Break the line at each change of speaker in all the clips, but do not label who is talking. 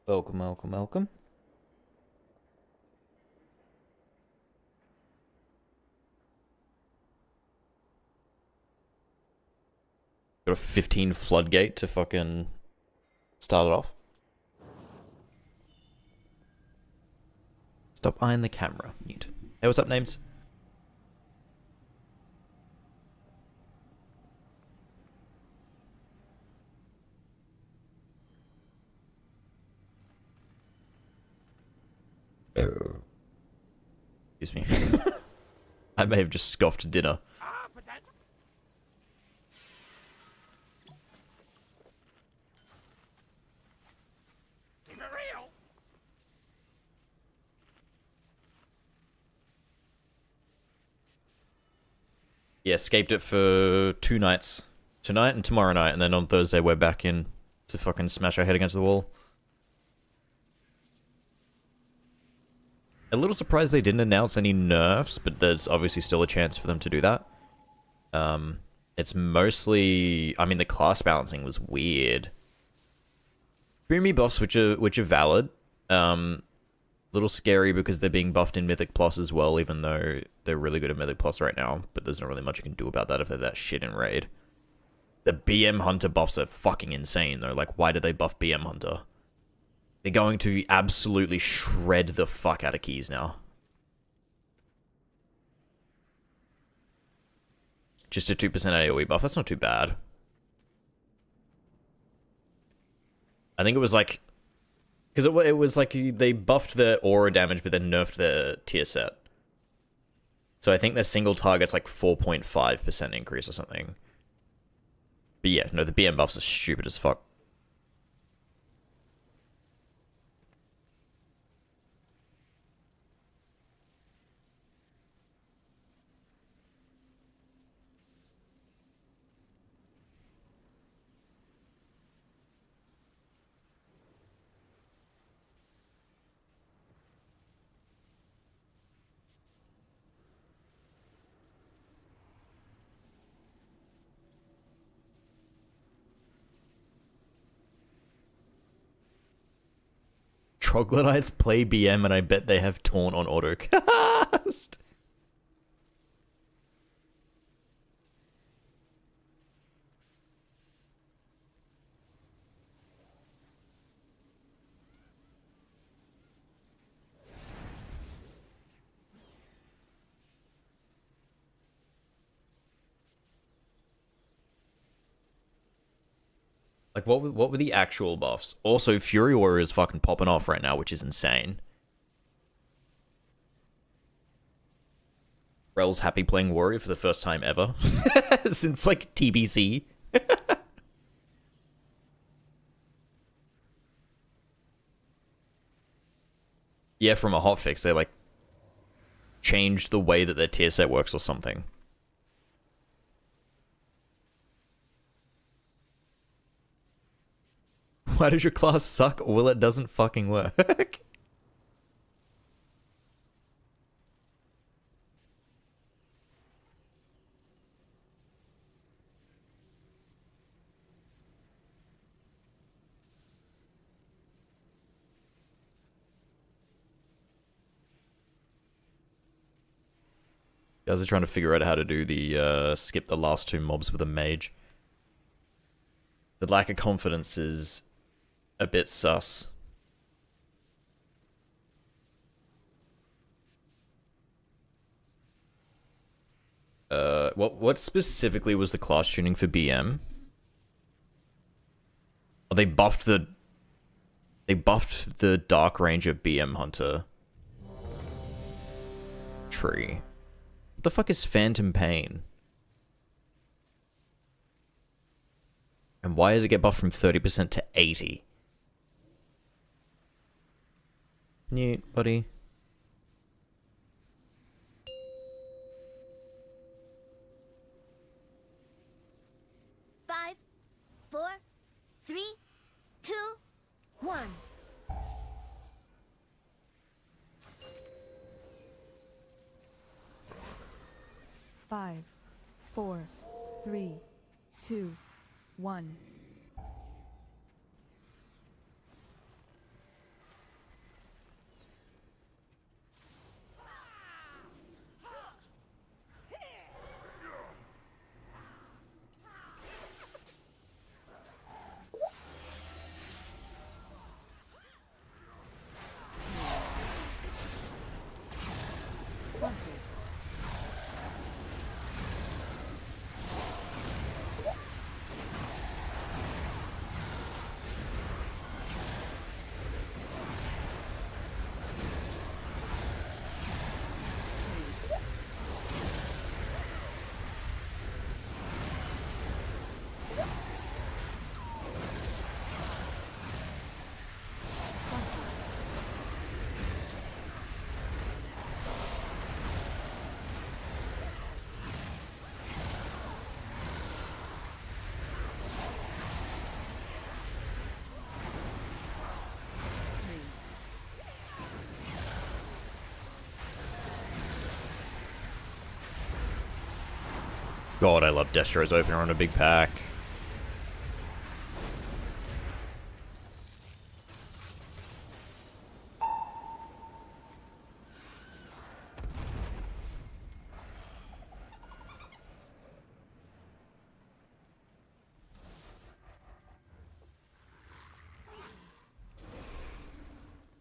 Welcome, welcome, welcome. Got a 15 floodgate to fucking start it off. Stop eyeing the camera. Mute. Hey, what's up, names? Excuse me. I may have just scoffed dinner. Yeah, escaped it for 2 nights. Tonight and tomorrow night, and then on Thursday we're back in to fucking smash our head against the wall. A little surprised they didn't announce any nerfs, but there's obviously still a chance for them to do that. It's mostly... I mean, the class balancing was weird. Creamy buffs, which are valid. Little scary because they're being buffed in Mythic Plus as well, even though they're really good at Mythic Plus right now. But there's not really much you can do about that if they're that shit in Raid. The BM Hunter buffs are fucking insane, though. Like, why did they buff BM Hunter? They're going to absolutely shred the fuck out of keys now. Just a 2% AoE buff. That's not too bad. I think it was like... Because it was like they buffed the aura damage, but then nerfed the tier set. So I think their single target's like 4.5% increase or something. But yeah, no, the BM buffs are stupid as fuck. Troglodytes play BM, and I bet they have Taunt on autocast. Like, what were the actual buffs? Also, Fury Warrior is fucking popping off right now, which is insane. Rel's happy playing Warrior for the first time ever. Since, like, TBC. Yeah, from a hotfix, they, like, changed the way that their tier set works or something. Why does your class suck? Well, it doesn't fucking work. Guys are trying to figure out how to do the skip the last 2 mobs with a mage. The lack of confidence is a bit sus. What specifically was the class tuning for BM? Oh, they buffed the Dark Ranger BM Hunter tree. What the fuck is Phantom Pain? And why does it get buffed from 30% to 80%? Neat, buddy.
Five, 4, 3, 2, 1.
Five, 4, 3, 2, 1.
God, I love Destro's opener on a big pack.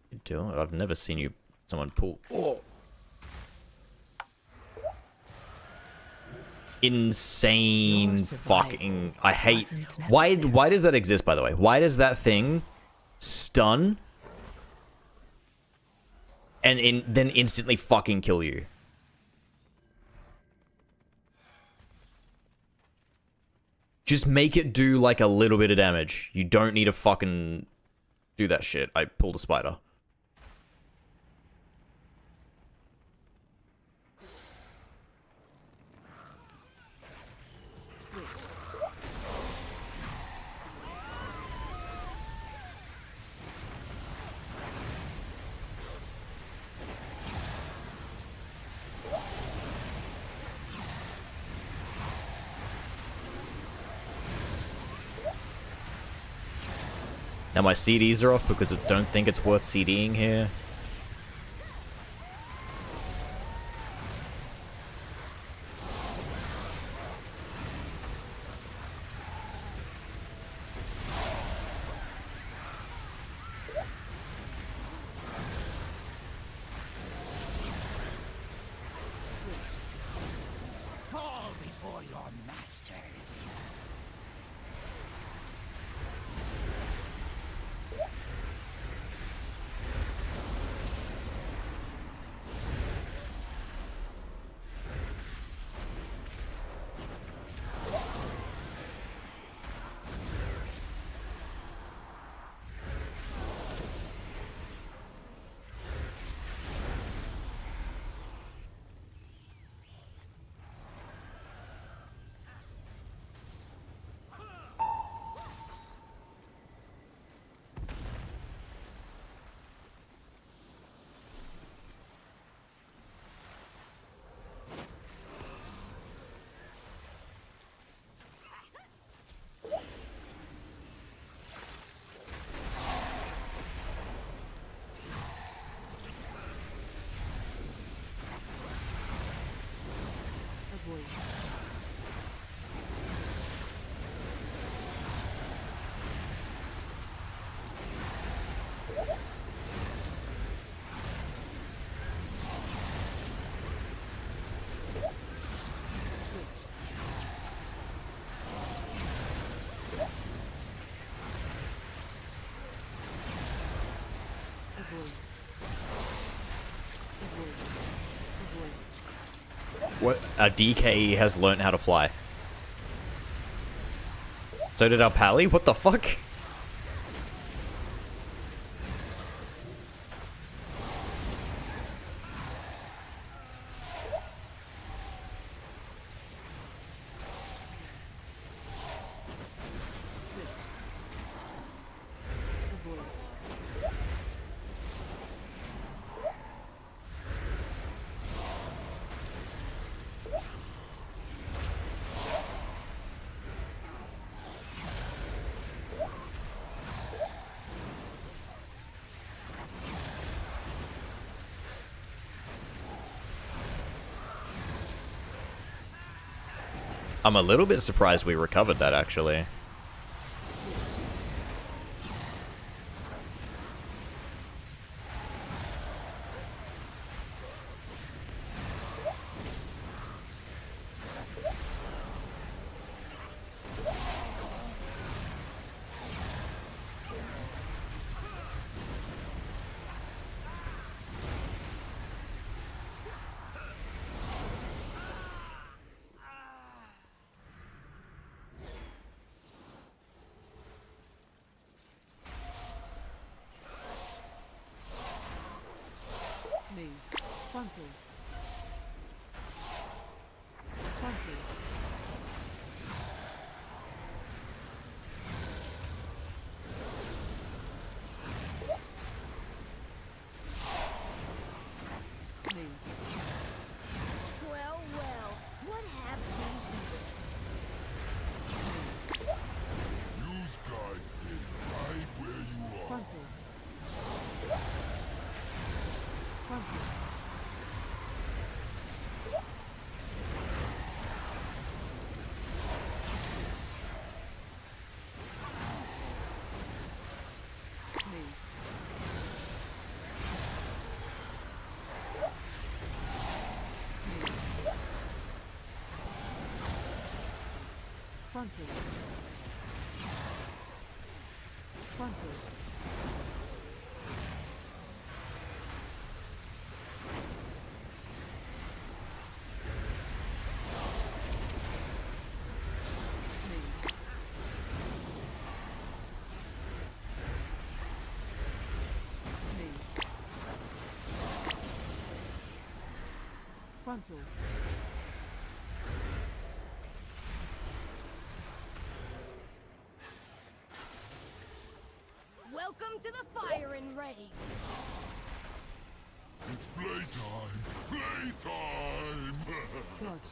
You do? I've never seen someone pull. Oh. Insane fucking. I hate. Why does that exist, by the way? Why does that thing stun and then instantly fucking kill you? Just make it do like a little bit of damage. You don't need to fucking do that shit. I pulled a spider. Now my CDs are off because I don't think it's worth CDing here.
Fall before your master.
What? Our DK has learned how to fly. So did our Pally? What the fuck? I'm a little bit surprised we recovered that, actually.
Frontal. Frontal. Frontal.
Welcome to the firing range.
It's playtime! Playtime!
Dodge.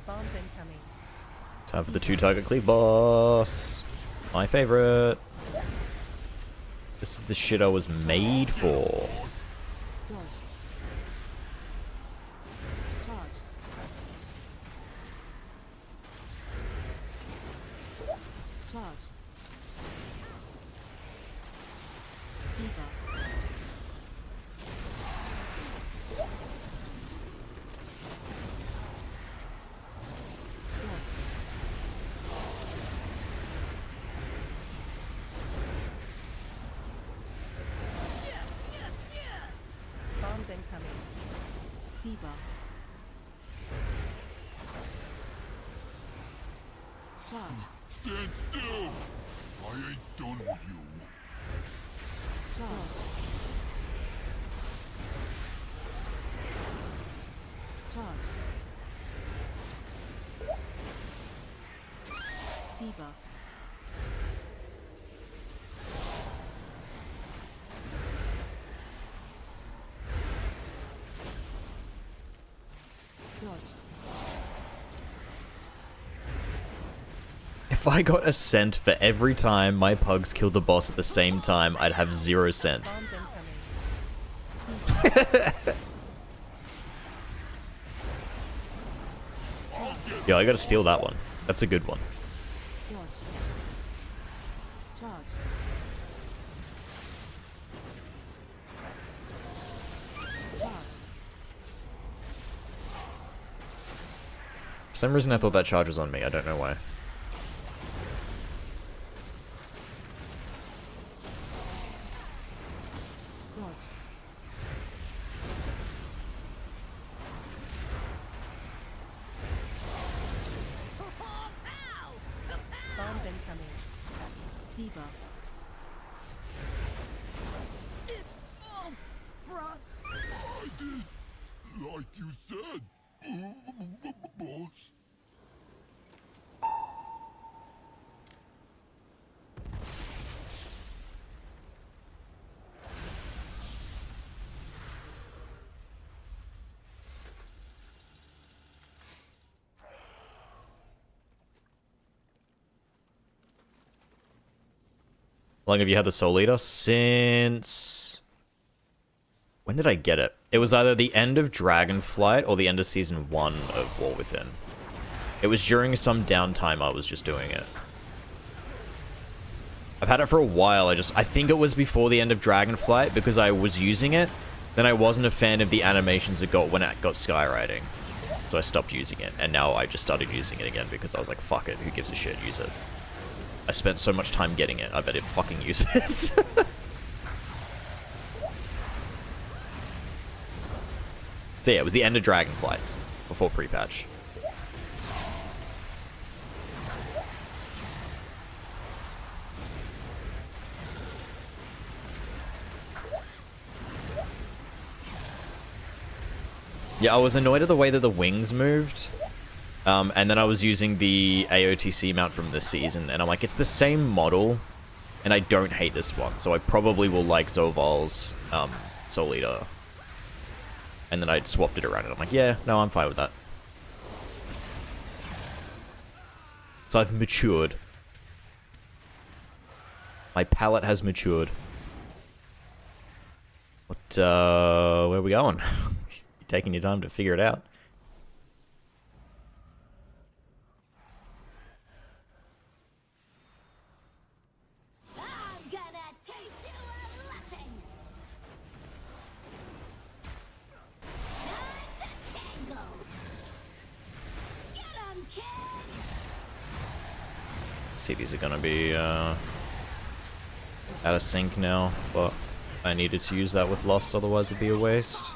Bombs incoming.
Time for the 2-target cleave boss. My favorite. This is the shit I was made for.
Dodge. Charge. Charge. Diva. Dodge. Bombs incoming. Debuff. Charge.
Stand still! I ain't done with you.
Charge. Charge. Debuff. Dodge.
If I got a cent for every time my pugs killed the boss at the same time, I'd have 0 cent.
Bombs incoming.
Yo, I gotta steal that one. That's a good one.
Dodge. Charge. Charge.
For some reason I thought that charge was on me. I don't know why.
Dodge. Bombs incoming. Debuff.
I did like you said, boss.
How long have you had the Soul Eater? Since... when did I get it? It was either the end of Dragonflight or the end of Season 1 of War Within. It was during some downtime I was just doing it. I've had it for a while. I think it was before the end of Dragonflight because I was using it. Then I wasn't a fan of the animations it got when it got skywriting. So I stopped using it. And now I just started using it again because I was like, fuck it. Who gives a shit? Use it. I spent so much time getting it. I better fucking use it. So yeah, it was the end of Dragonflight before pre-patch. Yeah, I was annoyed at the way that the wings moved. And then I was using the AOTC mount from this season, and I'm like, it's the same model, and I don't hate this one, so I probably will like Zoval's Soul Eater. And then I swapped it around, and I'm like, yeah, no, I'm fine with that. So I've matured. My palate has matured. What, where are we going? You're taking your time to figure it out.
I'm gonna teach you a lesson.
see, these are gonna be out of sync now, but I needed to use that with Lost, otherwise it'd be a waste.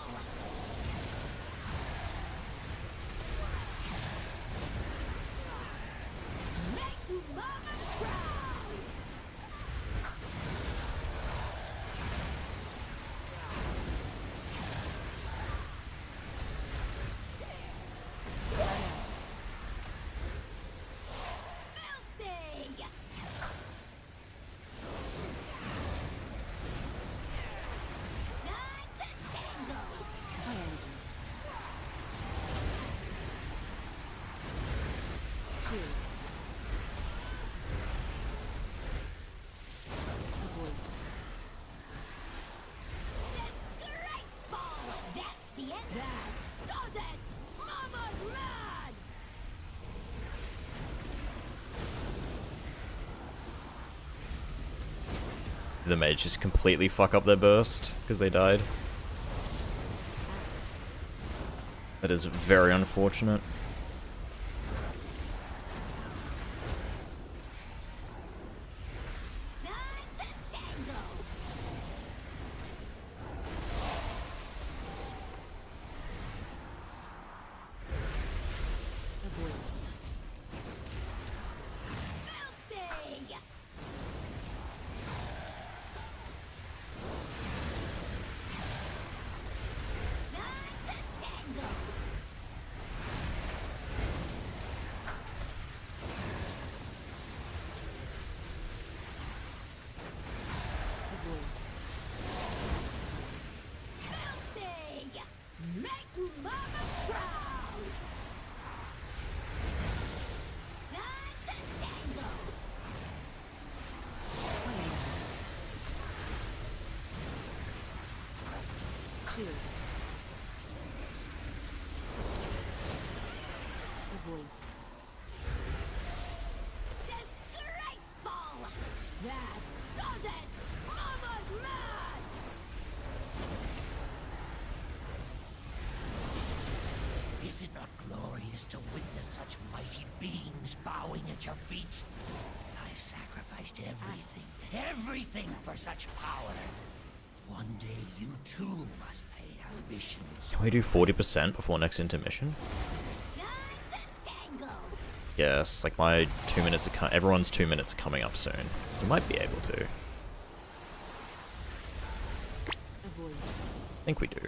The mage just completely fuck up their burst because they died. That is very unfortunate.
Is it not glorious to witness such mighty beings bowing at your feet? I sacrificed everything for such power. One day you too must pay ambitions.
Can we do 40% before next intermission? Yes, like my 2 minutes are everyone's 2 minutes are coming up soon. We might be able to. I think we do.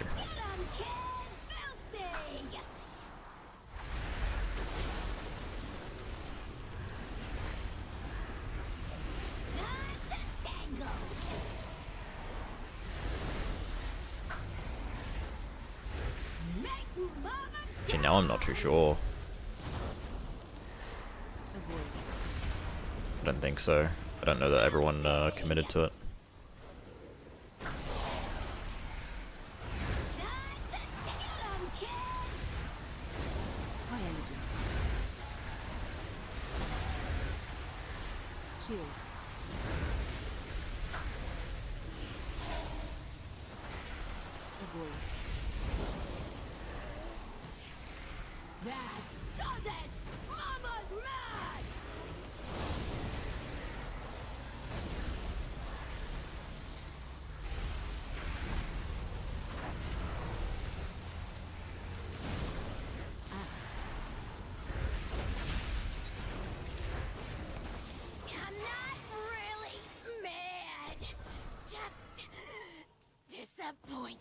Actually, now I'm not too sure. I don't think so. I don't know that everyone committed to it.
Disappointed.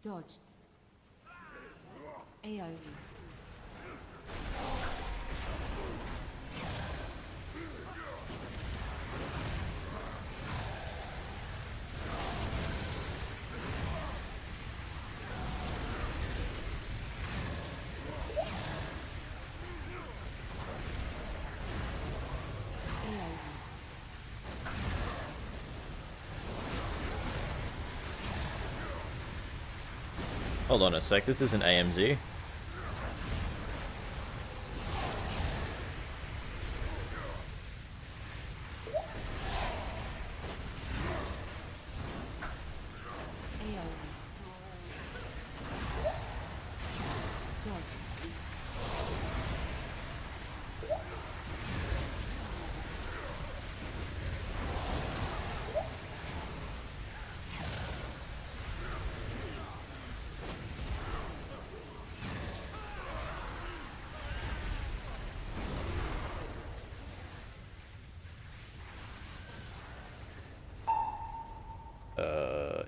Dodge. AoE.
Hold on a sec, this is an AMZ.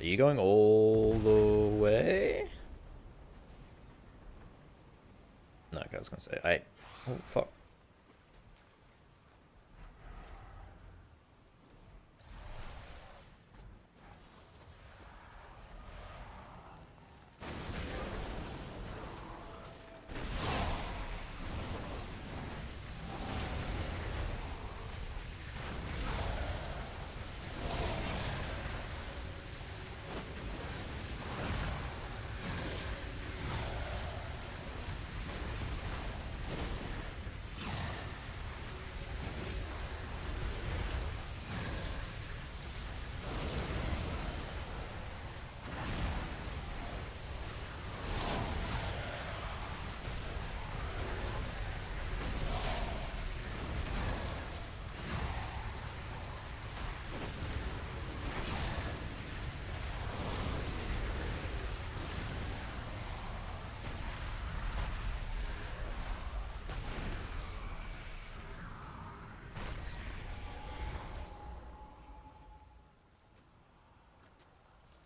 Are you going all the way? No, okay, I was gonna say, oh, fuck.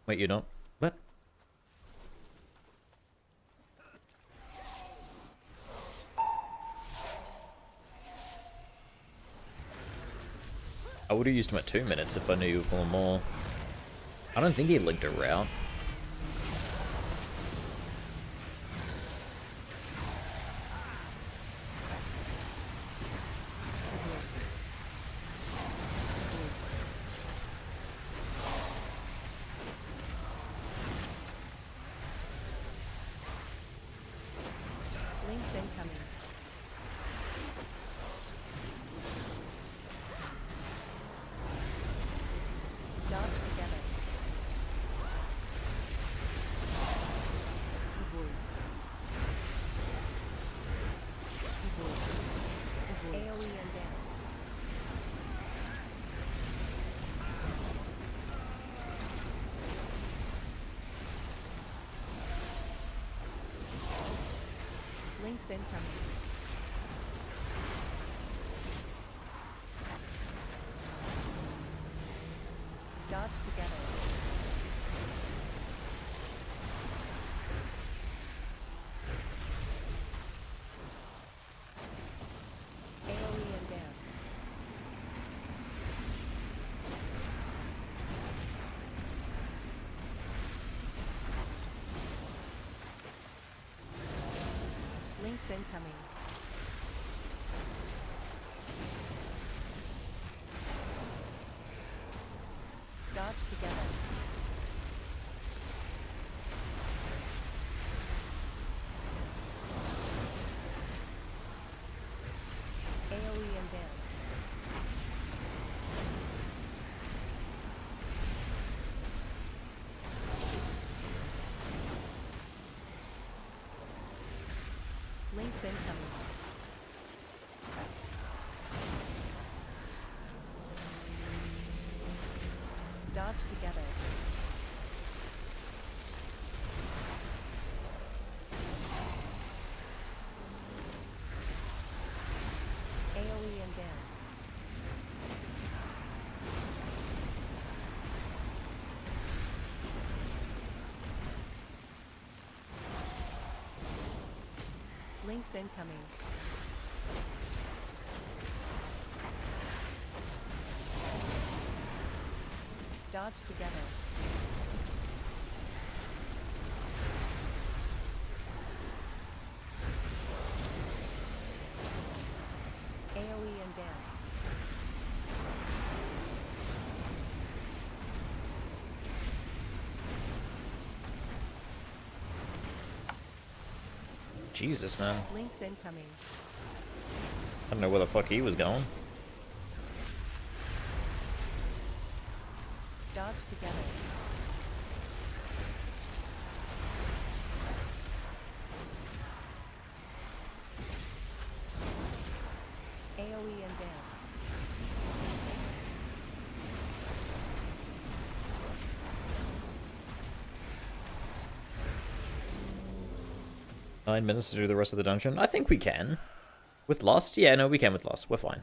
Wait, you don't? What? I would have used him at 2 minutes if I knew you were pulling more. I don't think he linked a route.
Links incoming. Dodge together. Avoid. Avoid. AoE and dance. Links incoming. Dodge together. AoE and dance. Links incoming. Dodge together. AoE and dance. Links incoming. Dodge together. AoE and dance. Links incoming. Dodge together. AoE and dance.
Jesus, man.
Links incoming.
I don't know where the fuck he was going.
Dodge together. AoE and dance.
9 minutes to do the rest of the dungeon. I think we can. With Lost? Yeah, no, we can with Lost. We're fine.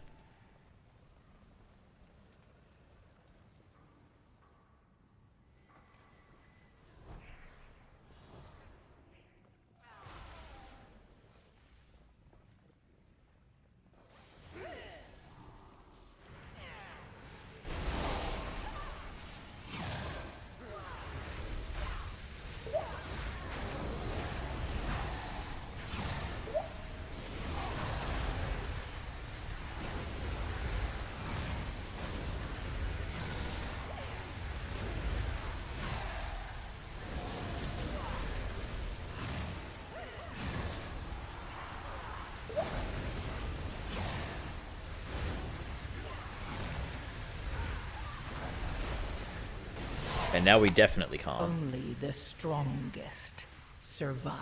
And now we definitely can't.
Only the strongest survive.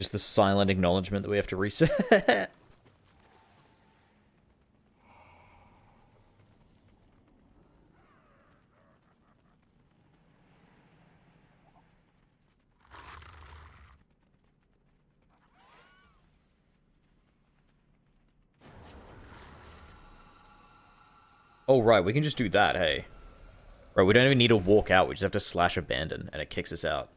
Just the silent acknowledgement that we have to reset. Oh, right, we can just do that, hey. Right, we don't even need to walk out, we just have to slash abandon, and it kicks us out.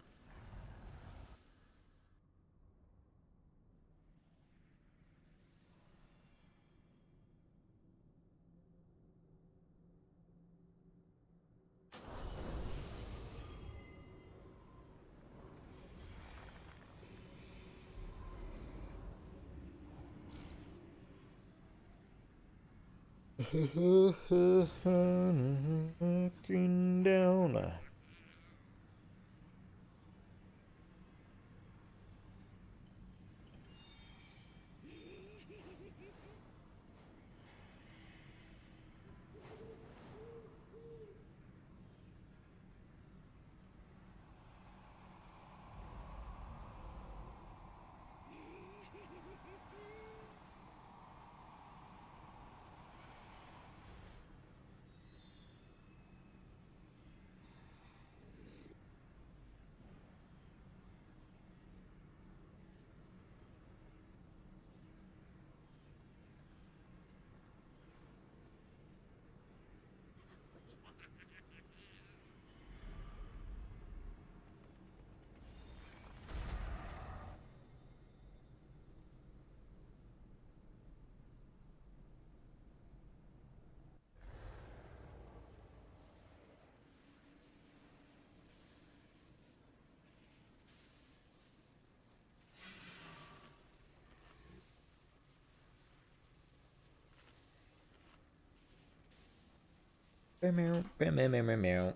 Down. Meow, meow, meow, meow, meow.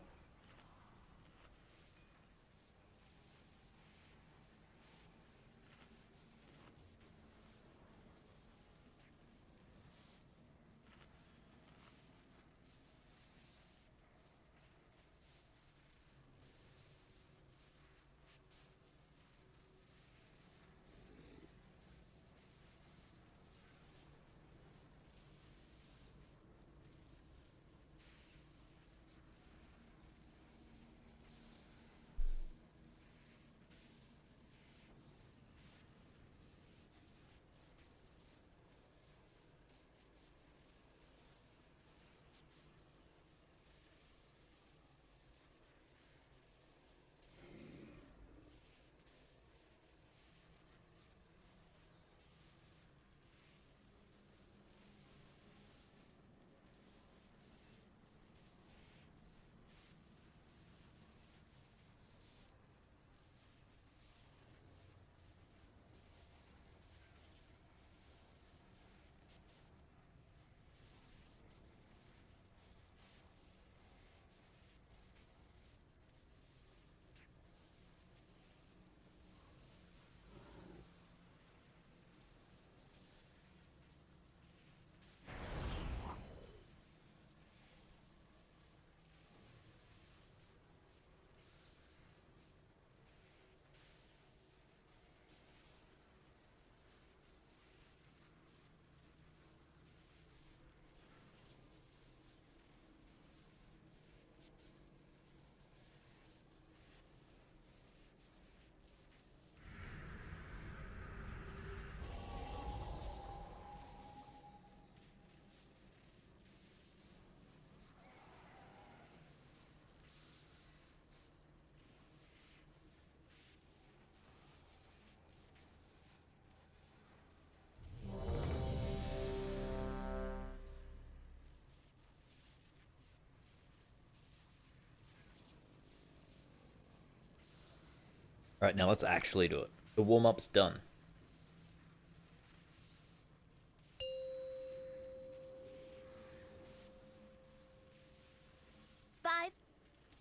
Alright, now let's actually do it. The warm-up's done.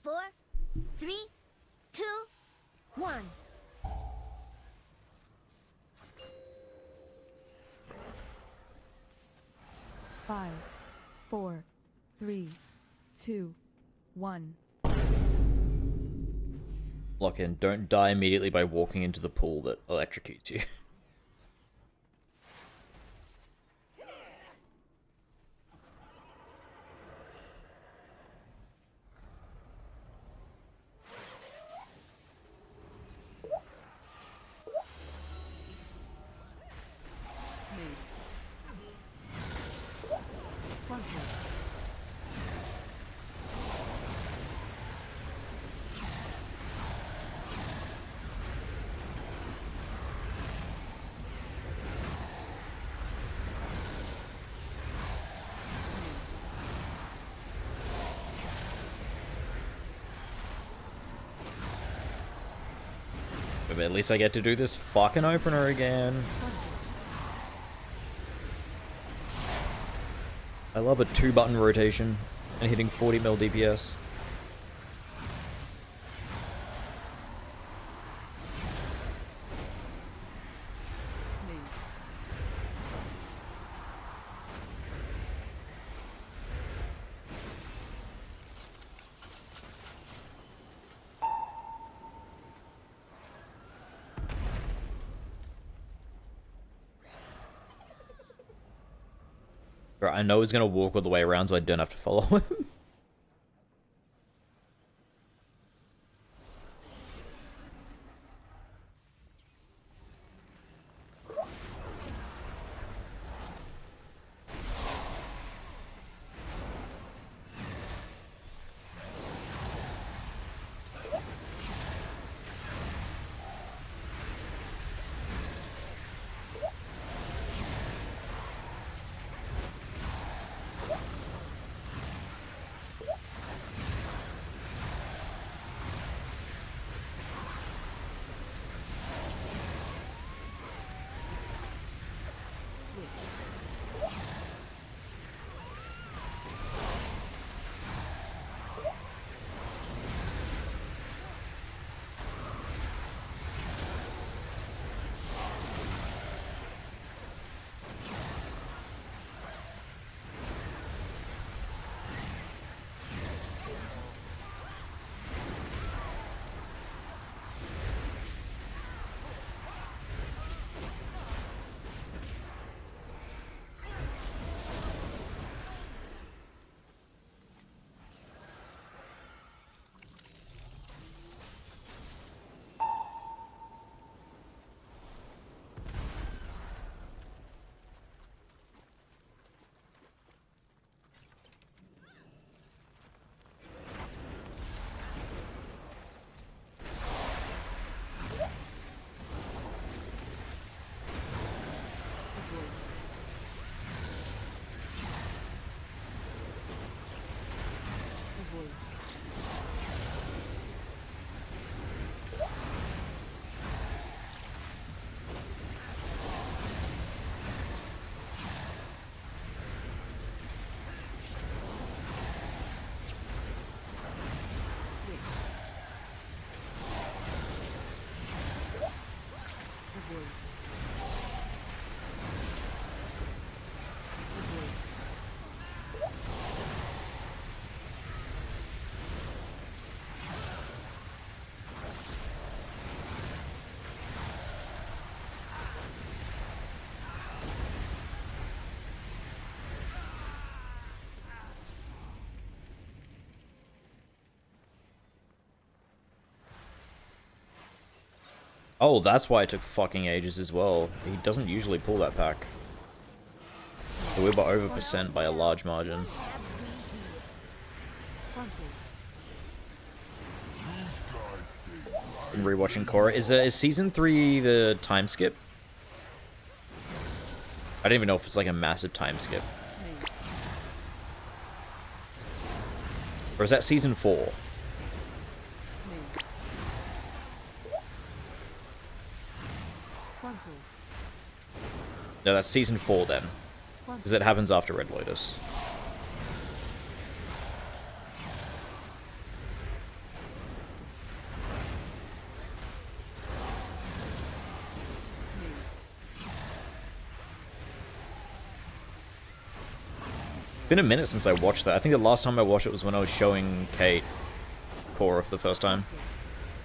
4, 3, 2, 1.
Five, 4, 3, 2, 1.
Lock in. Don't die immediately by walking into the pool that electrocutes you. But at least I get to do this fucking opener again. I love a 2-button rotation and hitting 40 mil DPS. I know he's gonna walk all the way around so I don't have to follow him. Oh, that's why it took fucking ages as well. He doesn't usually pull that pack. So we're over percent by a large margin. Been rewatching Korra. Is season 3 the time skip? I don't even know if it's like a massive time skip. Or is that season 4? No, that's season 4 then. Because it happens after Red Lotus. Been a minute since I watched that. I think the last time I watched it was when I was showing Kate Core for the first time,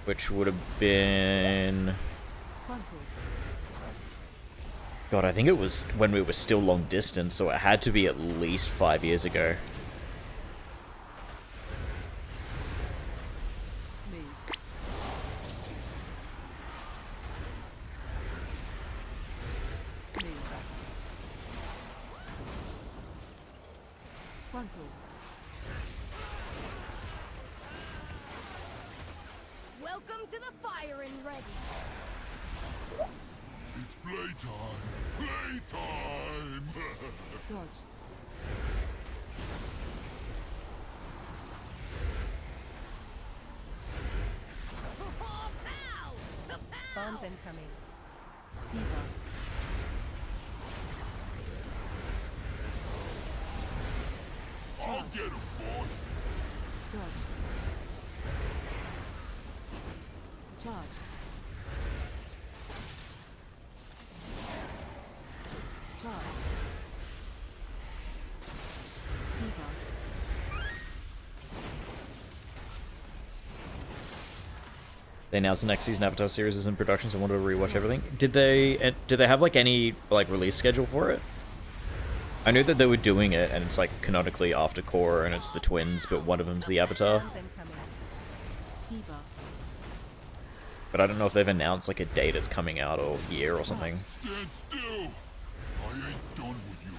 which would have been...
Frontal.
God, I think it was when we were still long distance, so it had to be at least 5 years ago.
Move. Move. Frontal.
Welcome to the firing ready.
It's playtime! Playtime!
Dodge.
Pow!
Bombs incoming. Debuff.
I'll get him, boy!
Dodge. Charge. Charge. Debuff.
They announced the next season Avatar series is in production, so I wanted to rewatch everything. Did they have like any like release schedule for it? I knew that they were doing it, and it's like canonically after Core, and it's the twins, but one of them's the Avatar.
Bombs incoming. Debuff.
But I don't know if they've announced like a date it's coming out or year or something.
Stand still! I ain't done with you.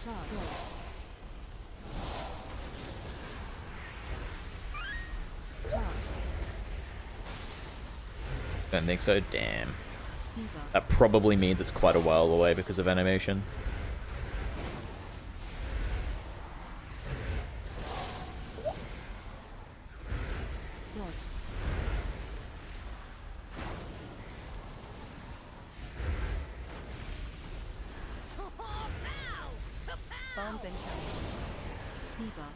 Charge. Charge.
Don't think so. Damn.
Debuff.
That probably means it's quite a while away because of animation.
Dodge. Bombs incoming. Debuff.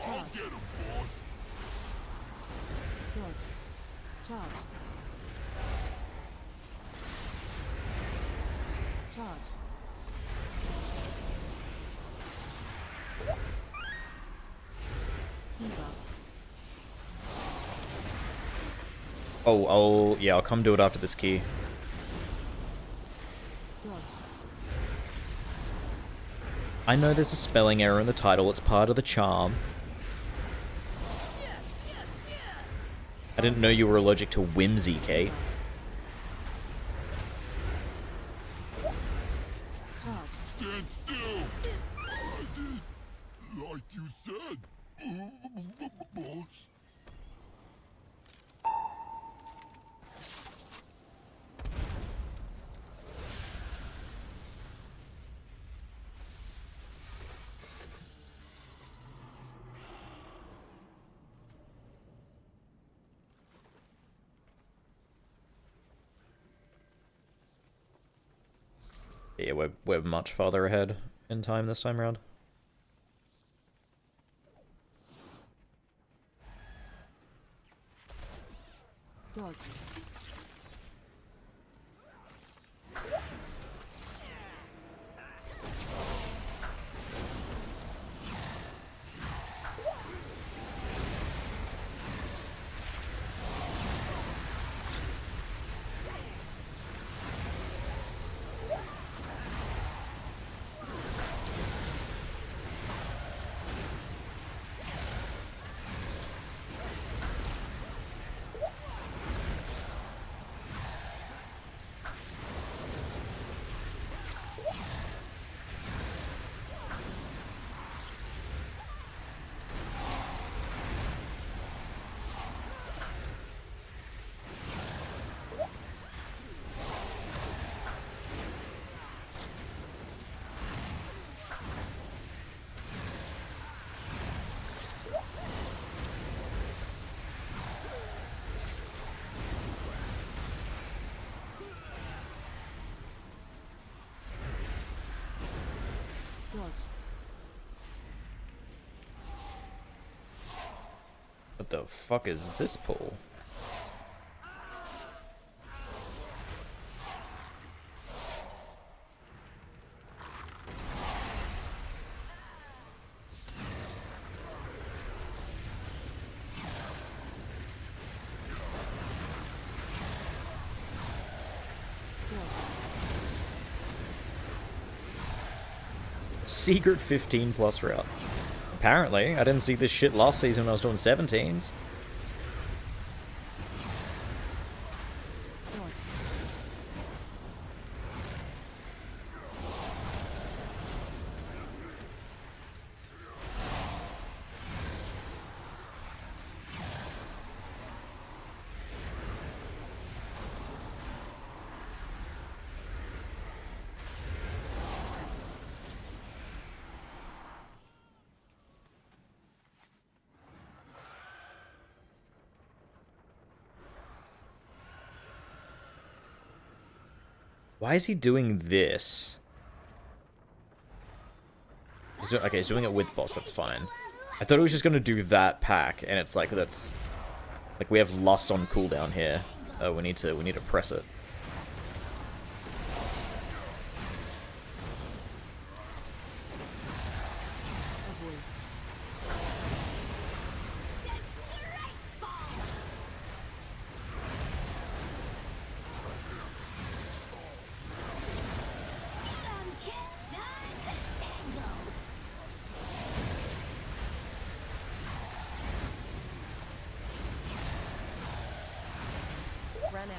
I'll get him, boy!
Dodge. Charge. Charge. Debuff.
Oh, I'll come do it after this key.
Dodge.
I know there's a spelling error in the title. It's part of the charm. I didn't know you were allergic to whimsy, Kate.
Charge.
Stand still! I did like you said, boss.
Yeah, we're much farther ahead in time this time around.
Dodge. Dodge.
What the fuck is this pull? Secret 15 plus route. Apparently, I didn't see this shit last season when I was doing 17s.
Dodge.
Why is he doing this? Okay, he's doing it with boss, that's fine. I thought he was just gonna do that pack, and it's like, that's... Like, we have Lust on cooldown here. Oh, we need to press it.
Run out.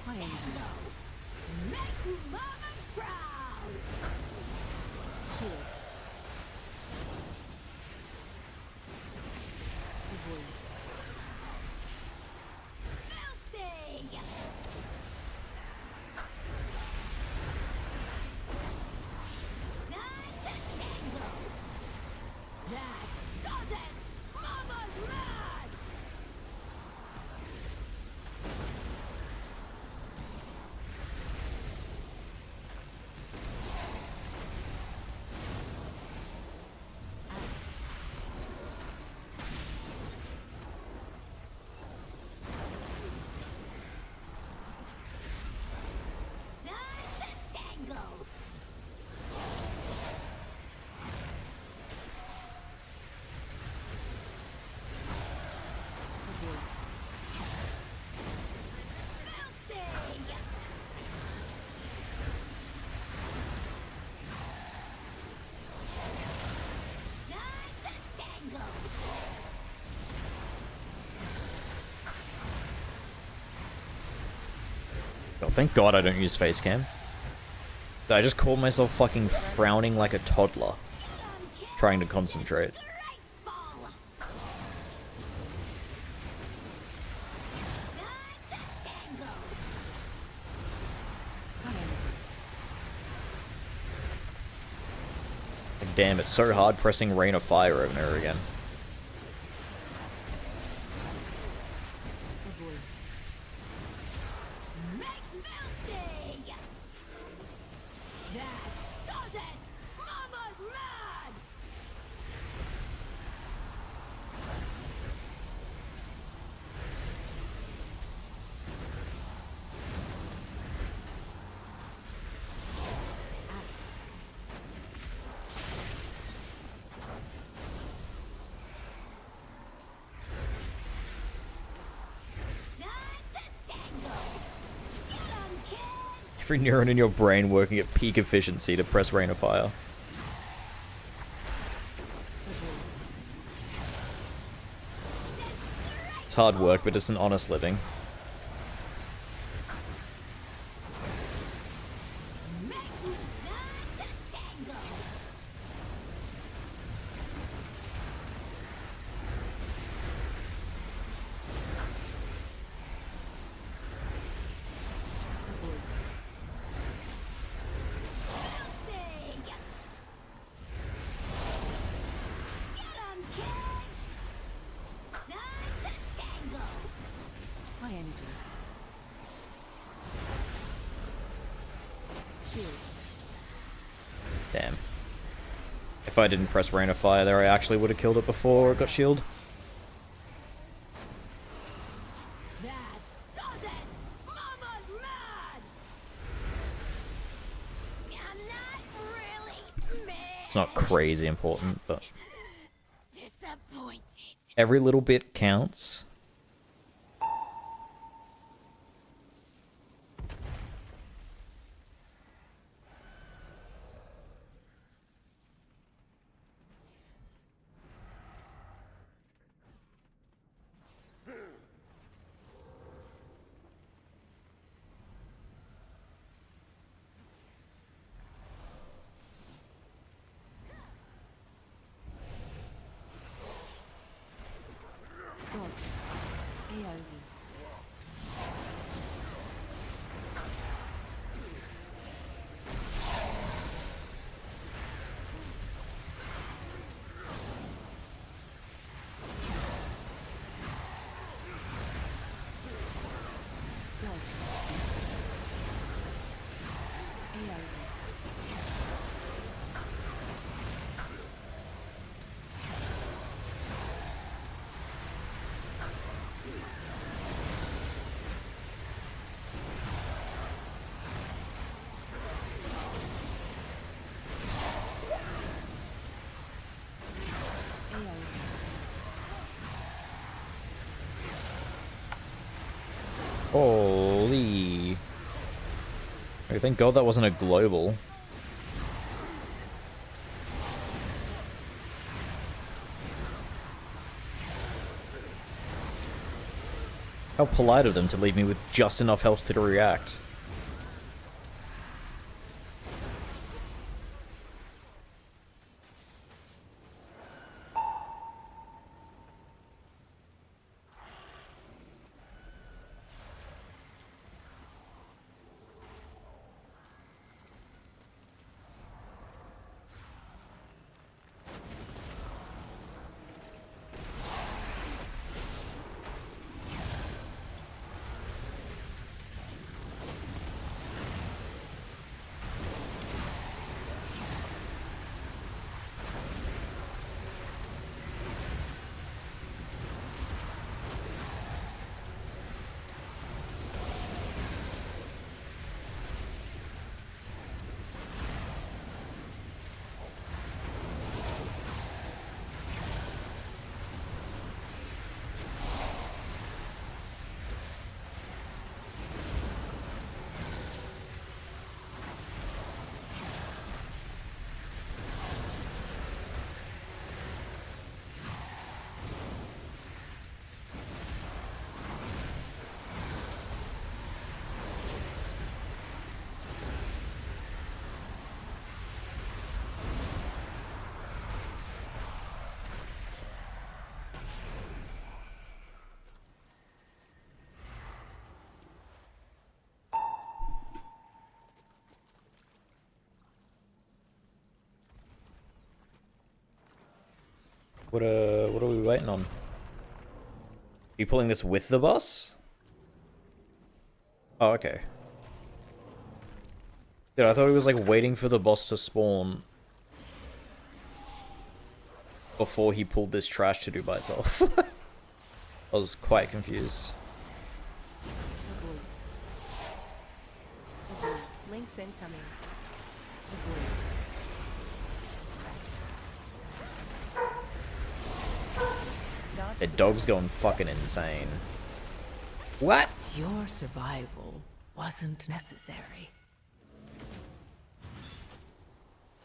High energy. Shield. Avoid.
Oh, thank God I don't use face cam. I just called myself fucking frowning like a toddler. Trying to concentrate. Like, damn, it's so hard pressing Rain of Fire over and over again. Every neuron in your brain working at peak efficiency to press Rain of Fire. It's hard work, but it's an honest living.
High energy. Shield.
Damn. If I didn't press Rain of Fire there, I actually would have killed it before it got shield. It's not crazy important, but...
Disappointed.
Every little bit counts.
Dodge. AoE. Dodge. AoE.
Holy. Oh, thank God that wasn't a global. How polite of them to leave me with just enough health to react. What are we waiting on? Are you pulling this with the boss? Oh, okay. Dude, I thought he was like waiting for the boss to spawn before he pulled this trash to do by itself. I was quite confused.
Avoid. Avoid. Links incoming. Avoid. Dodge
The
to
dog's going fucking insane. What?
Your survival wasn't necessary.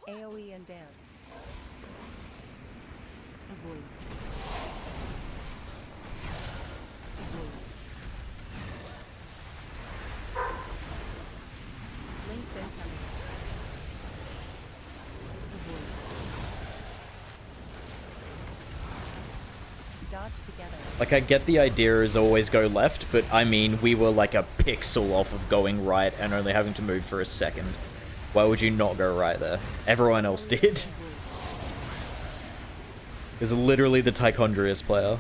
AoE and dance. Avoid. Avoid. Links incoming. Avoid. Dodge together.
Like, I get the idea is always go left, but I mean, we were like a pixel off of going right and only having to move for a second. Why would you not go right there? Everyone else did. Is literally the Tichondrius player.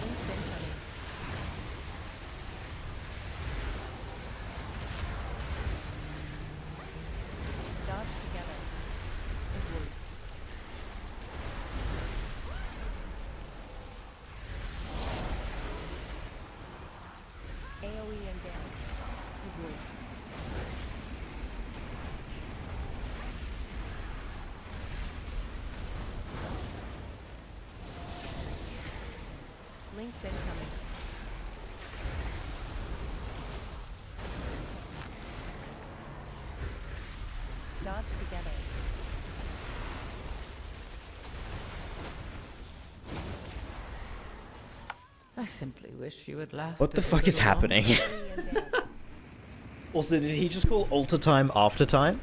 Links incoming. Dodge together. Avoid. AoE and dance. Avoid. incoming. Dodge together.
I simply wish you had lasted.
What the
a
fuck is
little longer.
happening?
Hurry and dance.
Also, did he just call alter time after time?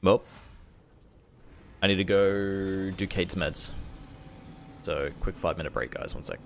Well, I need to go do Kate's meds. So, quick 5-minute break, guys. 1 sec.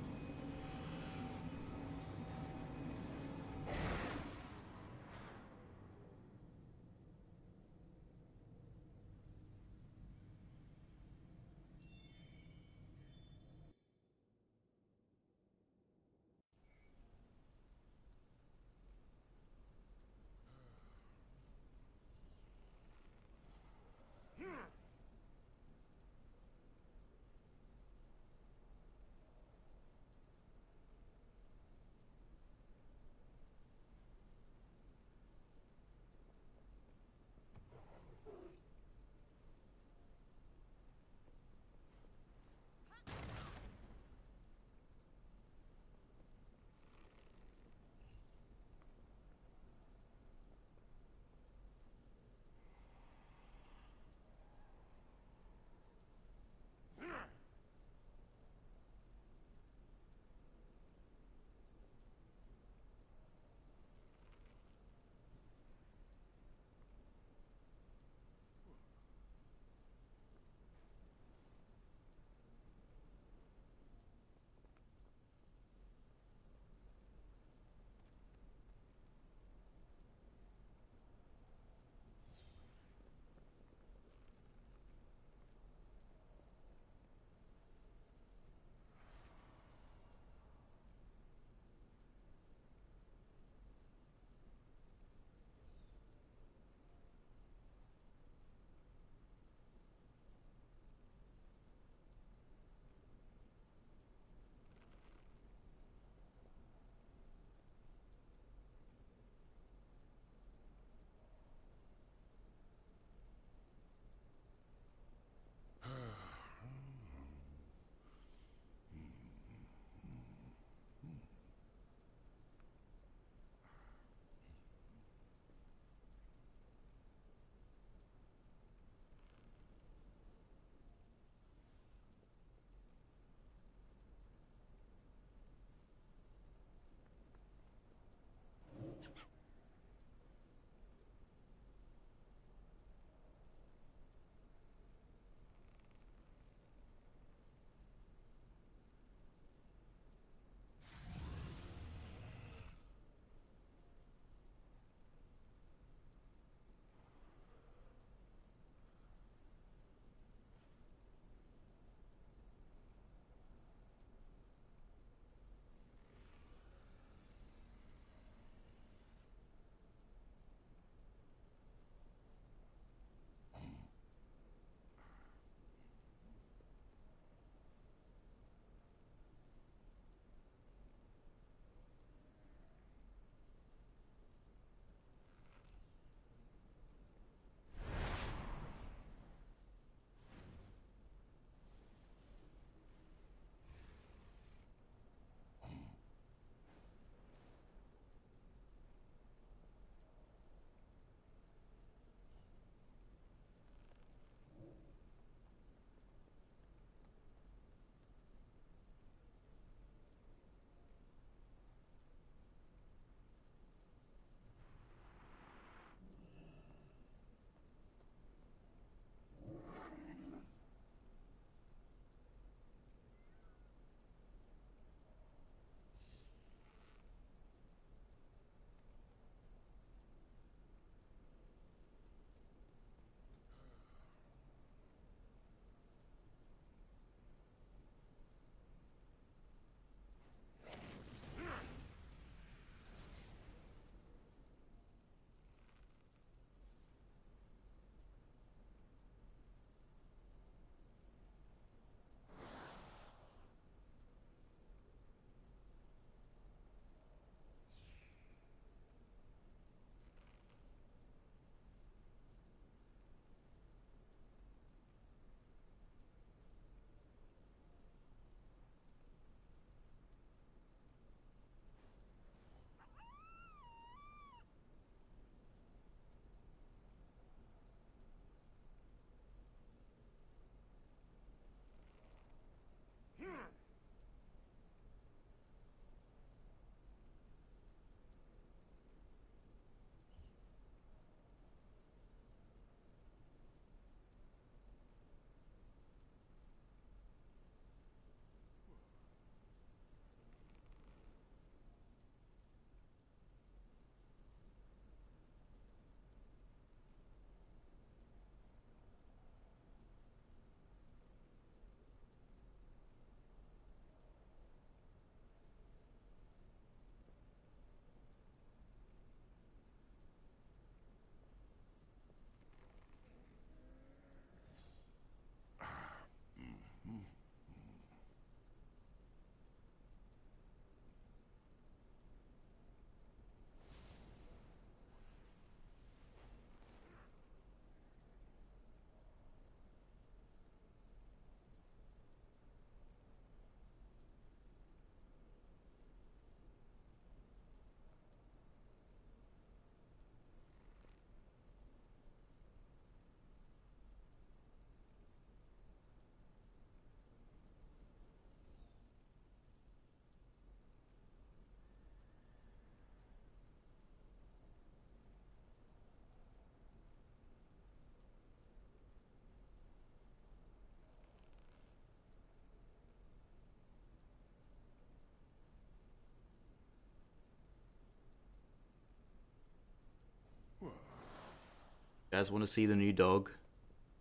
You guys want to see the new dog?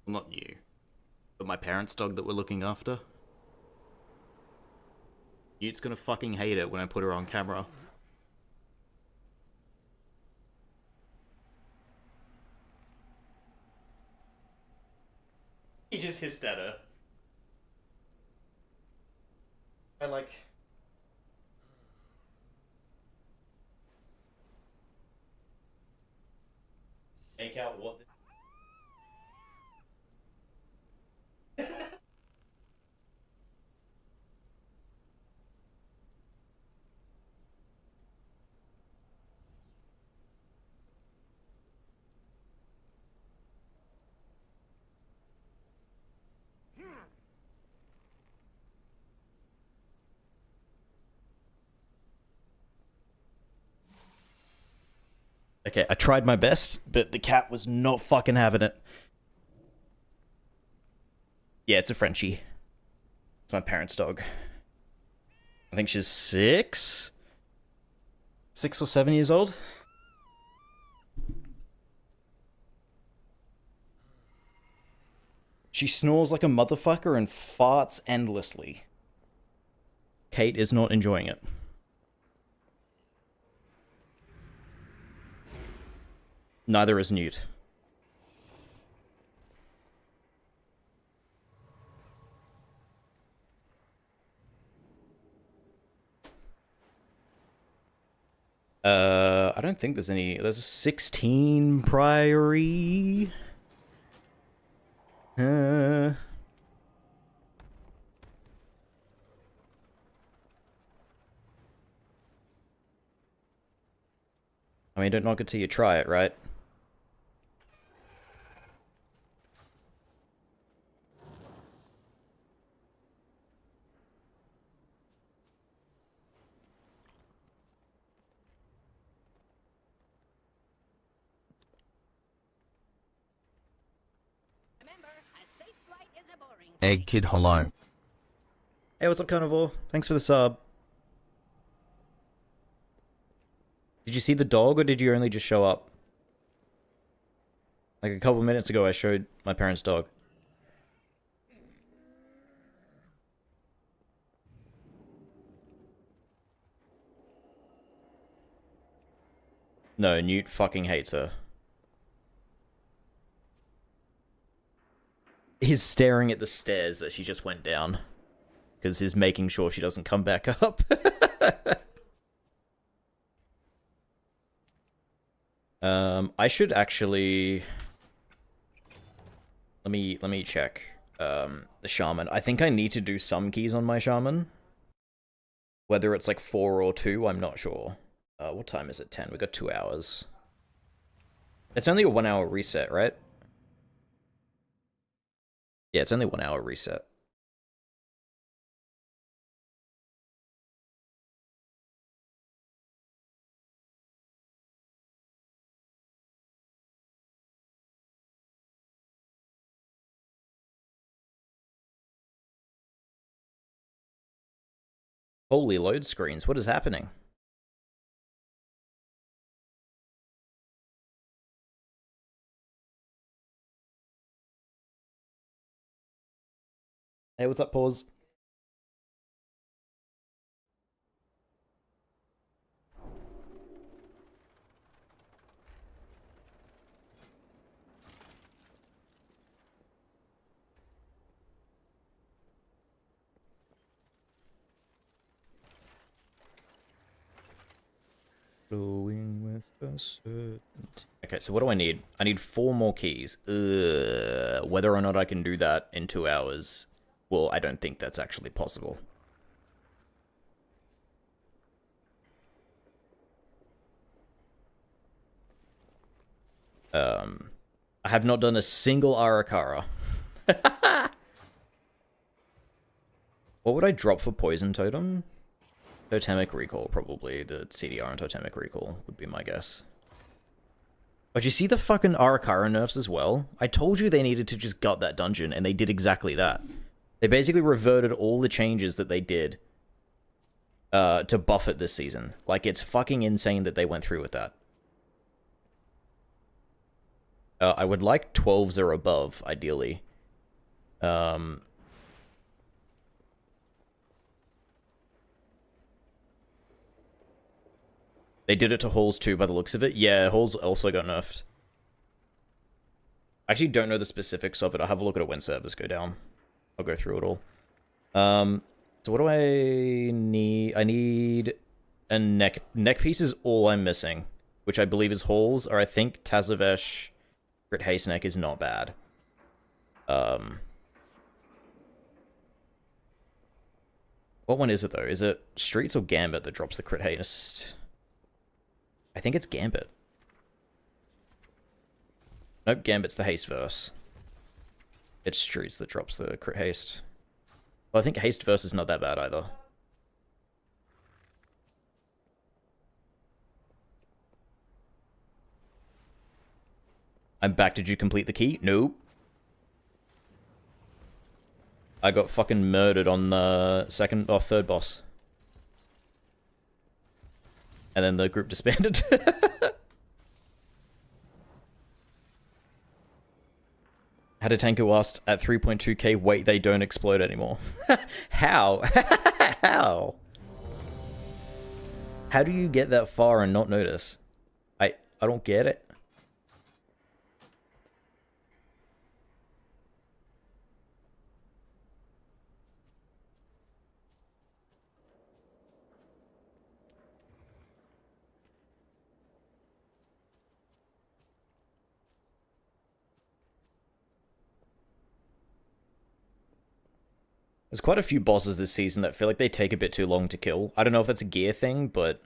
Well, not new, but my parents' dog that we're looking after. Newt's gonna fucking hate it when I put her on camera. He just hissed at her. I like... Make out what... Okay, I tried my best, but the cat was not fucking having it. Yeah, it's a Frenchie. It's my parents' dog. I think she's 6? 6 or 7 years old? She snores like a motherfucker and farts endlessly. Kate is not enjoying it. Neither is Newt. I don't think there's any... There's a 16 priory. I mean, don't knock it till you try it, right?
Egg Kid hello.
Hey, what's up, Carnivore? Thanks for the sub. Did you see the dog, or did you only just show up? Like a couple minutes ago, I showed my parents' dog. No, Newt fucking hates her. He's staring at the stairs that she just went down. Because he's making sure she doesn't come back up. I should actually... Let me check. The Shaman. I think I need to do some keys on my Shaman. Whether it's like 4 or 2, I'm not sure. What time is it? 10. We've got 2 hours. It's only a 1 hour reset, right? Yeah, it's only 1 hour reset. Holy load screens, what is happening? Hey, what's up, Pause? Flowing with a certainty. Okay, so what do I need? I need 4 more keys. Whether or not I can do that in 2 hours, well, I don't think that's actually possible. I have not done a single Arakara. What would I drop for Poison Totem? Totemic Recall, probably. The CDR and Totemic Recall would be my guess. But you see the fucking Arakara nerfs as well? I told you they needed to just gut that dungeon, and they did exactly that. They basically reverted all the changes that they did to buff it this season. Like, it's fucking insane that they went through with that. I would like 12s or above, ideally. They did it to Halls too, by the looks of it. Yeah, Halls also got nerfed. I actually don't know the specifics of it. I'll have a look at it when servers go down. I'll go through it all. So what do I need? I need a neck piece is all I'm missing, which I believe is Halls, or I think Tazavesh Crit Haste Neck is not bad. What one is it though? Is it Streets or Gambit that drops the Crit Haste? I think it's Gambit. Nope, Gambit's the Haste verse. It's Streets that drops the Crit Haste. Well, I think Haste verse is not that bad either. I'm back. Did you complete the key? Nope. I got fucking murdered on the second or third boss. And then the group disbanded. Had a tank who asked at 3.2k, wait, they don't explode anymore. How? How? How do you get that far and not notice? I don't get it. There's quite a few bosses this season that feel like they take a bit too long to kill. I don't know if that's a gear thing, but...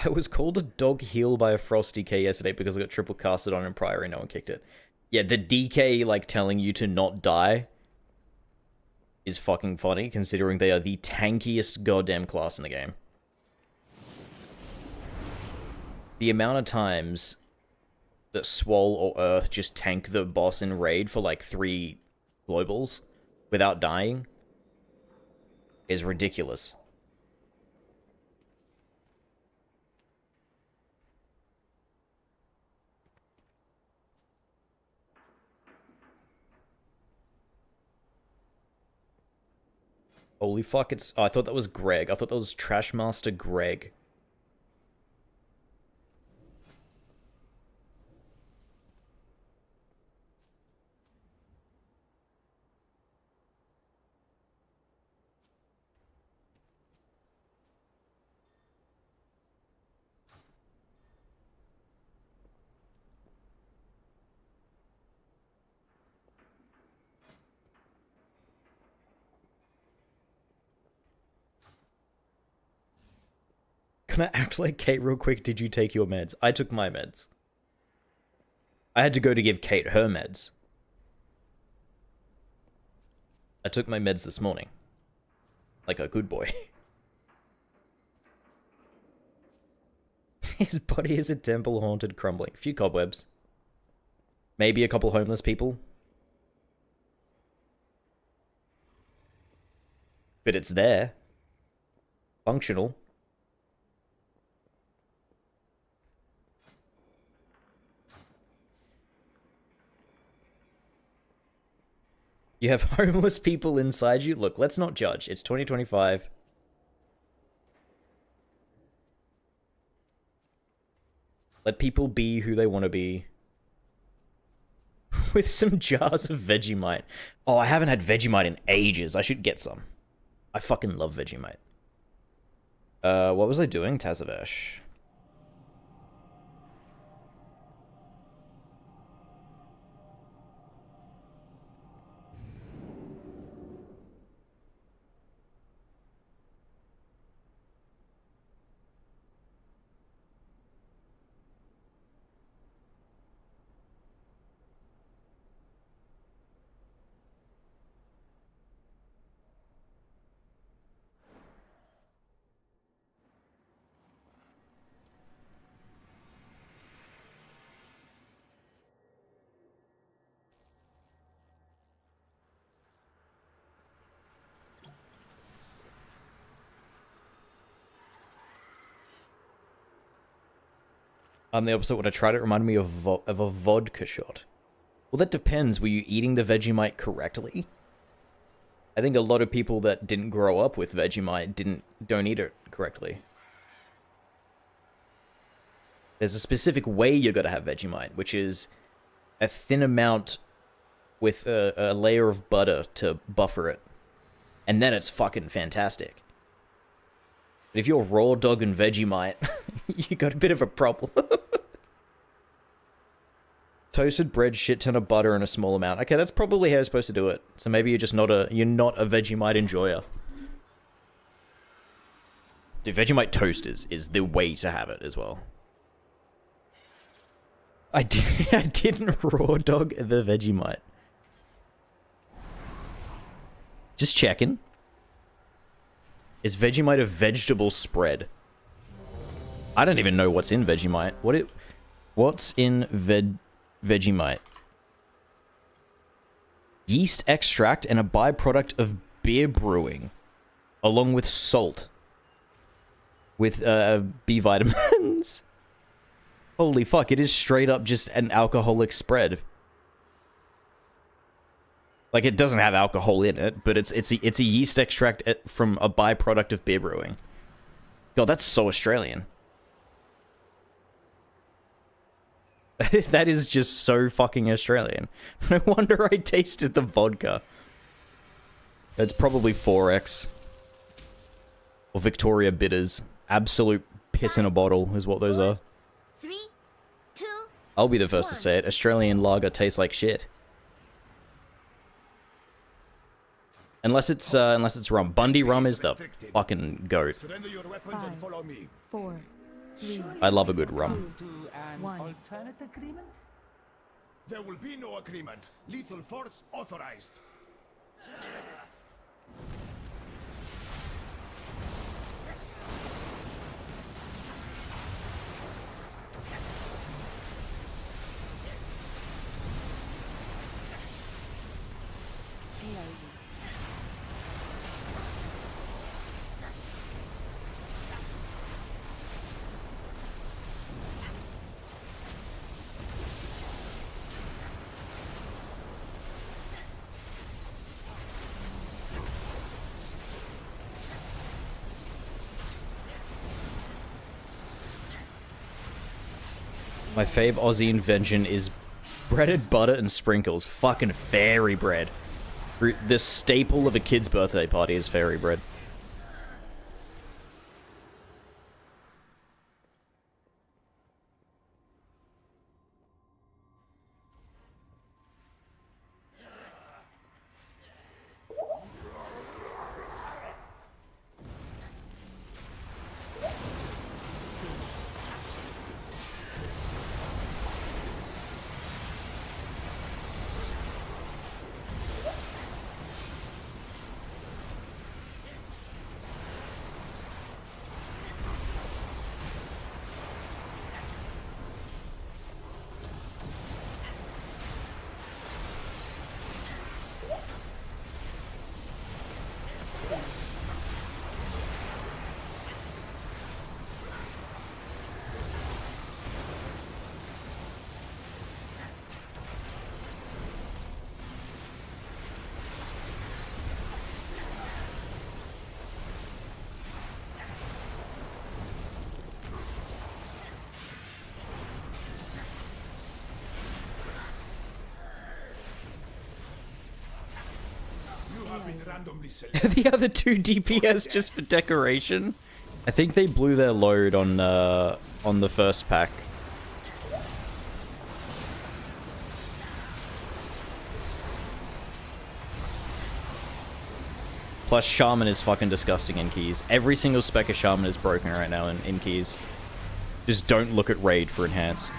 I was called a dog heel by a Frost DK yesterday because I got triple casted on in prior and no one kicked it. Yeah, the DK, like, telling you to not die is fucking funny, considering they are the tankiest goddamn class in the game. The amount of times that Swole or Earth just tank the boss in Raid for like 3 globals without dying is ridiculous. Holy fuck, it's... Oh, I thought that was Greg. I thought that was Trashmaster Greg. Can I act like Kate real quick? Did you take your meds? I took my meds. I had to go to give Kate her meds. I took my meds this morning. Like a good boy. His body is a temple haunted, crumbling. A few cobwebs. Maybe a couple homeless people. But it's there. Functional. You have homeless people inside you? Look, let's not judge. It's 2025. Let people be who they want to be. With some jars of Vegemite. Oh, I haven't had Vegemite in ages. I should get some. I fucking love Vegemite. What was I doing, Tazavesh? I'm the opposite. When I tried it, reminded me of a vodka shot. Well, that depends. Were you eating the Vegemite correctly? I think a lot of people that didn't grow up with Vegemite don't eat it correctly. There's a specific way you gotta have Vegemite, which is a thin amount with a layer of butter to buffer it. And then it's fucking fantastic. But if you're raw dog and Vegemite, you got a bit of a problem. Toasted bread, shit ton of butter, and a small amount. Okay, that's probably how you're supposed to do it. So maybe you're just not a Vegemite enjoyer. Dude, Vegemite toast is the way to have it as well. I didn't raw dog the Vegemite. Just checking. Is Vegemite a vegetable spread? I don't even know what's in Vegemite. What's in Vegemite? Yeast extract and a byproduct of beer brewing, along with salt, with B vitamins. Holy fuck! It is straight up just an alcoholic spread. Like, it doesn't have alcohol in it, but it's a yeast extract from a byproduct of beer brewing. God, that's so Australian. That is just so fucking Australian. No wonder I tasted the vodka. It's probably 4X. Or Victoria Bitters. Absolute piss in a bottle is what those are.
3, 2,
I'll be the first to say it. Australian lager tastes like shit. Unless it's rum. Bundy rum is the fucking goat.
Surrender your weapons
5,
and follow me.
4, 3,
I love a good rum.
To an
One.
alternate agreement?
There will be no agreement. Lethal force authorized.
My fave Aussie invention is breaded butter and sprinkles. Fucking fairy bread. The staple of a kid's birthday party is fairy bread.
You have been randomly selected.
The other two DPS just for decoration. I think they blew their load on the first pack. Plus, Shaman is fucking disgusting in keys. Every single spec of Shaman is broken right now in keys. Just don't look at Raid for Enhance.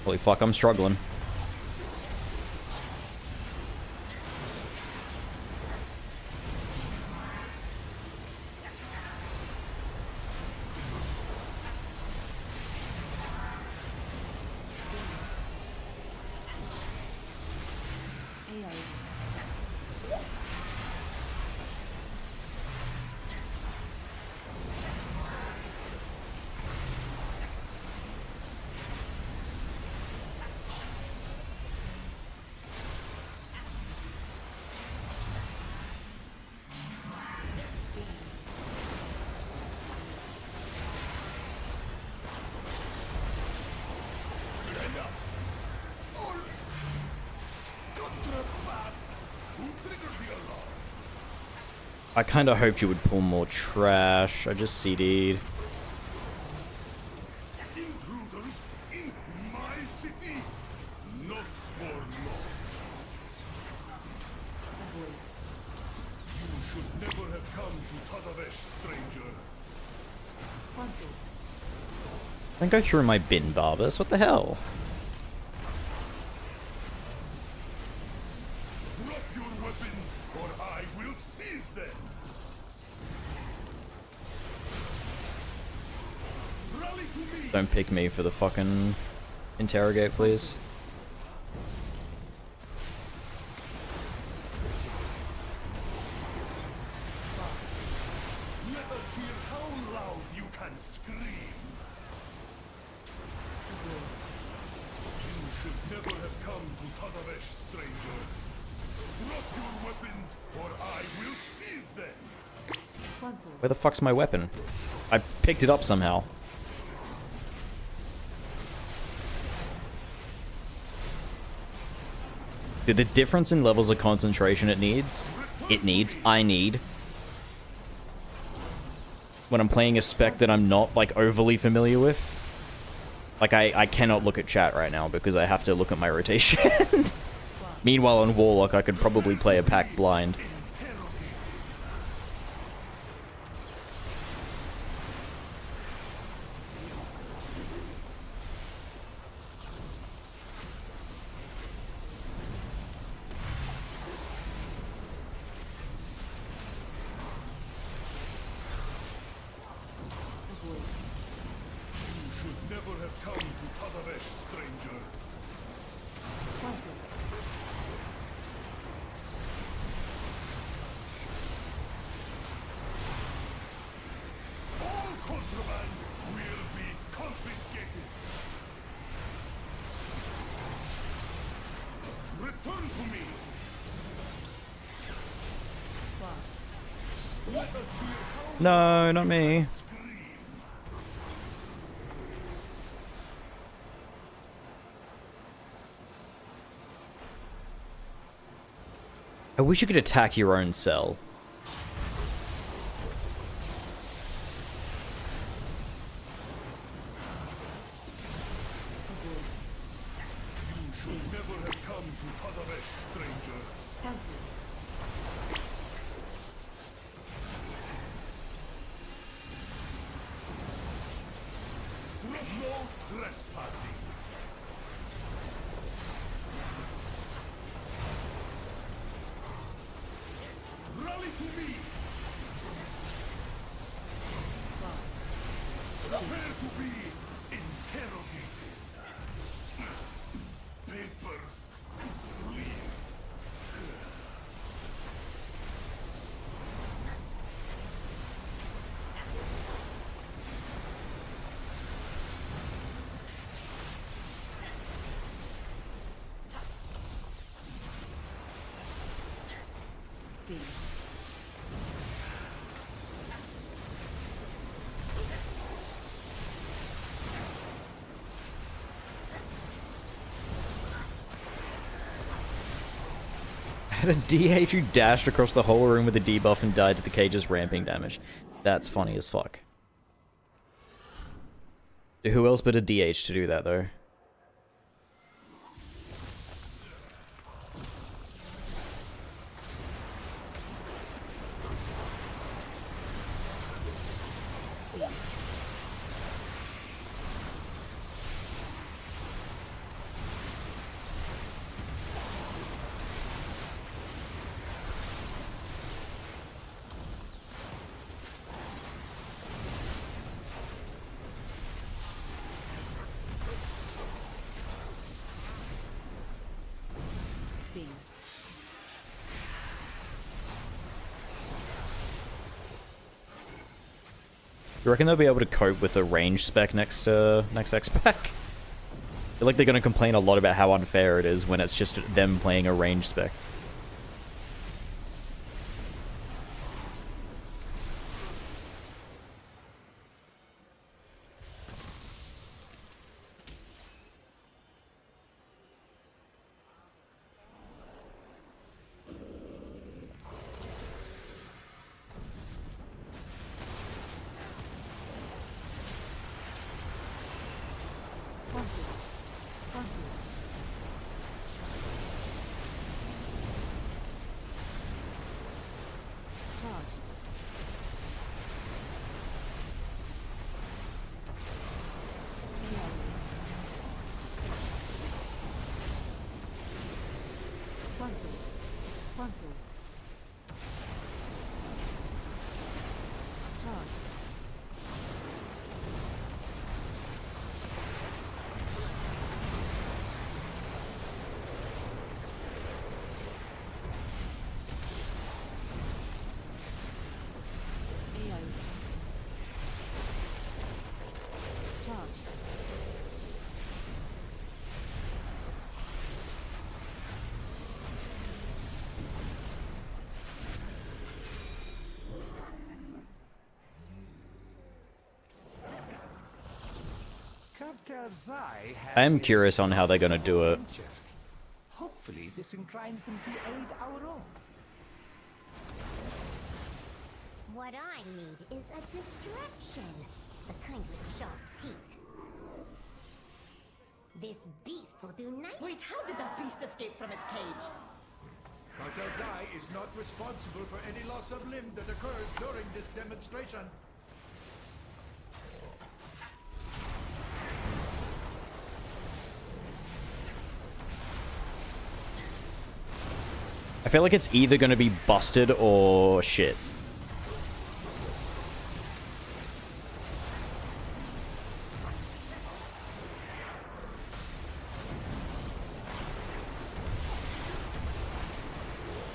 Holy fuck, I'm struggling. I kind of hoped you would pull more trash. I just CD'd.
Intruders in my city, not for long. You should never have come to Tazavesh, stranger.
Don't go through my bin, Barbas. What the hell?
Drop your weapons, or I will seize them. Rally to me.
Don't pick me for the fucking interrogate, please.
Let us hear how loud you can scream. You should never have come to Tazavesh, stranger. Drop your weapons, or I will seize them.
Where the fuck's my weapon? I picked it up somehow. Dude, the difference in levels of concentration it needs, I need, when I'm playing a spec that I'm not, like, overly familiar with. Like, I cannot look at chat right now because I have to look at my rotation. Meanwhile, on Warlock, I could probably play a pack blind.
You should never have come to Tazavesh, stranger. All contraband will be confiscated. Return to me. Let us hear how
No, not me.
scream.
I wish you could attack your own cell.
You should never have come to Tazavesh, stranger. No trespassing. Rally to me. Prepare to be interrogated. Papers, please.
I had a DH who dashed across the whole room with a debuff and died to the cage's ramping damage. That's funny as fuck. Who else but a DH to do that, though? You reckon they'll be able to cope with a range spec next X-Pack? I feel like they're going to complain a lot about how unfair it is when it's just them playing a range spec.
Cancel. Charge. Cancel. Cancel. Charge. AO. Charge.
I am curious on how they're gonna do it.
Hopefully this inclines them to aid our own.
What I need is a distraction. The kind with sharp teeth. This beast will do nice.
Wait, how did that beast escape from its cage?
Dr. Zai is not responsible for any loss of limb that occurs during this demonstration.
I feel like it's either gonna be busted or shit.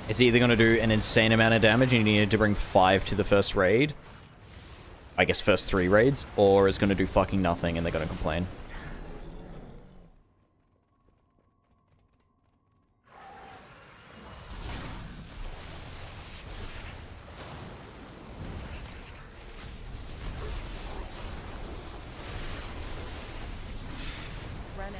It's either going to do an insane amount of damage and you need to bring 5 to the first raid. I guess first 3 raids. Or it's going to do fucking nothing and they're going to complain.
Run out.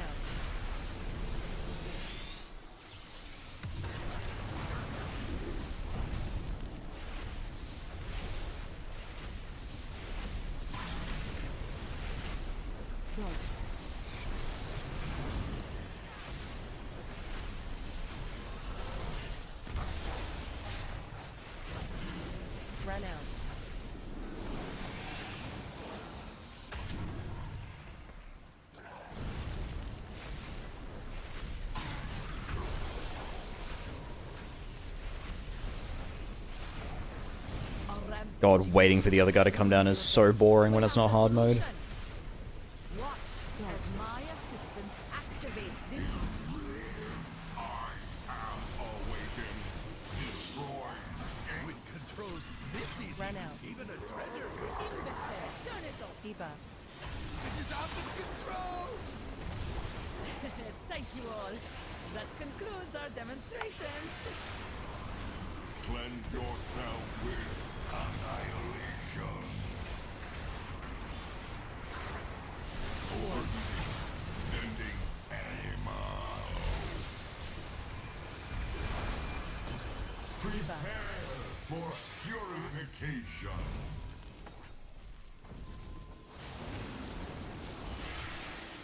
Dodge. Run out.
God, waiting for the other guy to come down is so boring when it's not hard mode.
Watch as my assistant activates this.
With controls this easy,
Run out.
even a treasure could
Imbecile, turn it off.
Debuffs.
It is out of control!
Thank you all. That concludes our demonstration.
Cleanse yourself with annihilation. Overheating, vending animal. Prepare for purification.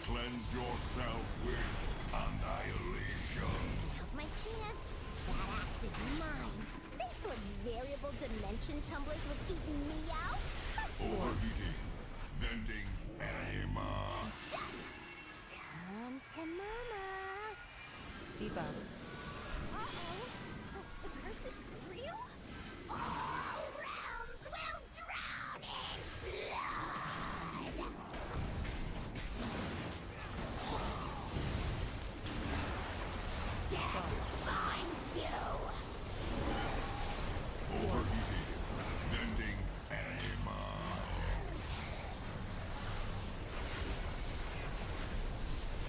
Cleanse yourself with annihilation.
Now's my chance. That axe is mine. They thought variable dimension tumblers would keep me out?
Overheating, vending animal.
Come to mama.
Debuffs.
Uh-oh. The curse is real? All realms will drown in blood. Death finds you.
Overheating, vending animal.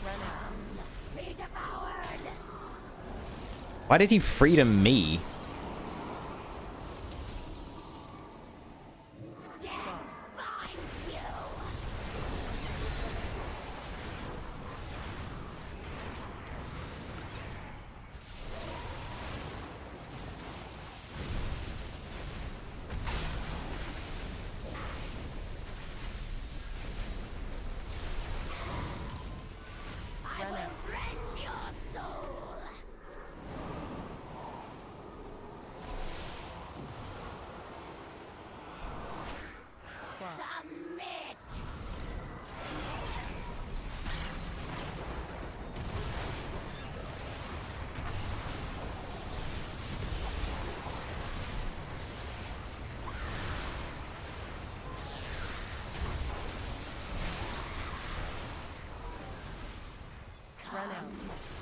Run out.
Be devoured.
Why did he freedom me?
Death finds you.
Run out. Run out.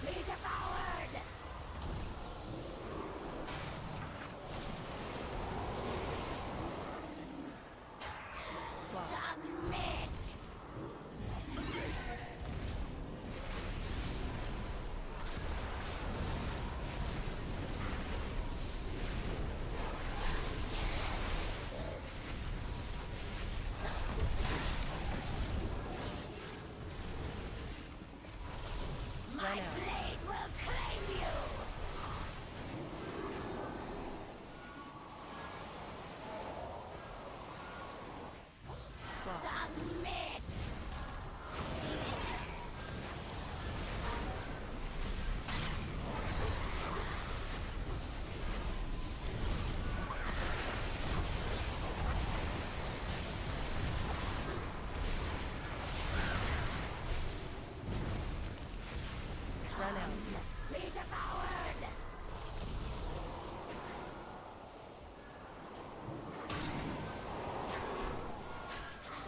Be devoured!
Swap.
Submit!
Run out.
Blade will claim you!
Swap.
Submit!
Run out.
Be devoured!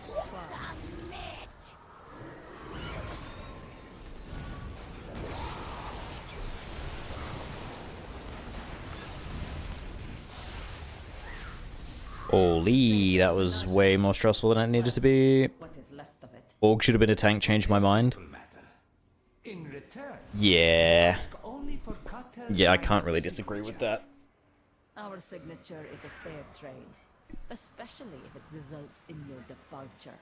Swap.
Submit!
Holy, that was way more stressful than it needed to be.
What is left of it?
Org should have been a tank, changed my mind.
Matter. In return,
Yeah.
ask only for cartel
Yeah, I can't really
signs
disagree with
signature.
that.
Our signature is a fair trade, especially if it results in your departure.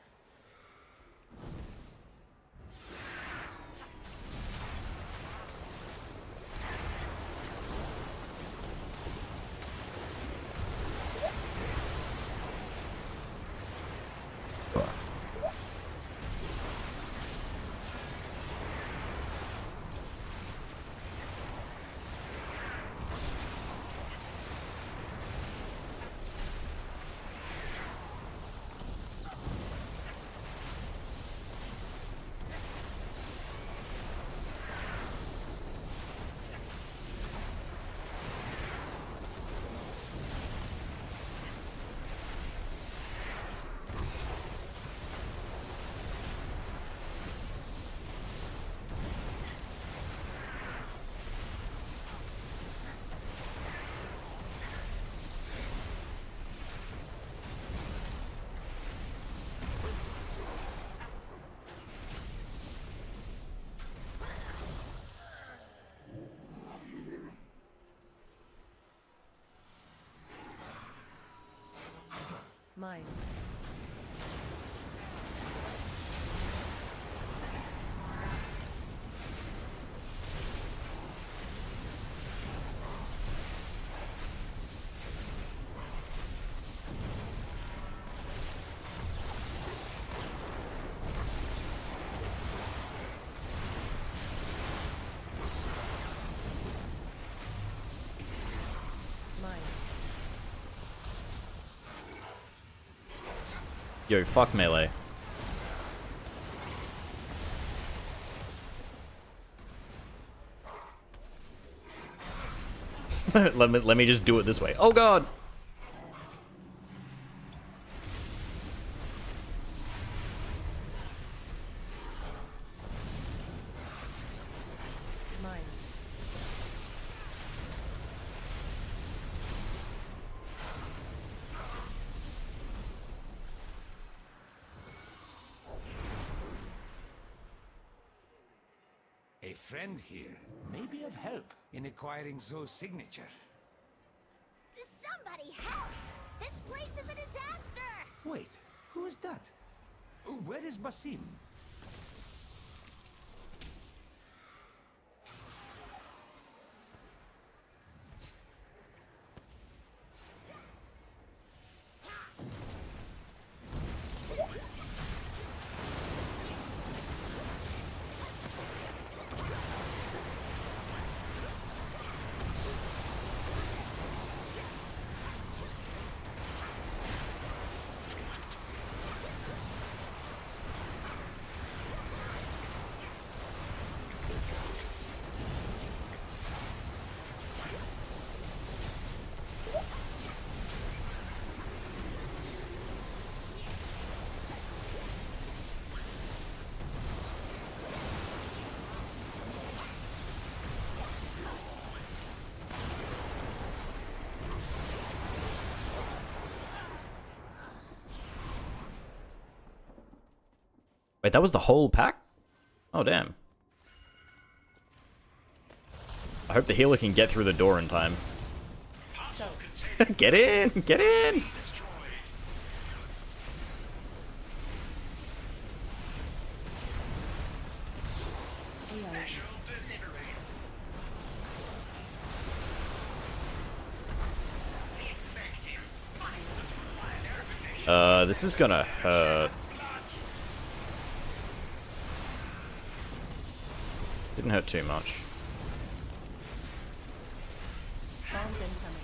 Mine. Mine.
Yo, fuck melee. let me just do it this way. Oh god!
Mine.
A friend here may be of help in acquiring Zoe's signature.
Somebody help! This place is a disaster!
Wait, who is that? Where is Basim?
Wait, that was the whole pack? Oh, damn. I hope the healer can get through the door in time. Get in! Get in! This is gonna hurt. Didn't hurt too much.
Bombs incoming.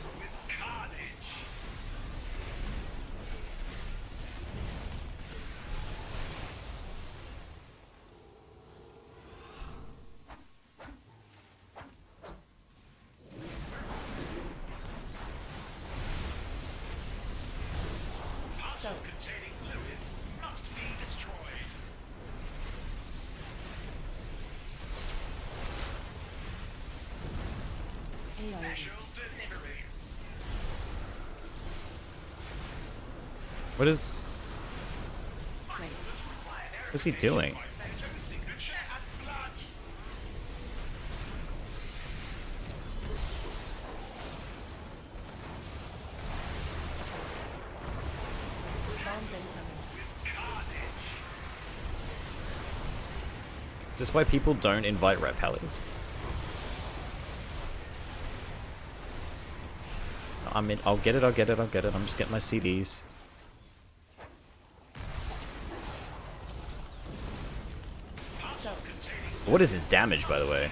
What is... What's he doing?
Bombs incoming.
Is this why people don't invite rat pallies? I mean, I'll get it, I'll get it, I'll get it. I'm just getting my CDs. What is his damage, by the way?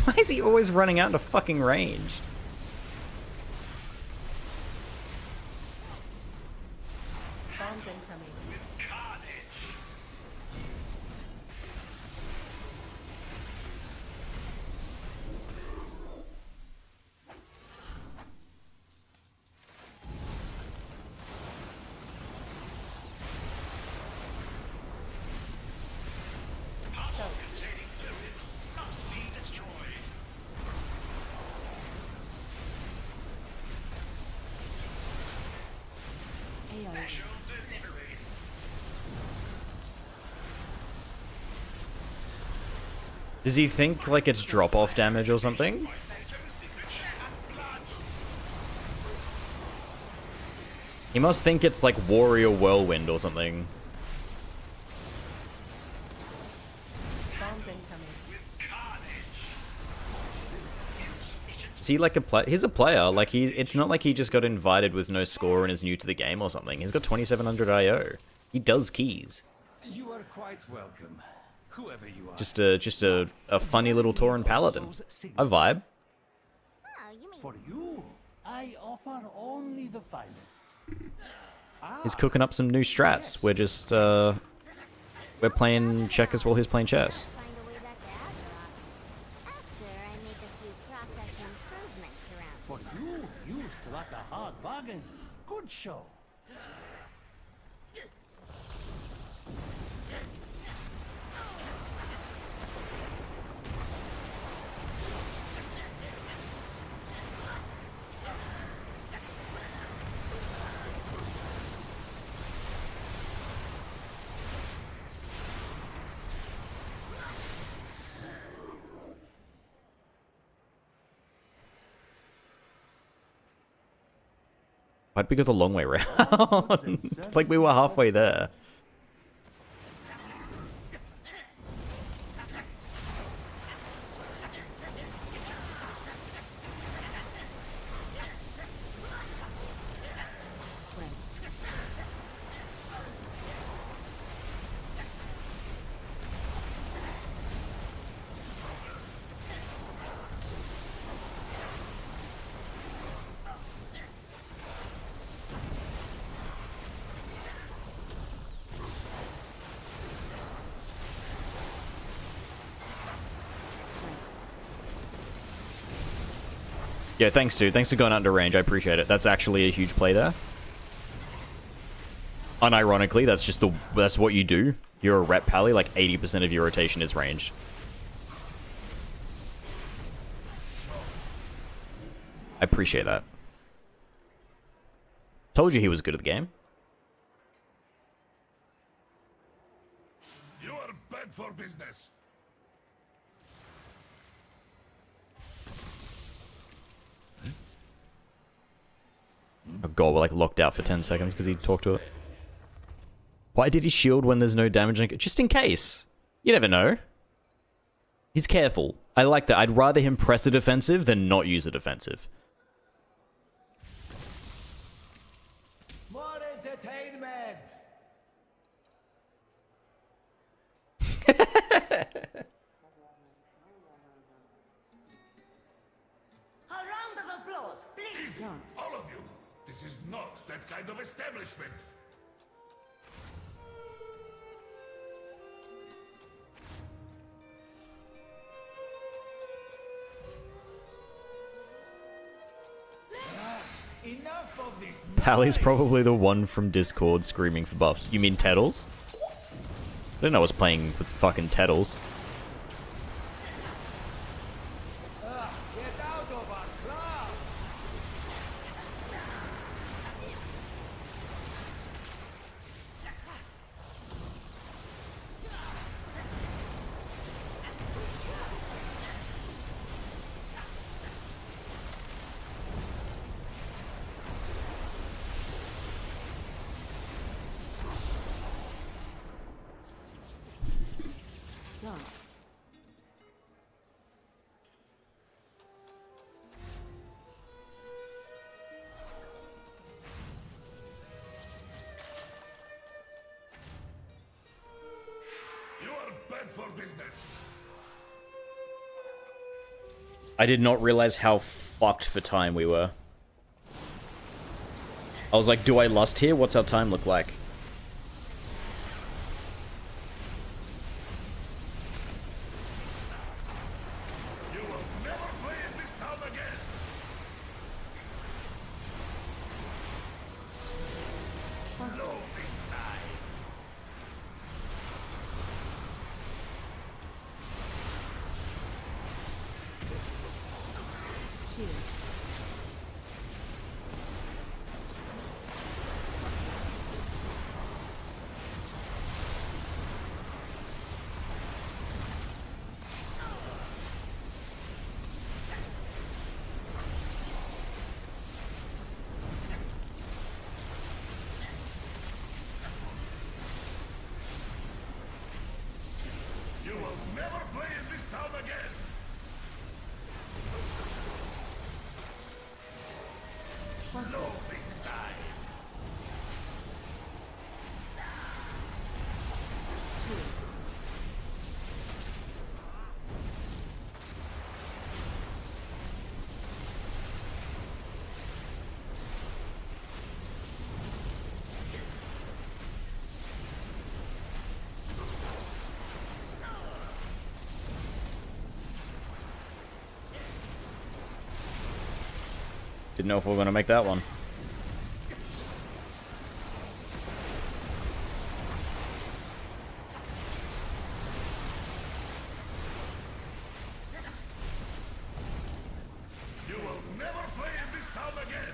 Why is he always running out into fucking range?
Bombs incoming.
Does he think like it's drop-off damage or something? He must think it's like Warrior Whirlwind or something.
Bombs incoming.
Is he like a player? He's a player. Like it's not like he just got invited with no score and is new to the game or something. He's got 2700 IO. He does keys.
You are quite welcome, whoever you are.
Just a funny little Tauren Paladin. A vibe.
Oh, you mean
For you, I offer only the finest.
He's cooking up some new strats. We're just we're playing checkers while he's playing chess.
find a way back to Azeroth? After I make a few process improvements around.
For you struck a hard bargain. Good show.
Why'd we go the long way round? Like we were halfway there. Yeah, thanks, dude. Thanks for going out into range. I appreciate it. That's actually a huge play there. unironically, that's what you do. You're a rep pally, like 80% of your rotation is ranged. I appreciate that. Told you he was good at the game.
You are bad for business.
Oh god, we're like locked out for 10 seconds because he talked to it. Why did he shield when there's no damage? Just in case. You never know. He's careful. I like that. I'd rather him press a defensive than not use a defensive.
More entertainment.
A round of applause, please.
Easy, all of you. This is not that kind of establishment.
Enough of this.
Pally's probably the one from Discord screaming for buffs. You mean Teddles? I didn't know I was playing with fucking Teddles.
Get out of our club.
Dance.
You are bad for business.
I did not realize how fucked for time we were. I was like, do I lust here? What's our time look like?
You will never play in this town again. Losing time.
Shield.
You will never play in this town again. Losing time.
Didn't know if we were going to make that one.
You will never play in this town again.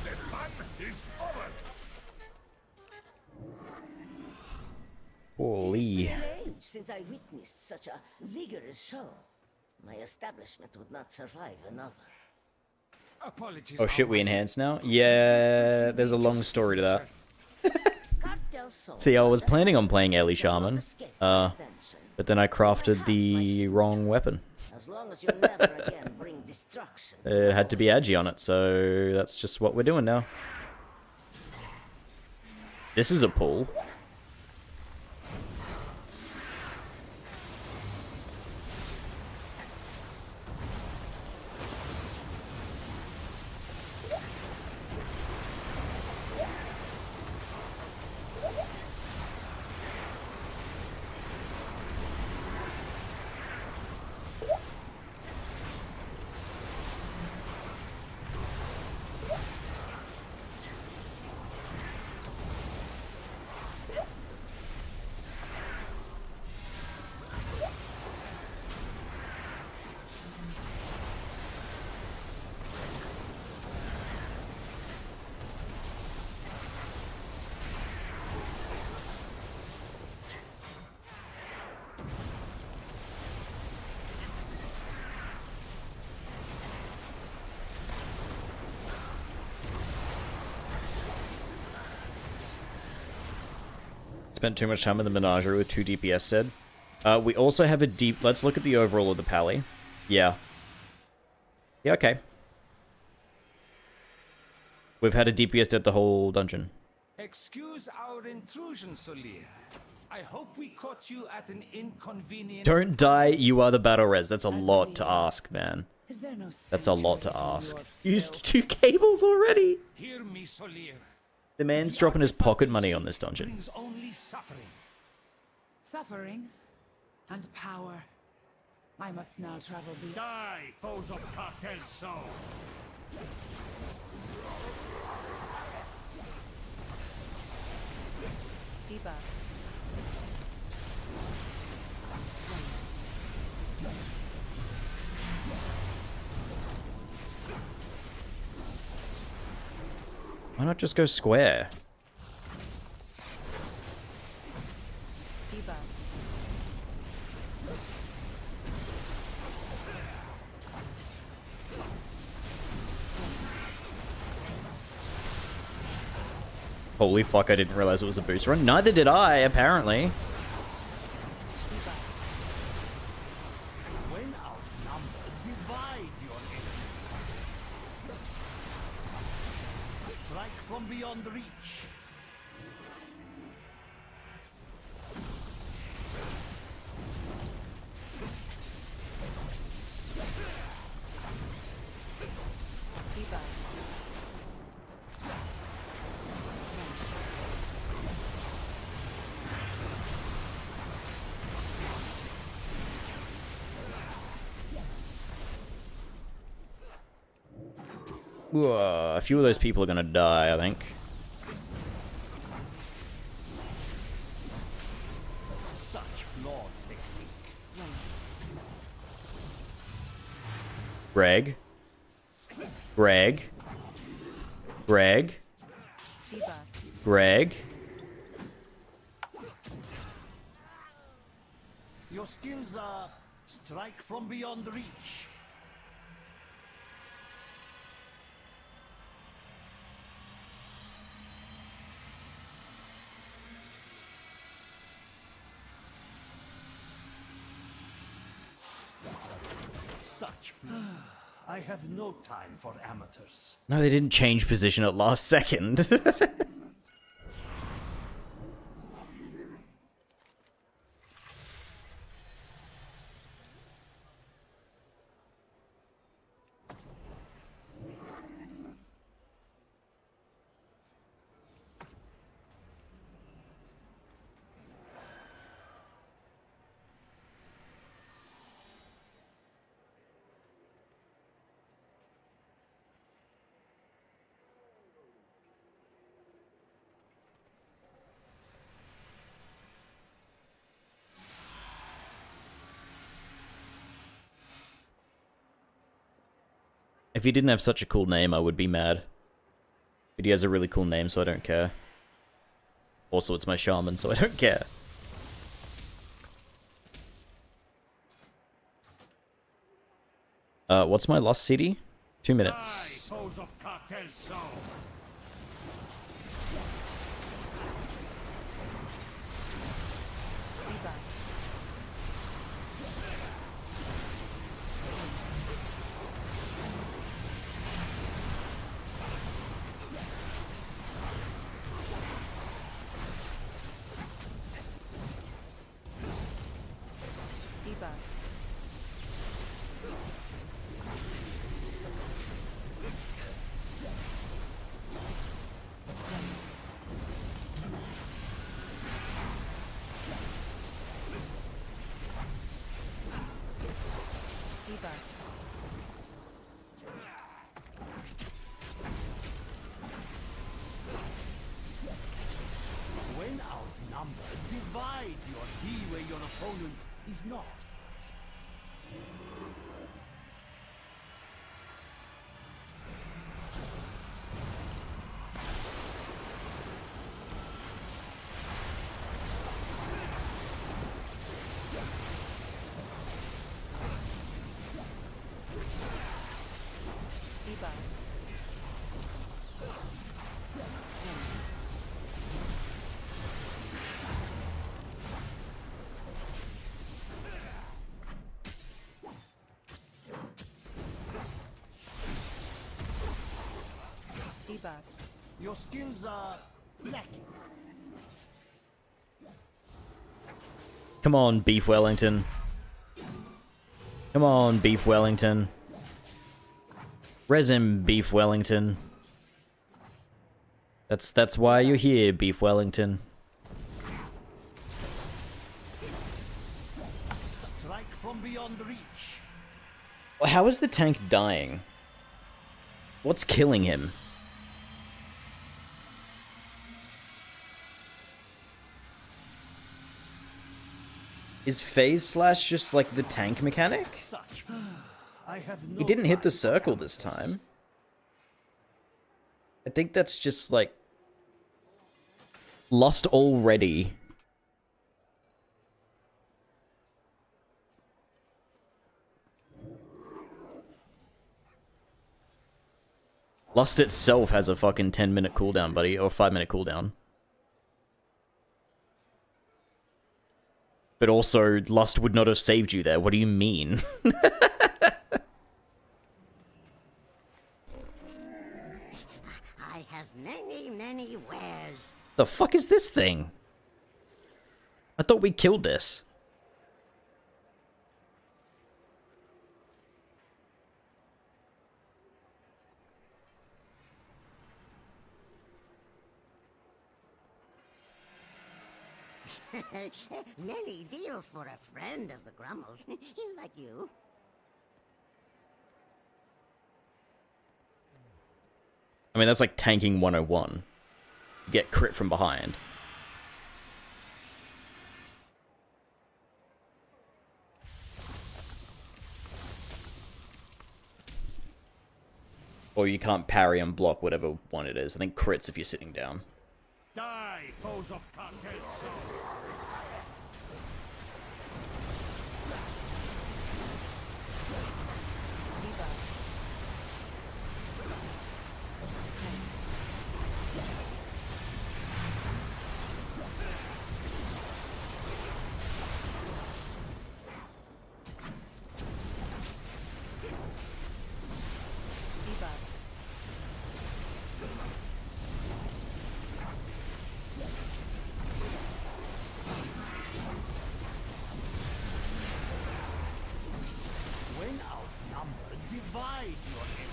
The fun is over.
Holy.
It's been an age since I witnessed such a vigorous show. My establishment would not survive another.
Apologies.
Oh shit, we enhance now? Yeah, there's a long story to that.
Cartel souls
See, I was
are
planning on playing Ellie
shall not
Shaman,
escape my attention.
but then I crafted the wrong weapon.
As long as you never again bring destruction.
It had to be Agi on it, so that's just what we're doing now. This is a pull. Spent too much time in the menagerie with 2 DPS dead. We also have a deep... Let's look at the overall of the pally. Yeah. Yeah, okay. We've had a DPS dead the whole dungeon.
Excuse our intrusion, Solir. I hope we caught you at an inconvenient...
Don't die, you are the battle res. That's a lot to ask, man.
Is there no
That's a lot to
sanctuary for
ask.
your
Used 2 cables already.
Hear me, Solir.
The man's dropping his pocket money on this dungeon.
Brings only suffering.
suffering and power? I must now travel beyond.
Die, foes of Cartel Soul!
Debuffs.
Why not just go square?
Debuffs.
Holy fuck, I didn't realize it was a boost run. Neither did I, apparently.
When outnumbered, divide your enemy. Strike from beyond reach.
Debuffs.
Ooh, a few of those people are gonna die, I think.
Such flawed technique.
Greg. Greg. Greg.
Debuffs.
Greg.
Your skills are strike from beyond reach. Such flaw. I have no time for amateurs.
No, they didn't change position at last second. If he didn't have such a cool name, I would be mad. But he has a really cool name, so I don't care. Also, it's my shaman, so I don't care. What's my lost CD? 2
Die,
minutes.
foes of Cartel Soul!
Debuffs. Debuffs. Debuffs.
When outnumbered, divide your key where your opponent is not.
Debuffs. Debuffs.
Your skills are lacking.
Come on, Beef Wellington. Come on, Beef Wellington. Resin Beef Wellington. That's why you're here, Beef Wellington.
Strike from beyond reach.
How is the tank dying? What's killing him? Is Phase Slash just like the tank mechanic?
Such. I have no
He didn't hit the
time for
circle this
amateurs.
time. I think that's just like... Lost already. Lust itself has a fucking 10-minute cooldown, buddy, or 5-minute cooldown. But also, Lust would not have saved you there. What do you mean?
I have many wares.
The fuck is this thing? I thought we killed this.
Many deals for a friend of the Grummles, like you.
I mean, that's like tanking 101. You get crit from behind. Or you can't parry and block whatever one it is. I think crits if you're sitting down.
Die, foes of Carcass.
Debuffs.
When outnumbered, divide your enemy.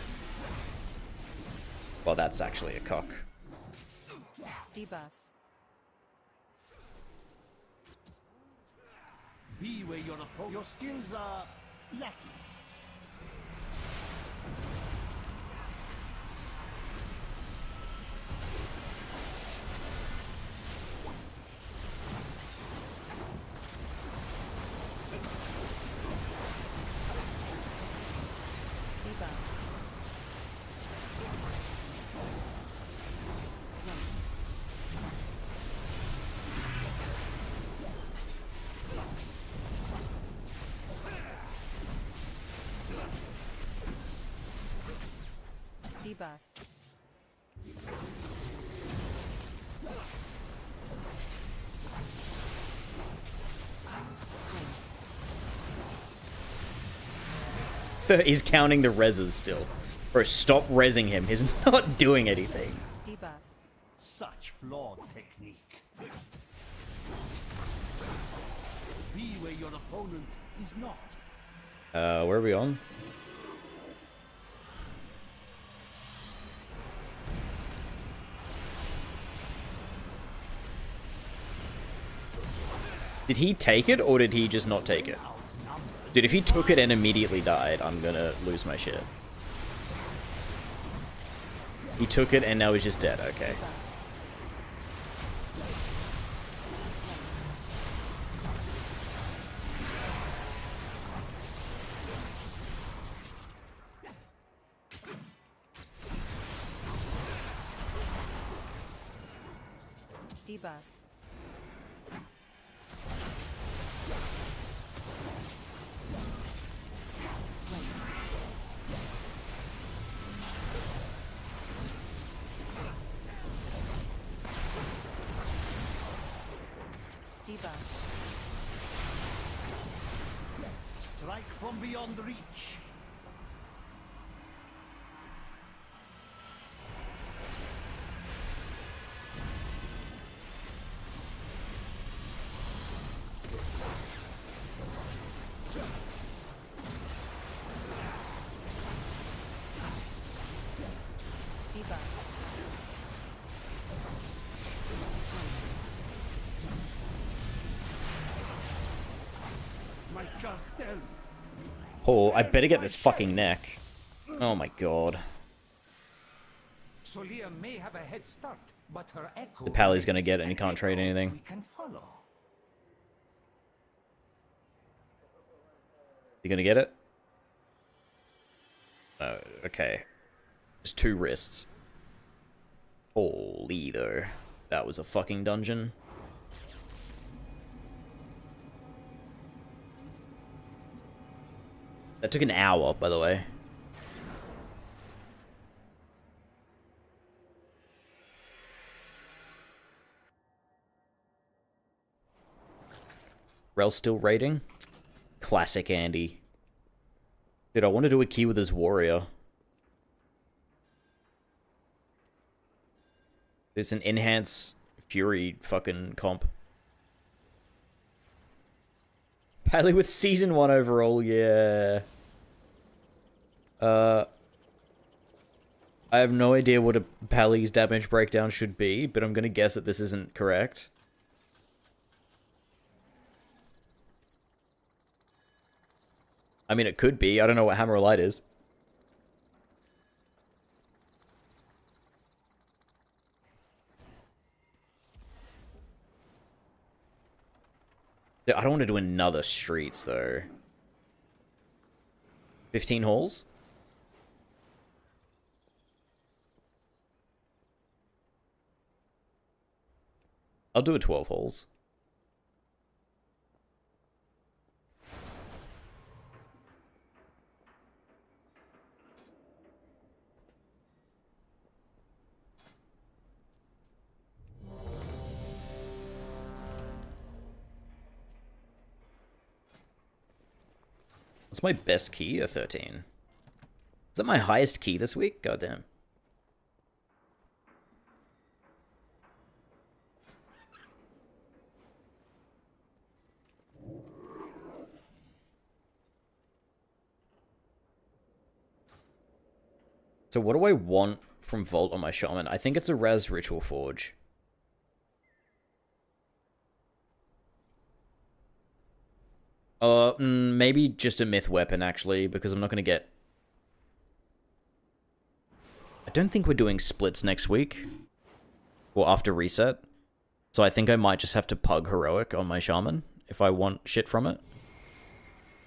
Well, that's actually a cock.
Debuffs.
Be where your opponent. Your skills are lacking.
Debuffs. Debuffs.
He's counting the reses still. Bro, stop resing him. He's not doing anything.
Debuffs.
Such flawed technique. Be where your opponent is not.
Where are we on? Did he take it, or did he just not take it? Dude, if he took it and immediately died, I'm gonna lose my shit. He took it and now he's just dead, okay.
Debuffs. Debuffs.
Strike from beyond reach.
my cartel.
Oh, I better get this fucking neck. Oh my god.
Solia may have a head start, but her echo.
The Pally's gonna
remains
get it and he
an
can't trade
echo
anything.
We can follow.
You gonna get it? Oh, okay. Just 2 wrists. Holy though. That was a fucking dungeon. That took an hour, by the way. Rel still raiding? Classic Andy. Dude, I want to do a key with his warrior. It's an enhance fury fucking comp. Pally with season 1 overall, yeah. I have no idea what a Pally's damage breakdown should be, but I'm gonna guess that this isn't correct. I mean, it could be. I don't know what Hammer of Light is. I don't want to do another streets, though. 15 halls? I'll do a 12 halls. What's my best key? A 13. Is that my highest key this week? Goddamn. So what do I want from Vault on my Shaman? I think it's a Raz Ritual Forge. Maybe just a Myth Weapon, actually, because I'm not going to get... I don't think we're doing splits next week. Or after reset. So I think I might just have to pug Heroic on my Shaman, if I want shit from it.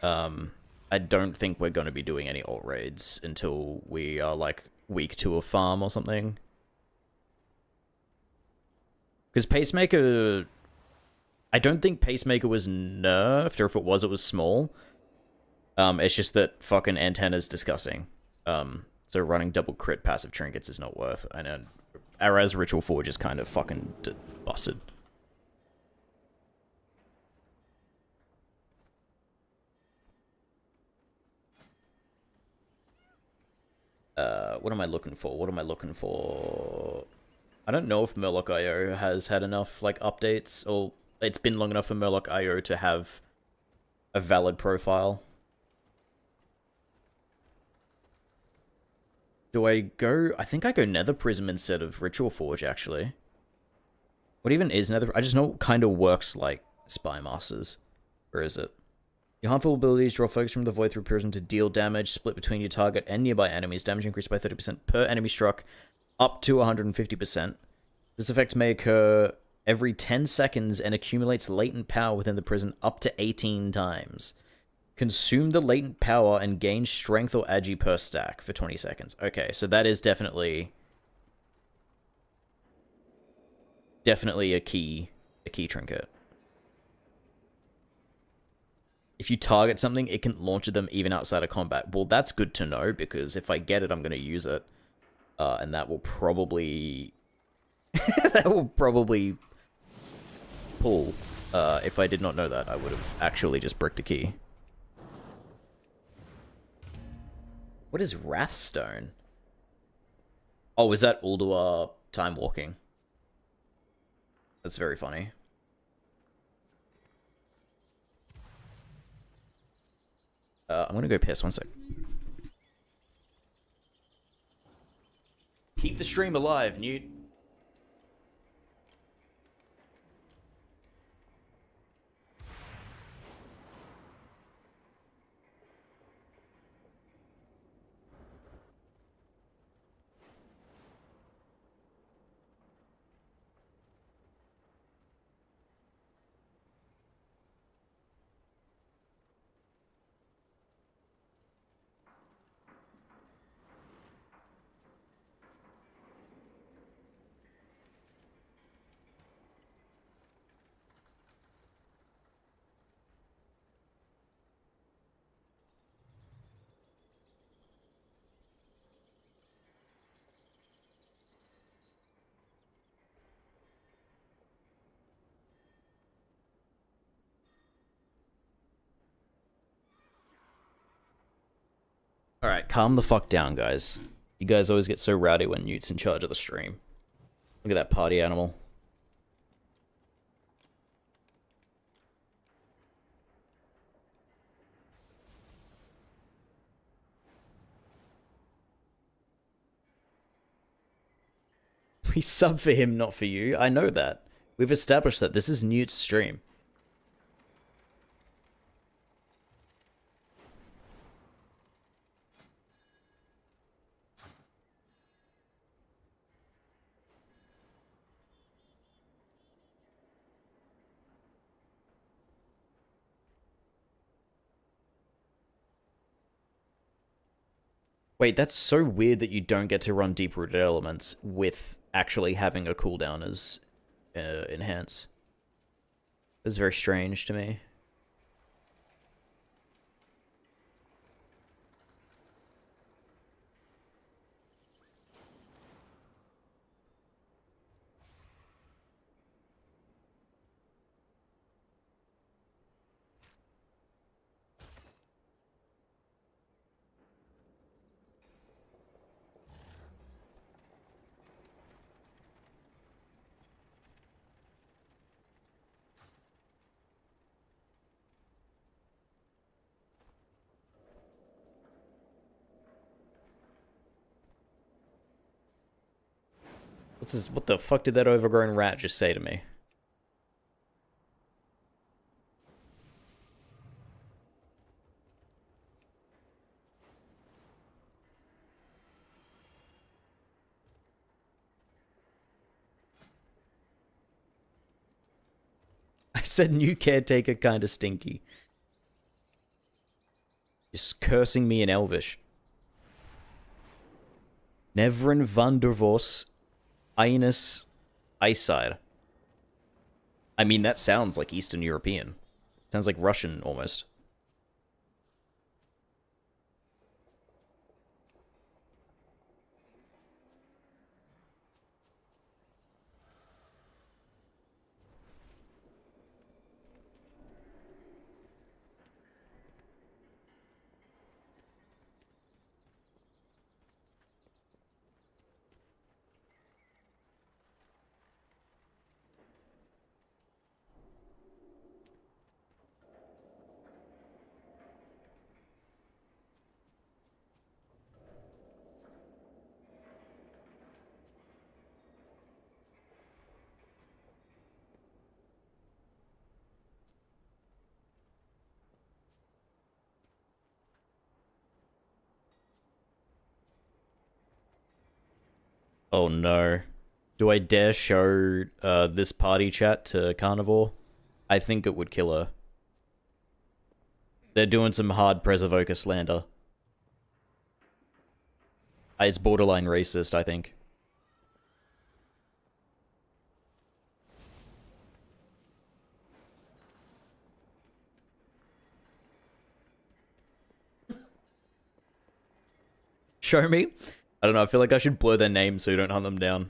I don't think we're going to be doing any alt raids until we are, like, week 2 of farm or something. Because Pacemaker... I don't think Pacemaker was nerfed, or if it was small. It's just that fucking Antenna's disgusting. So running double crit passive trinkets is not worth. I know Araz Ritual Forge is kind of fucking busted. What am I looking for? What am I looking for? I don't know if Murloc IO has had enough, like, updates, or it's been long enough for Murloc IO to have a valid profile. Do I go... I think I go Nether Prism instead of Ritual Forge, actually. What even is Nether... I just know it kind of works like Spy Masters. Or is it? Your harmful abilities draw focus from the void through prism to deal damage split between your target and nearby enemies. Damage increased by 30% per enemy struck, up to 150%. This effect may occur every 10 seconds and accumulates latent power within the prison up to 18 times. Consume the latent power and gain strength or agi per stack for 20 seconds. Okay, so that is definitely a key trinket. If you target something, it can launch at them even outside of combat. Well, that's good to know, because if I get it, I'm going to use it. And that will probably... that will probably pull. If I did not know that, I would have actually just bricked a key. What is Wrathstone? Oh, is that Ulduar time walking? That's very funny. I'm gonna go piss, one sec. Keep the stream alive, Newt. Alright, calm the fuck down, guys. You guys always get so rowdy when Newt's in charge of the stream. Look at that party animal. We sub for him, not for you. I know that. We've established that. This is Newt's stream. Wait, that's so weird that you don't get to run deep-rooted elements with actually having a cooldown as enhance. That's very strange to me. What's this? What the fuck did that overgrown rat just say to me? I said new caretaker kinda stinky. Just cursing me in Elvish. Nevrin van der Vos, Ines Iside. I mean, that sounds like Eastern European. Sounds like Russian, almost. Oh no. Do I dare show this party chat to Carnivore? I think it would kill her. They're doing some hard Preservoker slander. It's borderline racist, I think. Show me? I don't know, I feel like I should blur their names so you don't hunt them down.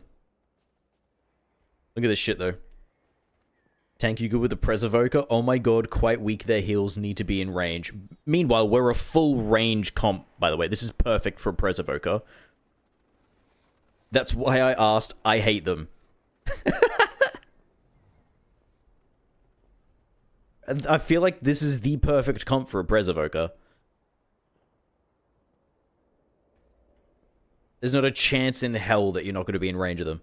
Look at this shit, though. Tank, you good with the Preservoker? Oh my god, quite weak, their heals need to be in range. Meanwhile, we're a full range comp, by the way. This is perfect for a Preservoker. That's why I asked. I hate them. And I feel like this is the perfect comp for a Preservoker. There's not a chance in hell that you're not going to be in range of them.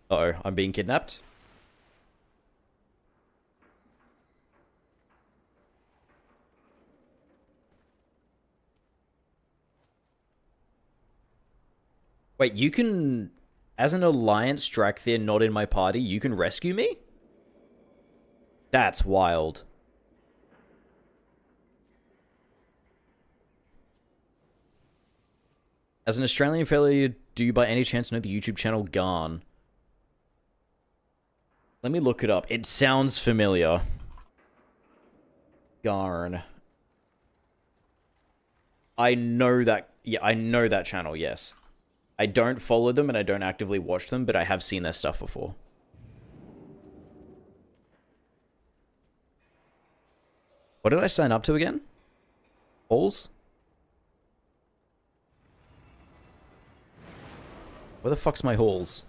Uh-oh, I'm being kidnapped. Wait, you can... As an Alliance Drakthir not in my party, you can rescue me? That's wild. As an Australian failure, do you by any chance know the YouTube channel Garn? Let me look it up. It sounds familiar. Garn. I know that... Yeah, I know that channel, yes. I don't follow them and I don't actively watch them, but I have seen their stuff before. What did I sign up to again? Balls? Where the fuck's my halls?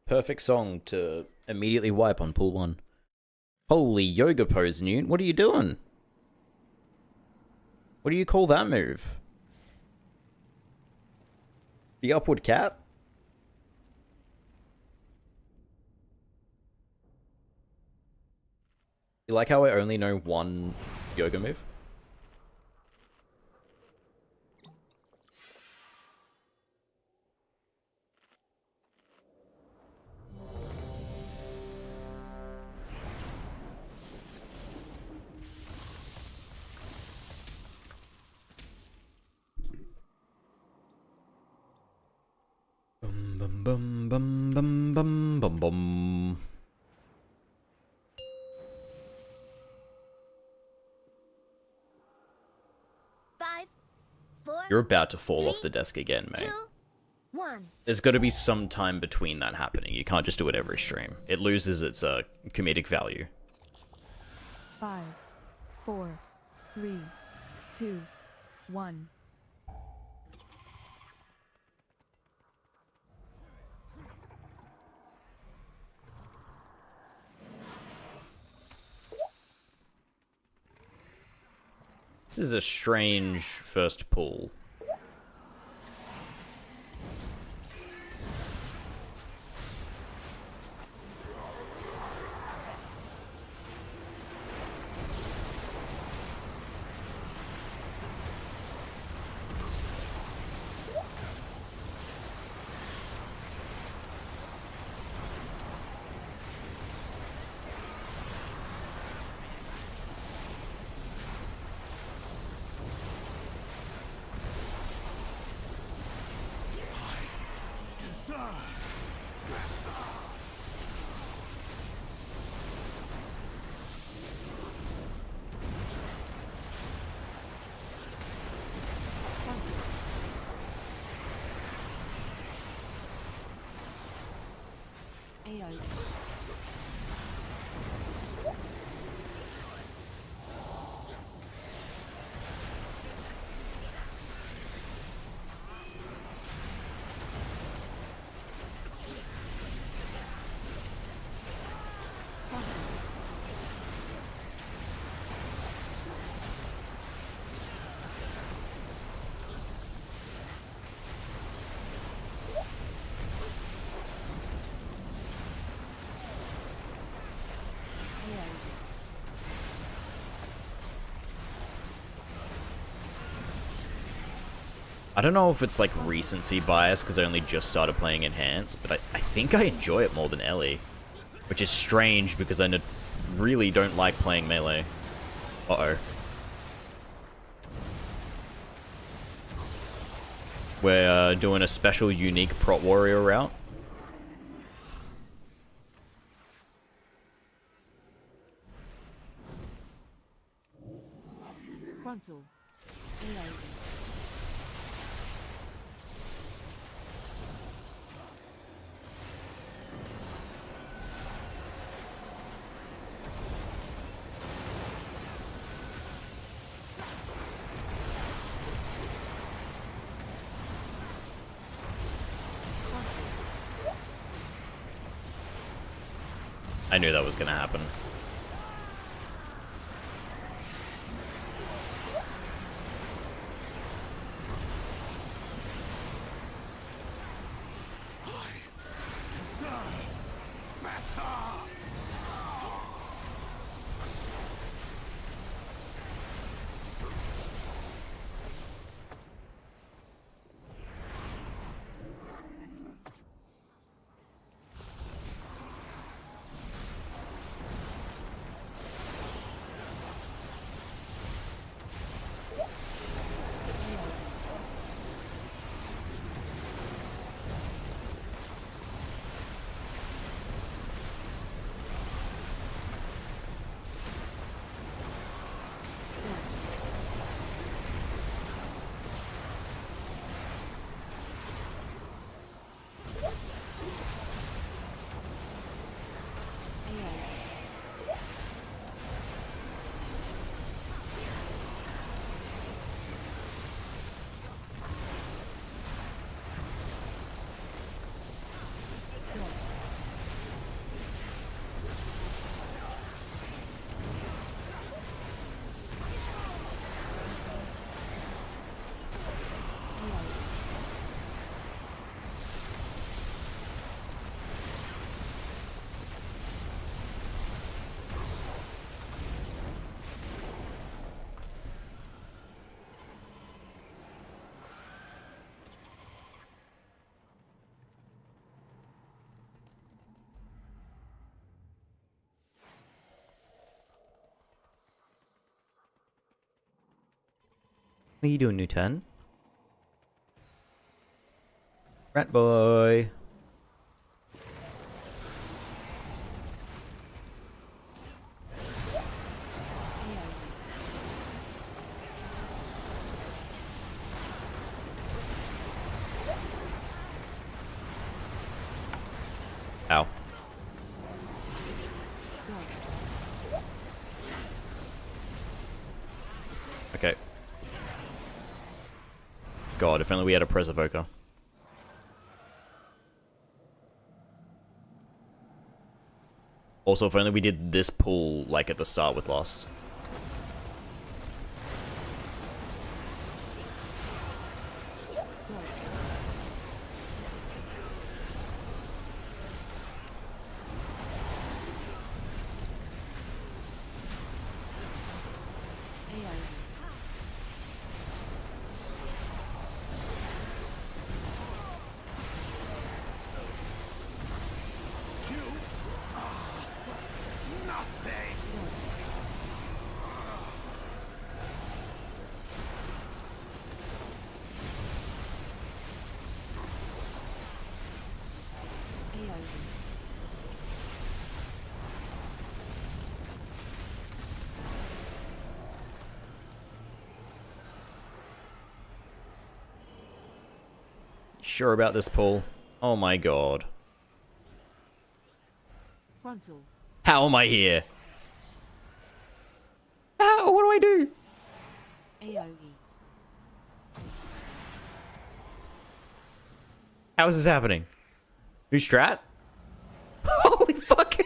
Perfect song to immediately wipe on pool 1. Holy yoga pose, Newt. What are you doing? What do you call that move? The upward cat? You like how I only know one yoga move? Bum bum bum bum bum bum bum.
Five, four,
You're about to fall off
three,
the desk again, mate.
2, 1.
There's got to be some time between that happening. You can't just do it every stream. It loses its comedic value.
5, 4, 3, 2, 1.
This is a strange first pull.
AO.
I don't know if it's like recency bias because I only just started playing Enhanced, but I think I enjoy it more than Ellie. Which is strange because I really don't like playing melee. Uh-oh. We're doing a special unique prot warrior route.
Frontal. AO.
I knew that was gonna happen. What are you doing, Newton? Rat boy. Ow. Okay. God, if only we had a Preservoker. Also, if only we did this pull, like, at the start with Lost. Sure about this pull? Oh my god.
Frontal.
How am I here? How? What do I do?
AOE.
How is this happening? New strat? Holy fuck!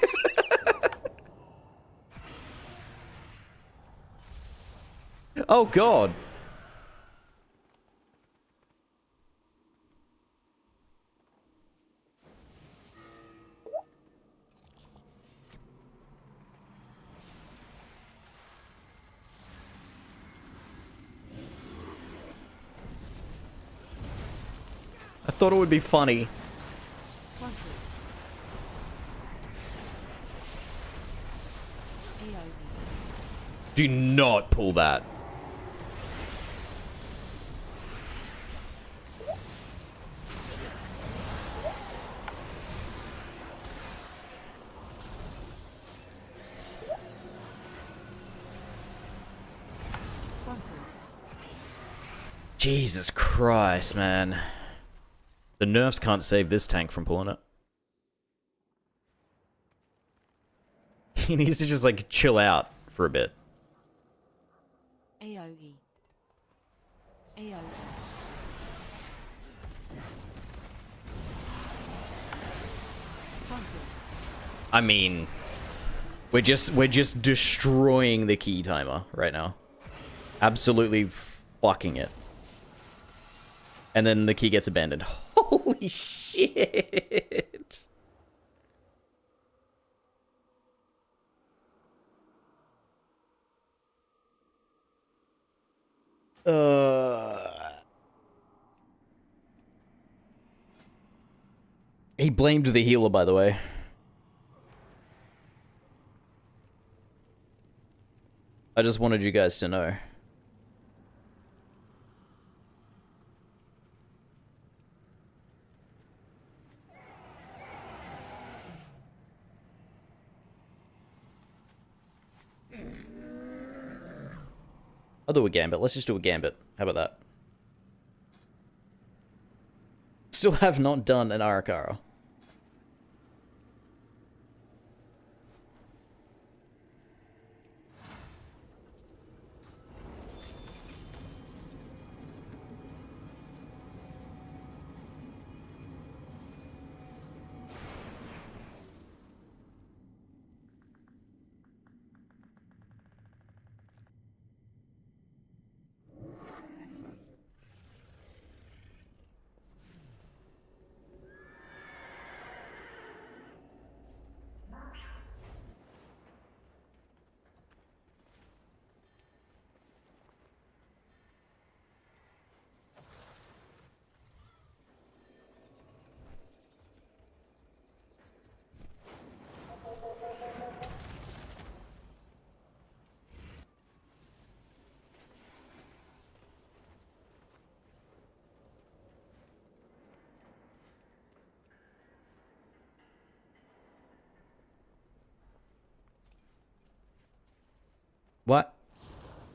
Oh god. I thought it would be funny.
Frontal. AOE.
Do not pull that.
Frontal.
Jesus Christ, man. The nerfs can't save this tank from pulling it. He needs to just, like, chill out for a bit.
AOE. AOE. Frontal.
I mean, we're just destroying the key timer right now. Absolutely fucking it. And then the key gets abandoned. Holy shit! He blamed the healer, by the way. I just wanted you guys to know. I'll do a gambit. Let's just do a gambit. How about that? Still have not done an Arakara.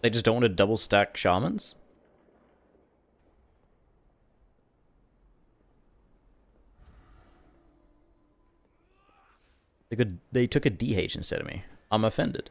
They just don't want to double stack shamans? They took a DH instead of me. I'm offended.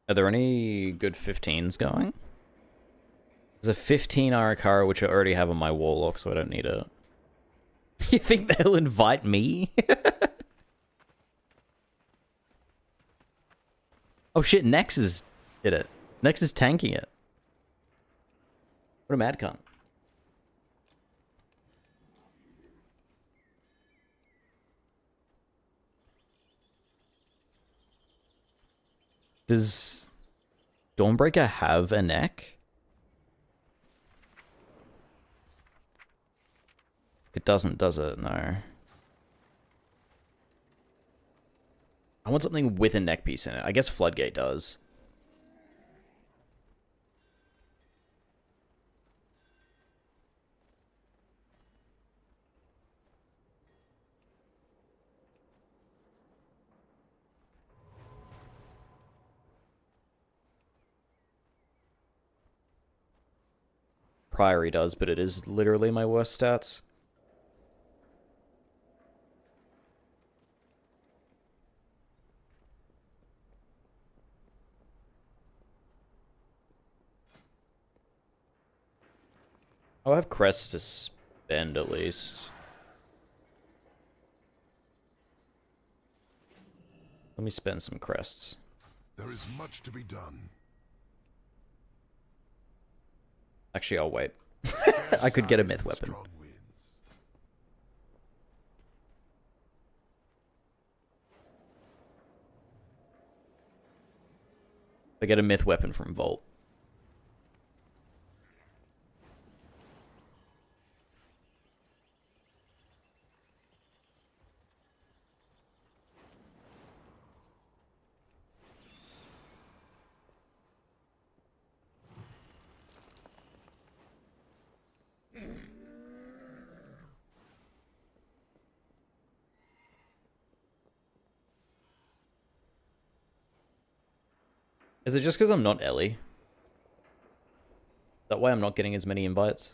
Are there any good 15s going? There's a 15 Arakara, which I already have on my Warlock, so I don't need it. You think they'll invite me? Oh shit, Nexus did it. Nexus tanking it. What a mad cunt. Does Dawnbreaker have a neck? It doesn't, does it? No. I want something with a neck piece in it. I guess Floodgate does. Priory does, but it is literally my worst stats. I'll have crests to spend at least. Let me spend some crests.
There is much to be done.
Actually, I'll wait. I could get a myth weapon.
Strong winds.
I get a myth weapon from Vault. Is it just because I'm not Ellie? That way I'm not getting as many invites?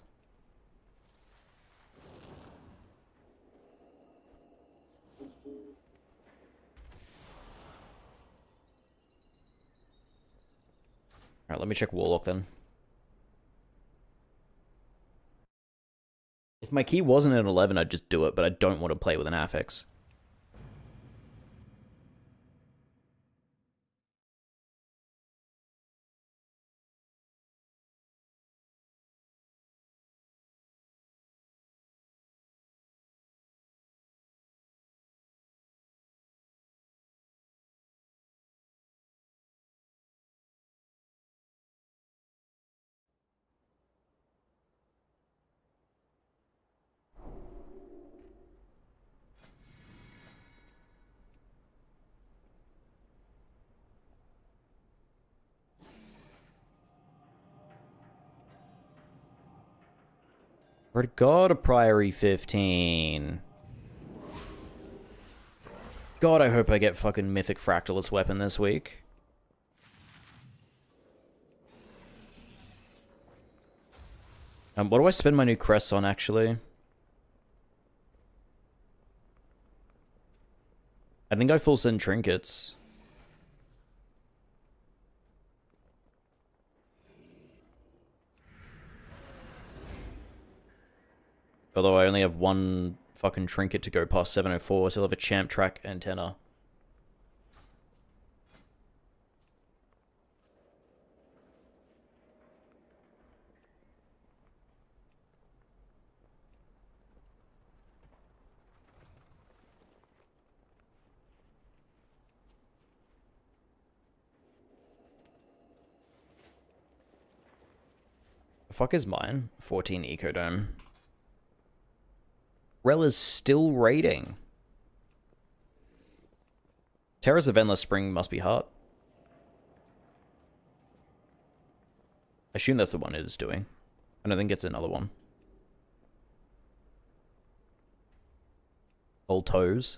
Alright, let me check Warlock then. If my key wasn't an 11, I'd just do it, but I don't want to play with an affix. Already got a Priory 15. God, I hope I get fucking Mythic Fractalist weapon this week. What do I spend my new crests on, actually? I think I full send trinkets. Although I only have one fucking trinket to go past 704, I still have a champ track antenna. fuck is mine? 14 Ecodome. Rella's still raiding. Terrace of Endless Spring must be hard. I assume that's the one it is doing. I don't think it's another one. Old toes.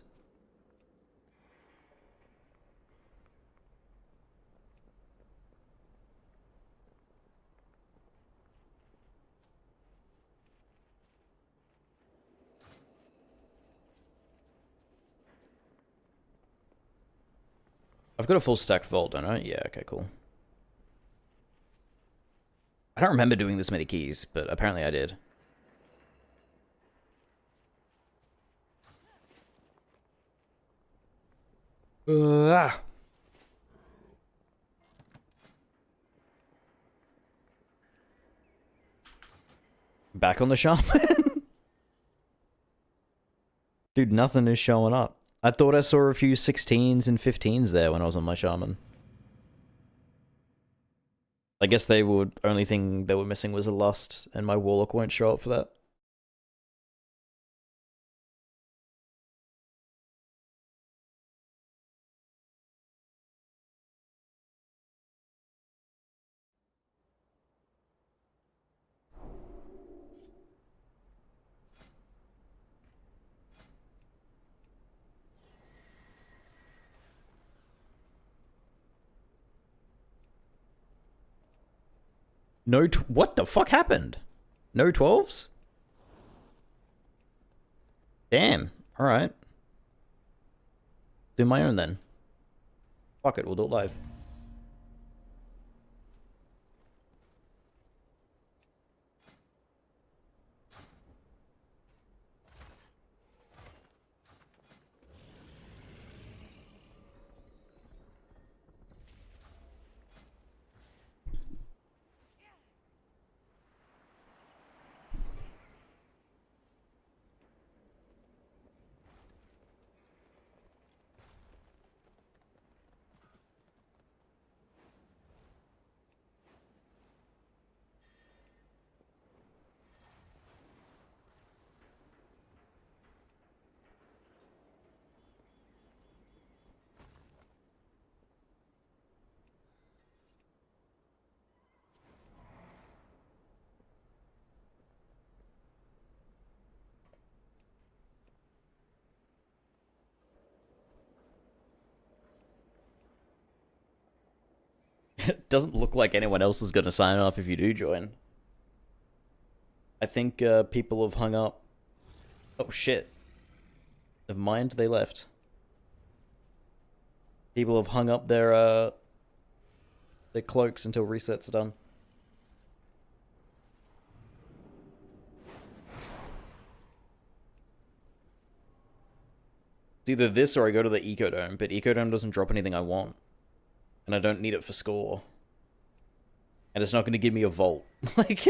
I've got a full stacked vault, don't I? Yeah, okay, cool. I don't remember doing this many keys, but apparently I did. Back on the shaman. Dude, nothing is showing up. I thought I saw a few 16s and 15s there when I was on my shaman. I guess they would only thing they were missing was a lust, and my warlock won't show up for that. No, what the fuck happened? No 12s? Damn. Alright. Do my own then. Fuck it, we'll do it live. It doesn't look like anyone else is going to sign up if you do join. I think people have hung up. Oh shit. Never mind, they left. People have hung up their cloaks until resets are done. It's either this or I go to the Ecodome, but Ecodome doesn't drop anything I want. And I don't need it for score. And it's not going to give me a vault. Like...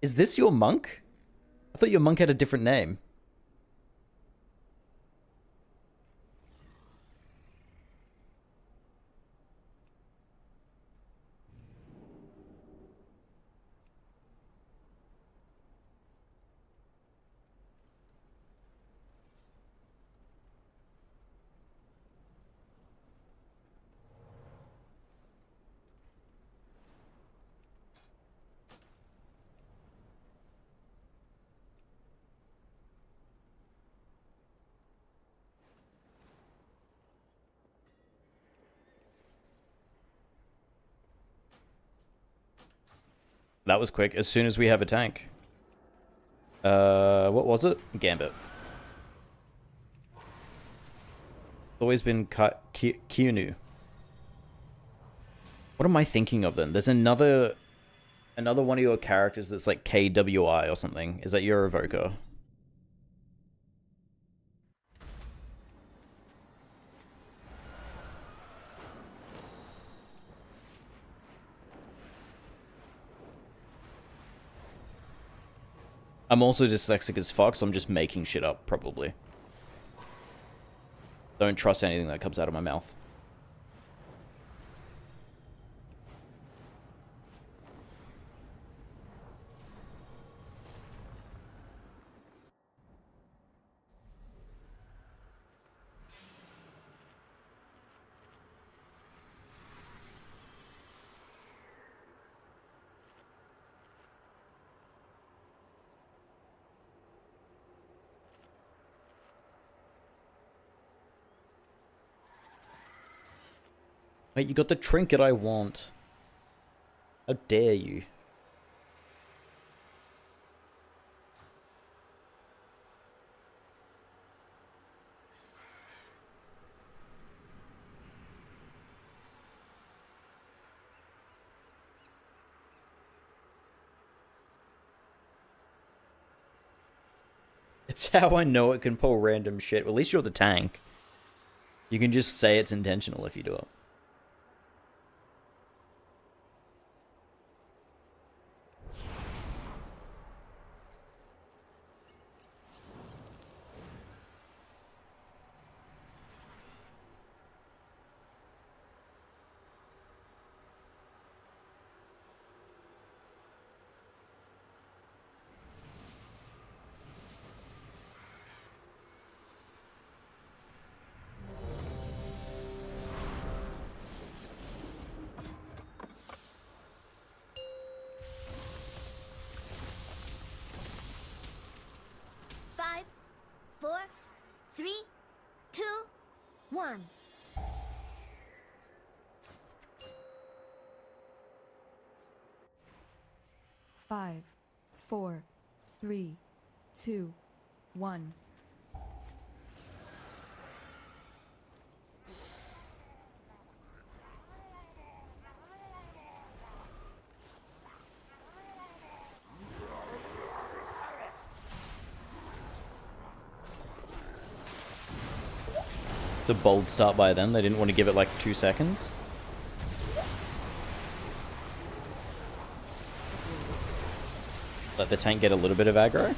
Is this your monk? I thought your monk had a different name. That was quick. As soon as we have a tank. What was it? Gambit. Always been Kyunu. What am I thinking of then? There's another one of your characters that's like KWI or something. Is that your evoker? I'm also dyslexic as fuck, so I'm just making shit up, probably.
Don't trust anything that comes out of my mouth. Mate, you got the trinket I want. How dare you? It's how I know it can pull random shit. At least you're the tank. You can just say it's intentional if you do it.
Five, four, three, two, one.
Five, four, three, two, one.
It's a bold start by them. They didn't want to give it like 2 seconds. Let the tank get a little bit of aggro.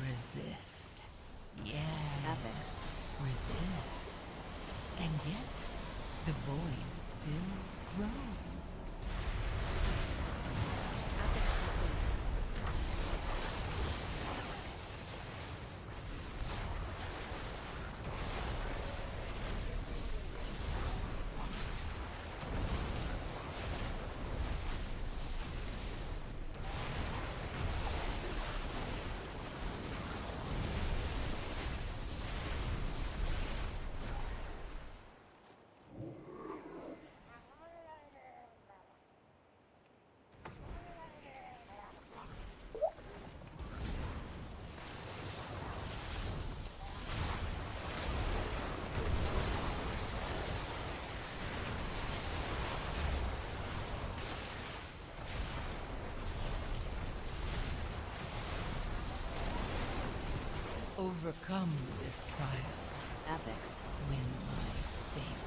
Resist. Yes. Resist. And yet, the void still grows. Overcome this trial.
Apex.
Win my favor.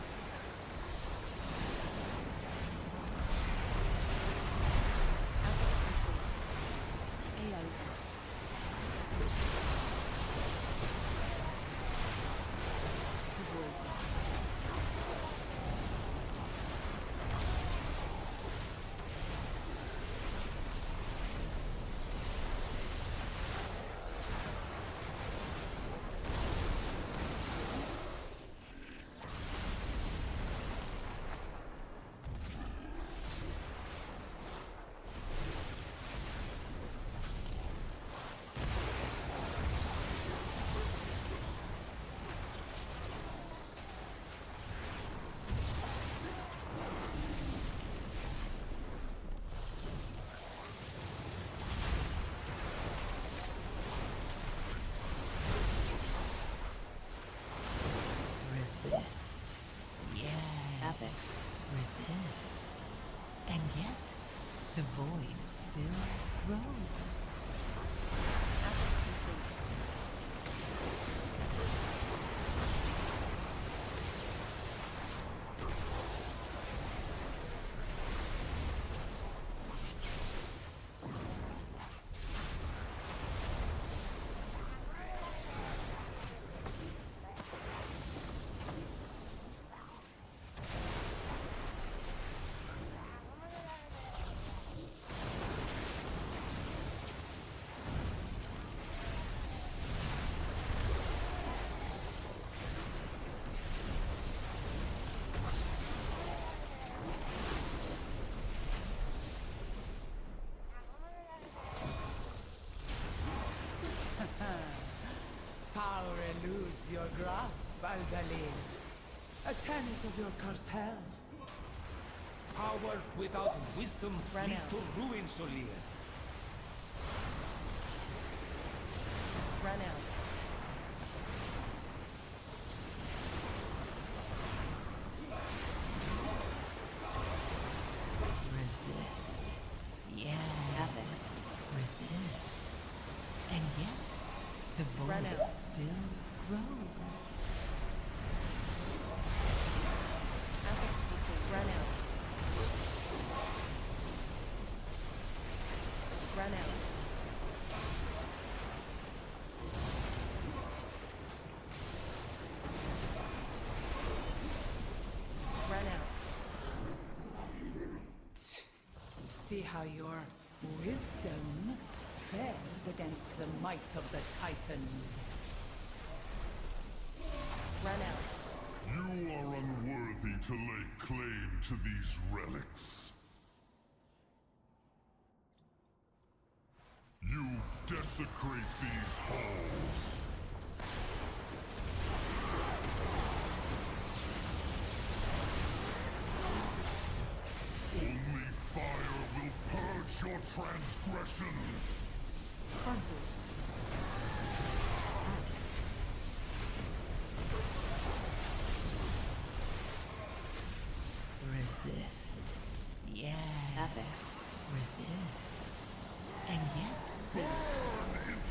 void still grows.
Power eludes your grasp, Aldalin. A tenet of your cartel. Power without wisdom leads to ruin, Solir.
Run out.
Resist. Yes. Resist. And yet, the
Run
void
out.
still grows.
Run out. Run out. Run out.
See how your wisdom fares against the might of the Titans.
Run out.
You are unworthy to lay claim to these relics. You desecrate these halls. Only fire will purge your transgressions.
Resist. Yes. Resist. And yet,
Burn,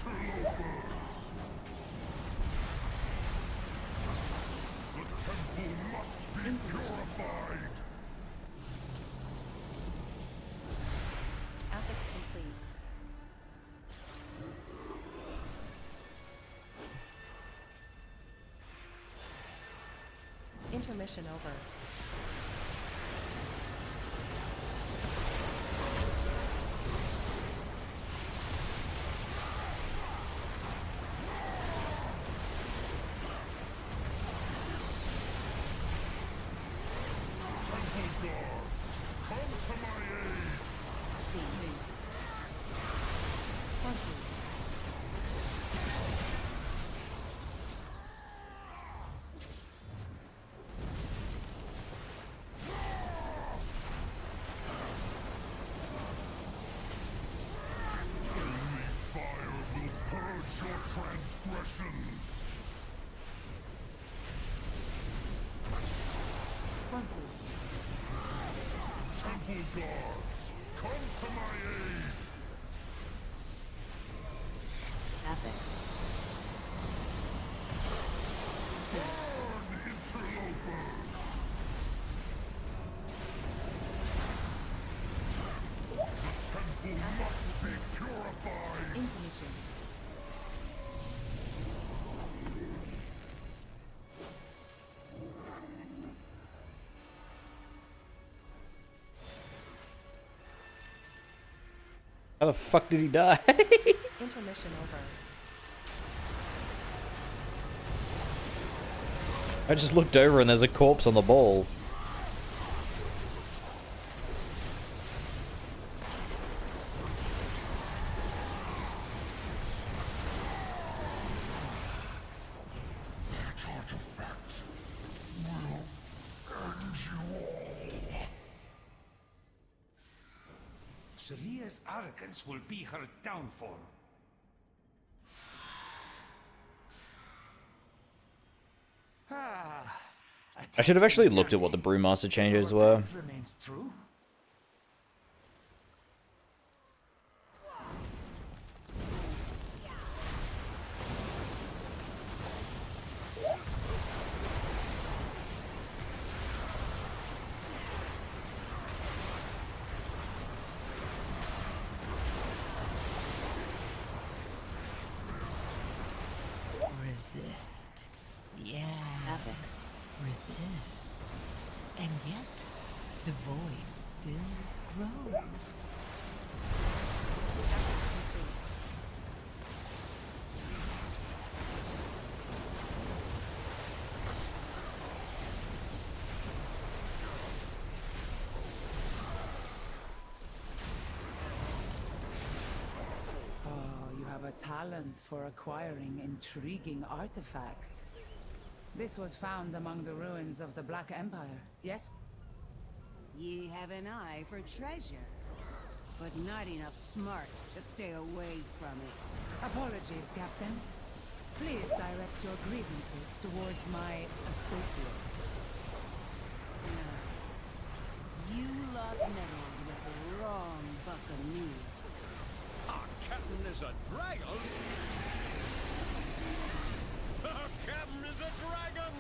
interlopers! The temple must be purified!
Affix complete. Intermission over.
Temple guard, come to my aid! Only fire will purge your transgressions! Temple guards, come to my aid! Burn, interlopers! The temple must be purified!
Intermission.
How the fuck did he die?
Intermission over.
I just looked over and there's a corpse on the ball.
That artifact will end you all!
Selia's arrogance will be her downfall.
I should have actually looked at what the Brewmaster changes were.
Remains true.
Apex. Resist. And yet, the void still grows.
Oh, you have a talent for acquiring intriguing artifacts. This was found among the ruins of the Black Empire, yes?
Ye have an eye for treasure, but not enough smarts to stay away from it.
Apologies, Captain. Please direct your grievances towards my associates.
You lot meddled with the wrong buccaneer.
Our captain is a dragon? Our captain is a dragon!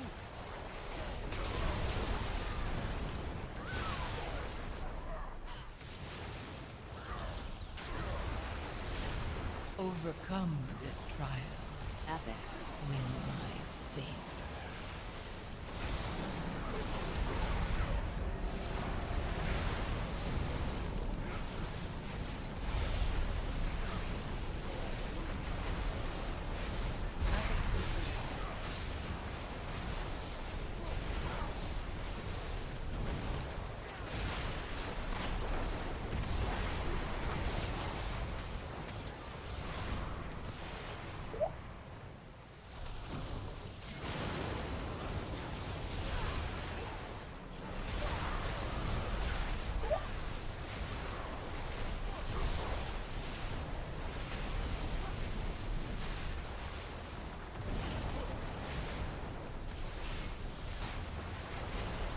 Overcome this trial. Apex. Win my favor.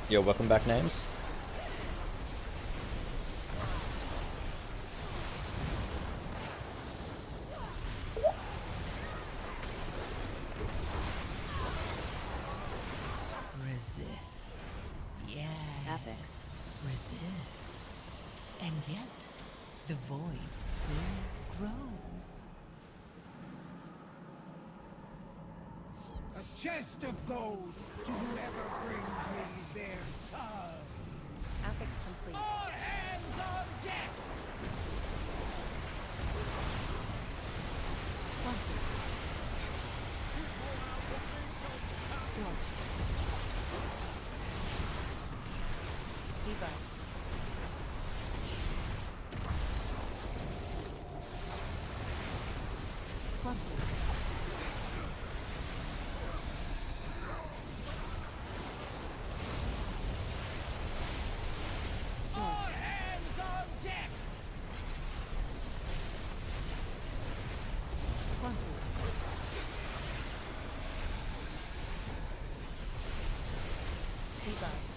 Yo, welcome back, names.
Resist. Yeah. Apex. Resist. And yet, the void still grows.
A chest of gold to whoever brings me their son.
Apex complete.
All hands on deck!
Debuffs.
All hands on deck!
Debuffs.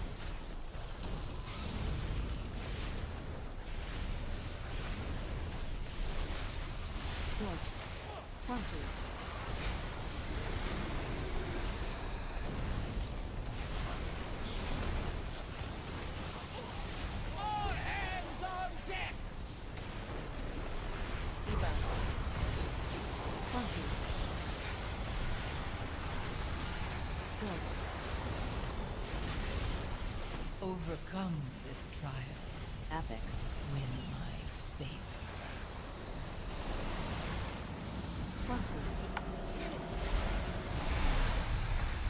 All hands on deck!
Debuffs.
Overcome this trial. Apex. Win my favor.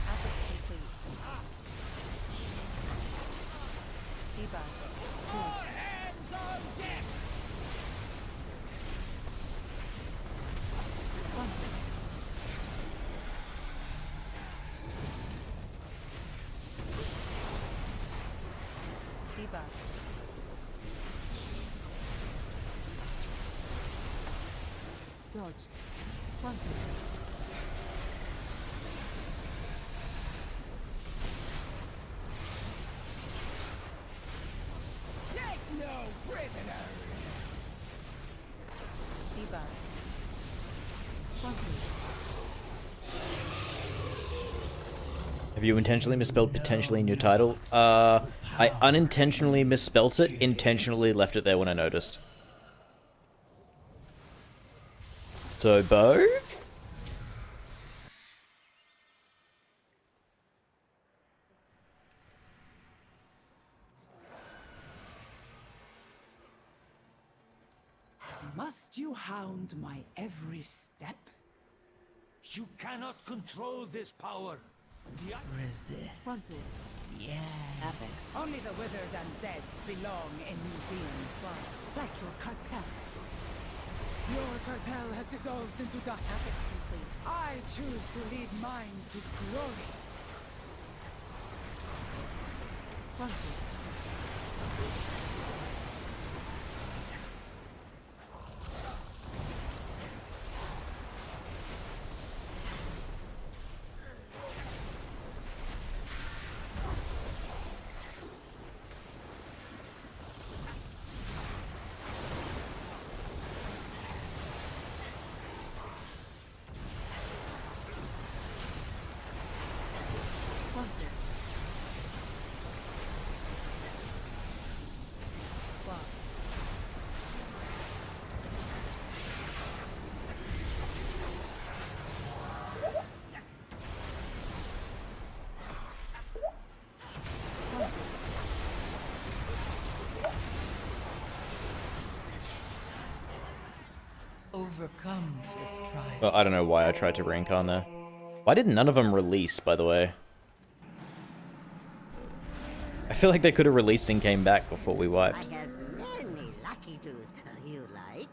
Apex complete. Debuffs.
All hands on deck!
Debuffs.
Dodge.
Take no prisoners!
Debuffs.
Have you intentionally misspelled potentially in your title? I unintentionally misspelt it, intentionally left it there when I noticed. So both?
Must you hound my every step?
You cannot control this power. Resist.
Frontal.
Yeah.
Apex.
Only the withered and dead belong in museums. Like your cartel. Your cartel has dissolved into dust.
Apex complete.
I choose to lead mine to glory.
Frontal. Frontal. Swap.
Overcome this trial.
Well, I don't know why I tried to reincarn there. Why did none of them release, by the way? I feel like they could have released and came back before we wiped.
I have many lucky doos you like.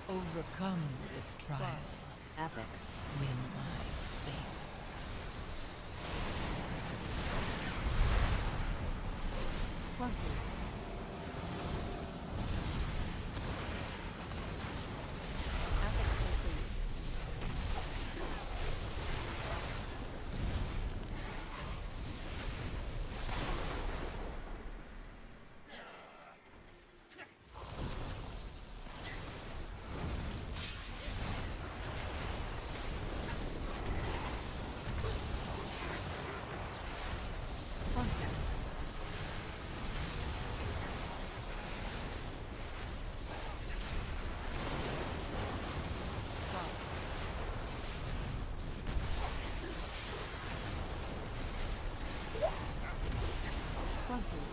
Overcome this trial.
Apex.
Win my faith.
Frontal. Apex complete. Frontal. Swap. Frontal.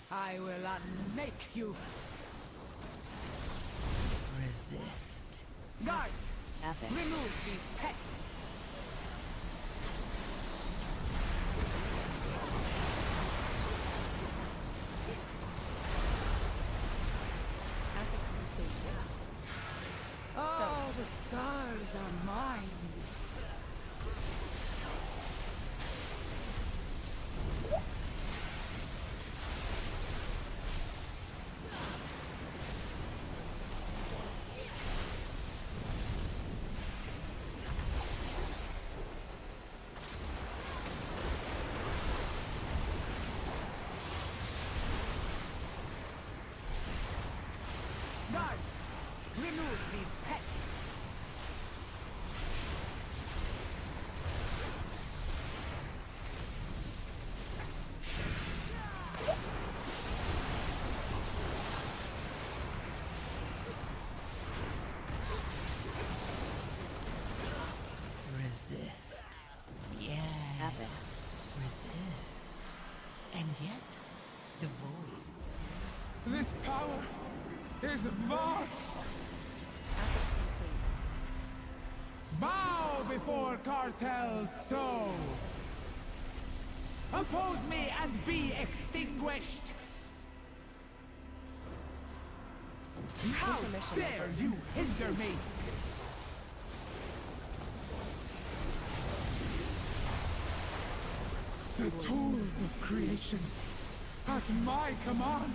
I will unmake you.
Resist.
Guards,
Apex.
remove these pests.
Apex complete.
Oh, the stars are mine. Guards, remove these pests.
Resist. Yeah.
Apex.
Resist. And yet,
is vast.
Apex complete.
Bow before cartel's soul. Oppose me and be extinguished. How
Information
dare you hinder me? The tools of creation at my command.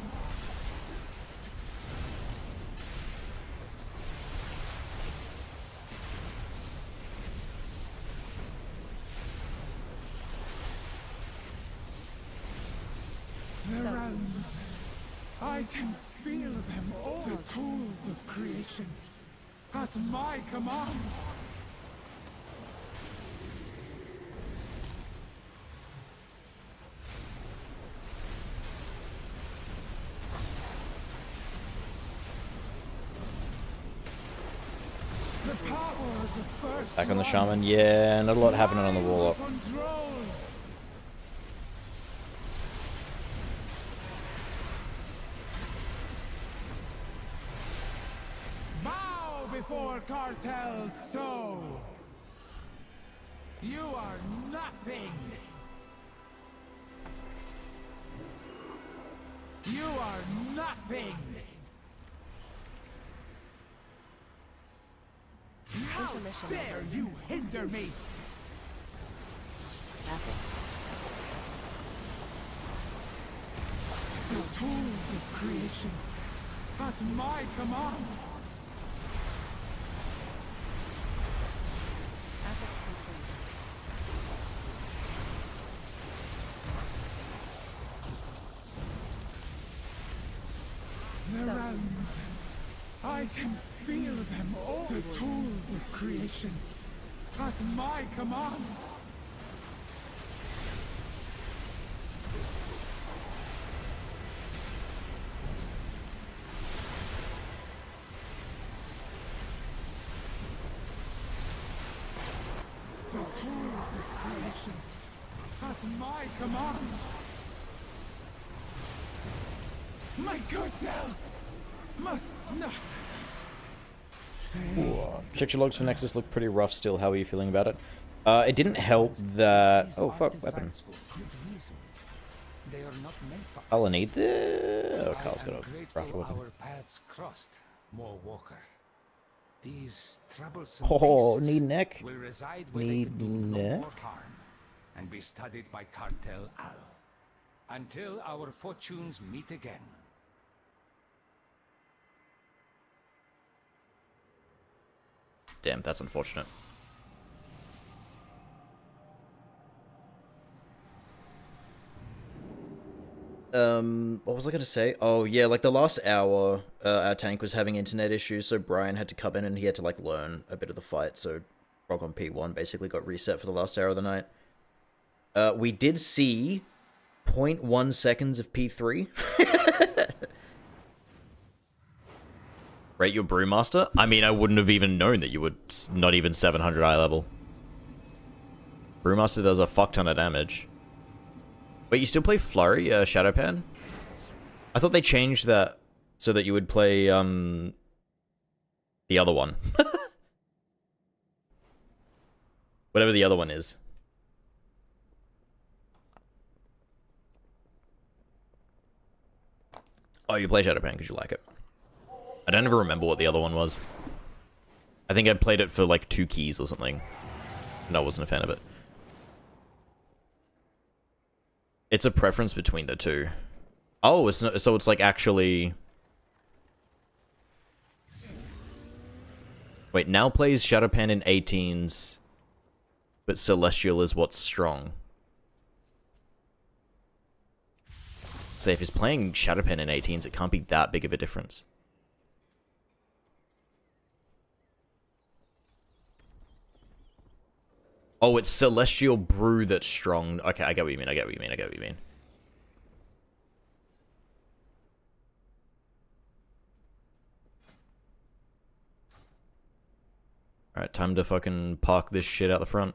The realms, I can feel them all. The tools of creation at my command. The power of the first
Back on the
one.
shaman. Yeah, not a lot happening on the warlock.
Control. Bow before cartel's soul. You are nothing. You are nothing. How
Intermission
dare you hinder me?
Apex.
The tools of creation at my command.
Apex complete.
The realms, I can feel them all. The tools of creation at my command. The tools of creation at my command. My good Del must not.
Check your logs for Nexus look pretty rough still. How are you feeling about it? It didn't help that... Oh, fuck, weapon.
They are not meant for
I'll need the... Oh, Carl's got a
grateful
rougher weapon.
our paths crossed, more Walker. These troublesome
Oh,
beasts
need neck.
will reside where they
Need
can do no
neck.
more harm and be studied by Cartel Al until our fortunes meet again.
Damn, that's unfortunate.
What was I gonna say? Oh, yeah, like the last hour, our tank was having internet issues, so Brian had to come in and he had to, like, learn a bit of the fight, so Rock on P1 basically got reset for the last hour of the night. We did see 0.1 seconds of P3.
Rate your Brewmaster? I mean, I wouldn't have even known that you were not even 700 eye level. Brewmaster does a fuck ton of damage. Wait, you still play Flurry, Shadowpan? I thought they changed that so that you would play, the other one. Whatever the other one is. Oh, you play Shadowpan because you like it. I don't ever remember what the other one was. I think I played it for like 2 keys or something. No, I wasn't a fan of it. It's a preference between the two. Oh, it's not, so it's like actually... Wait, now plays Shadowpan in 18s, but Celestial is what's strong. So if he's playing Shadowpan in 18s, it can't be that big of a difference. Oh, it's Celestial Brew that's strong. Okay, I get what you mean, I get what you mean, I get what you mean. Alright, time to fucking park this shit out the front.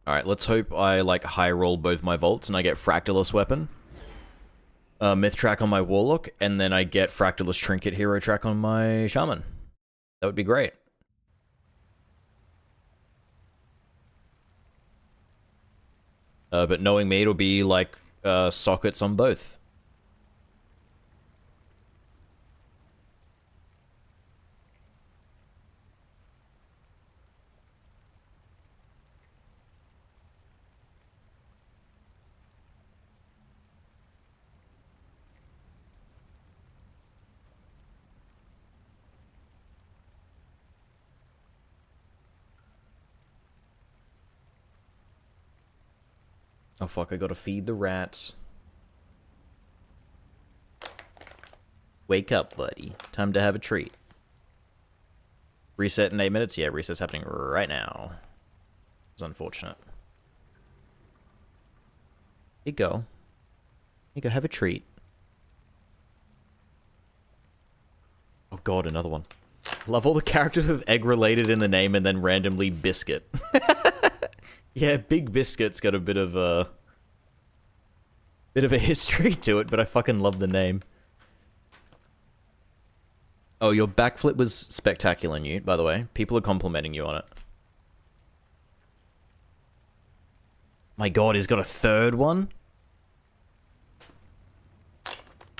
Alright, let's hope I, like, high roll both my vaults and I get Fractalus Weapon. Myth Track on my Warlock, and then I get Fractalus Trinket Hero Track on my Shaman. That would be great. But knowing me, it'll be, like, sockets on both. Oh fuck, I gotta feed the rats. Wake up, buddy. Time to have a treat. Reset in 8 minutes? Yeah, reset's happening right now. It's unfortunate. Here you go. Here you go, have a treat. Oh god, another one. Love all the characters with egg related in the name and then randomly biscuit. Yeah, Big Biscuit's got a bit of a history to it, but I fucking love the name. Oh, your backflip was spectacular, Newt, by the way. People are complimenting you on it. My god, he's got a third one?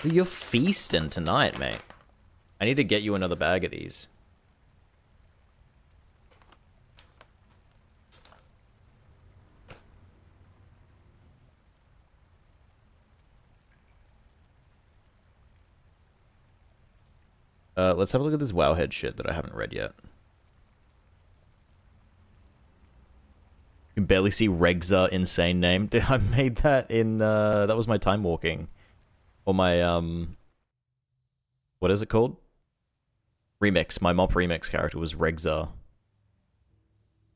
You're feasting tonight, mate. I need to get you another bag of these. Let's have a look at this Wowhead shit that I haven't read yet. You can barely see Regza insane name. Dude, I made that in, that was my time walking. Or my, what is it called? Remix. My Mop Remix character was Regza.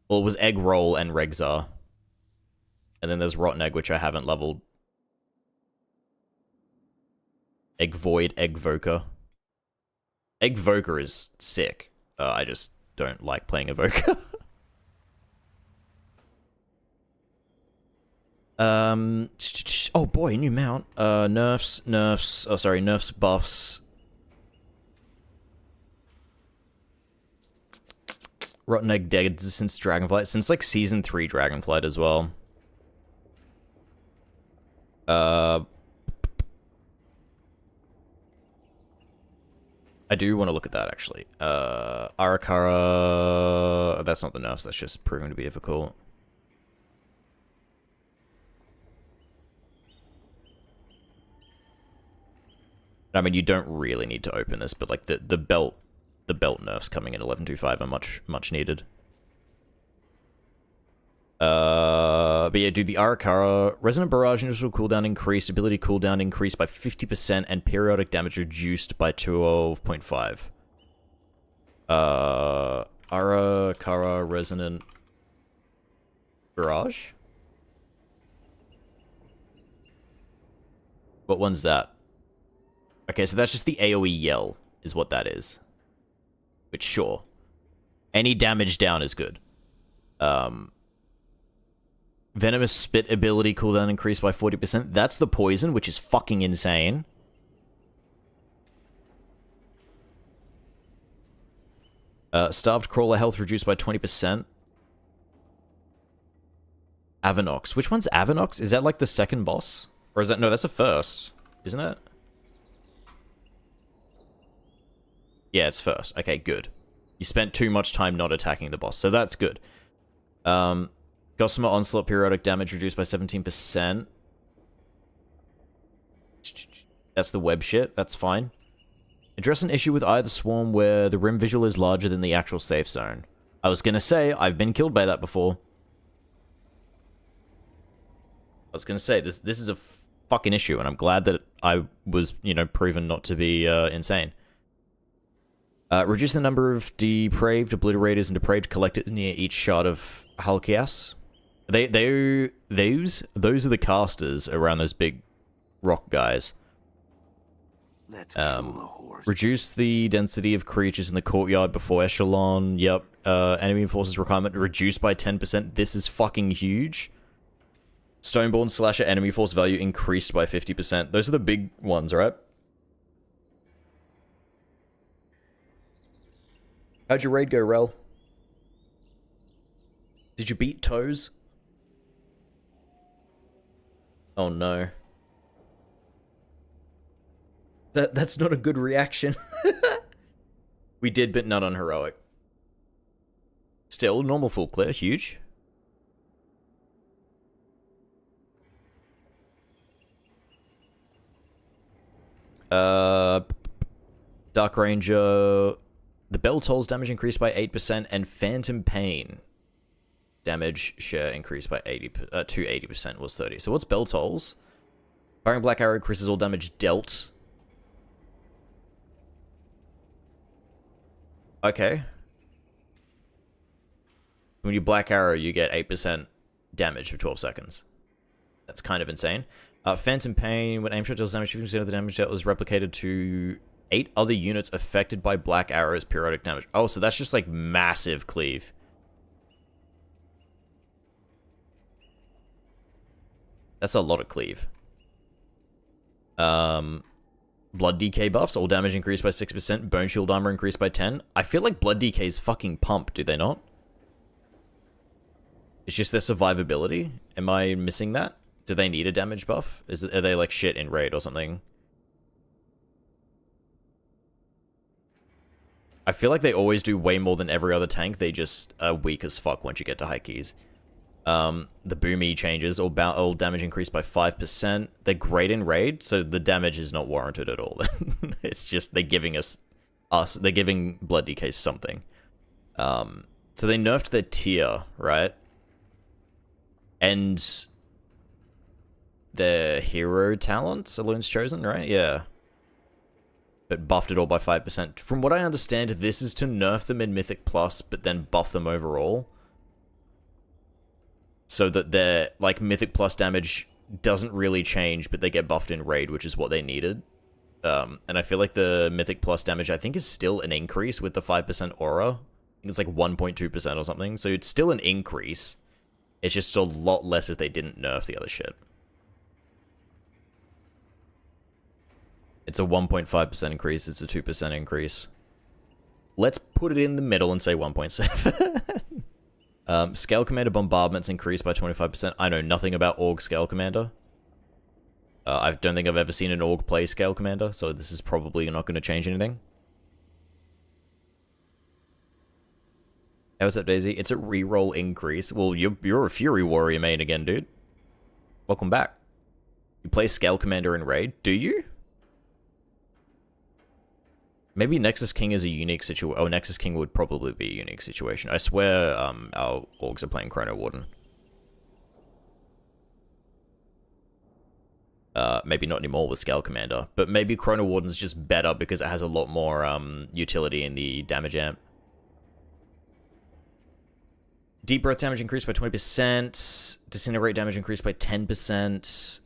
Well, it was Egg Roll and Regza. And then there's Rotten Egg, which I haven't leveled. Egg Void, Egg Voker. Egg Voker is sick. I just don't like playing a Voker. Oh boy, new mount. Nerfs, oh sorry, nerfs, buffs. Rotten Egg dead since Dragonflight, since like Season 3 Dragonflight as well. I do want to look at that, actually. Arakara... That's not the nerfs, that's just proving to be difficult. I mean, you don't really need to open this, but like the belt nerfs coming in 11.25 are much needed. But yeah, dude, the Arakara, Resonant Barrage initial cooldown increased, ability cooldown increased by 50%, and periodic damage reduced by 12.5. Arakara Resonant Barrage? What one's that? Okay, so that's just the AoE yell, is what that is. Which, sure. Any damage down is good. Venomous Spit ability cooldown increased by 40%. That's the poison, which is fucking insane. Starved Crawler health reduced by 20%. Avanox. Which one's Avanox? Is that like the second boss? Or is that... No, that's the first. Isn't it? Yeah, it's first. Okay, good. You spent too much time not attacking the boss, so that's good. Gossamer Onslaught periodic damage reduced by 17%. That's the web shit. That's fine. Address an issue with either swarm where the rim visual is larger than the actual safe zone. I was gonna say, I've been killed by that before. I was gonna say, this is a fucking issue, and I'm glad that I was, you know, proven not to be insane. Reduce the number of depraved, obliterators, and depraved collectors near each shard of Halkias. Those are the casters around those big rock guys.
Let's kill the horse.
Reduce the density of creatures in the courtyard before echelon. Yep. Enemy forces requirement reduced by 10%. This is fucking huge. Stoneborn slasher enemy force value increased by 50%. Those are the big ones, right? How'd your raid go, Rel? Did you beat Toes? Oh no. That's not a good reaction. We did, but not on heroic. Still, normal full clear, huge. Dark Ranger. The Bell Toll's damage increased by 8%, and Phantom Pain damage share increased by 80% was 30. So what's Bell Toll's? Firing Black Arrow increases all damage dealt. Okay. When you Black Arrow, you get 8% damage for 12 seconds. That's kind of insane. Phantom Pain, when aim shot deals damage, 50% of the damage dealt was replicated to 8 other units affected by Black Arrow's periodic damage. Oh, so that's just like massive cleave. That's a lot of cleave. Blood DK buffs, all damage increased by 6%, Bone Shield armor increased by 10. I feel like Blood DK is fucking pump, do they not? It's just their survivability. Am I missing that? Do they need a damage buff? Are they like shit in raid or something? I feel like they always do way more than every other tank. They just are weak as fuck once you get to high keys. The Boomy changes, all damage increased by 5%. They're great in raid, so the damage is not warranted at all. It's just they're giving they're giving Blood DK something. So they nerfed their tier, right? And their hero talents, Alone's Chosen, right? Yeah. But buffed it all by 5%. From what I understand, this is to nerf them in Mythic Plus, but then buff them overall. So that their, like, Mythic Plus damage doesn't really change, but they get buffed in Raid, which is what they needed. And I feel like the Mythic Plus damage, I think, is still an increase with the 5% aura. I think it's like 1.2% or something. So it's still an increase. It's just a lot less if they didn't nerf the other shit. It's a 1.5% increase. It's a 2% increase. Let's put it in the middle and say 1.7. Scale Commander bombardments increased by 25%. I know nothing about Org Scale Commander. I don't think I've ever seen an Org play Scale Commander, so this is probably not going to change anything. How's up, Daisy? It's a reroll increase. Well, you're a Fury Warrior main again, dude. Welcome back. You play Scale Commander in Raid, do you? Maybe Nexus King is a unique situation. Oh, Nexus King would probably be a unique situation. I swear our Orgs are playing Chrono Warden. Maybe not anymore with Scale Commander. But maybe Chrono Warden's just better because it has a lot more utility in the damage amp. Deep Breath damage increased by 20%. Disintegrate damage increased by 10%.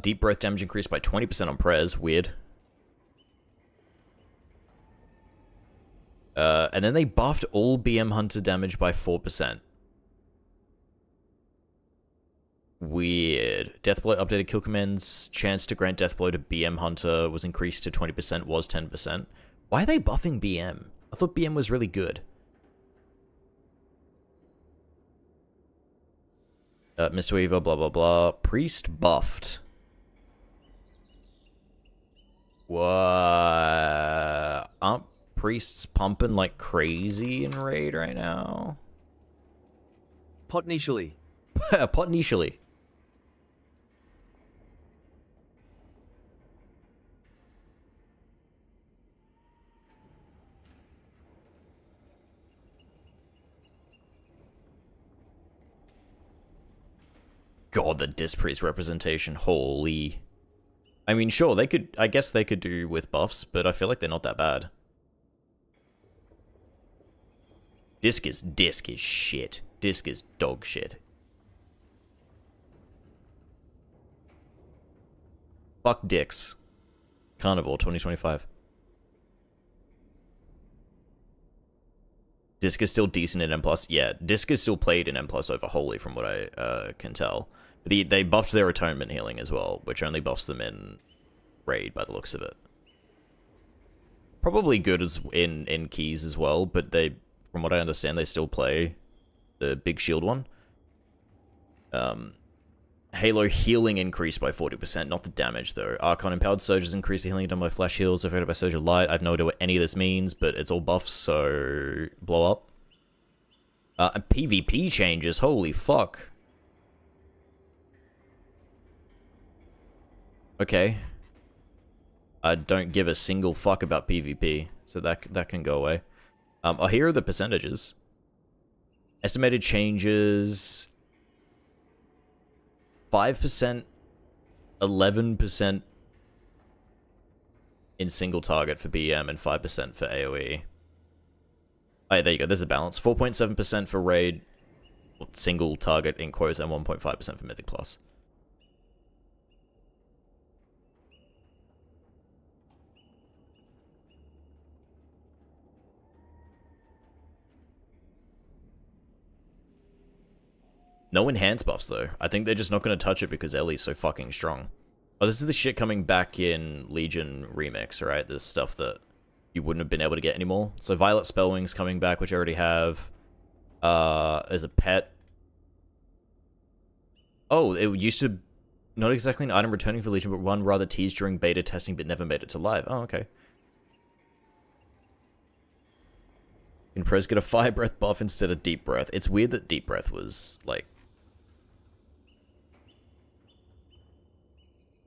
Deep Breath damage increased by 20% on Prez. Weird. And then they buffed all BM Hunter damage by 4%. Weird. Deathblow updated kill commands. Chance to grant Deathblow to BM Hunter was increased to 20%, was 10%. Why are they buffing BM? I thought BM was really good. Mr. Weaver, blah, blah, blah. Priest buffed. What? Aren't priests pumping like crazy in Raid right now?
POTNETIALLY.
POTNETIALLY. God, the Disc Priest representation, holy. I mean, sure, they could, I guess they could do with buffs, but I feel like they're not that bad. Disc is shit. Disc is dog shit. Fuck dicks. Carnival 2025. Disc is still decent in M+. Yeah, Disc is still played in M+ over Holy from what I can tell. But they buffed their Atonement healing as well, which only buffs them in Raid by the looks of it. Probably good as in Keys as well, but they, from what I understand, they still play the big shield one. Halo healing increased by 40%, not the damage though. Archon Empowered Surges increase the healing done by Flash Heals affected by Surge of Light. I have no idea what any of this means, but it's all buffs, so blow up. And PvP changes, holy fuck. Okay. I don't give a single fuck about PvP, so that can go away. Oh, here are the percentages. Estimated changes... 5%, 11% in single target for BM, and 5% for AoE. Oh, yeah, there you go, there's a balance. 4.7% for Raid, single target in quotes, and 1.5% for Mythic Plus. No enhanced buffs, though. I think they're just not going to touch it because Ellie's so fucking strong. Oh, this is the shit coming back in Legion Remix, right? This stuff that you wouldn't have been able to get anymore. So Violet Spellwing's coming back, which I already have. As a pet. Oh, it used to... Not exactly an item returning for Legion, but one rather teased during beta testing but never made it to live. Oh, okay. Can Prez get a Fire Breath buff instead of Deep Breath? It's weird that Deep Breath was, like...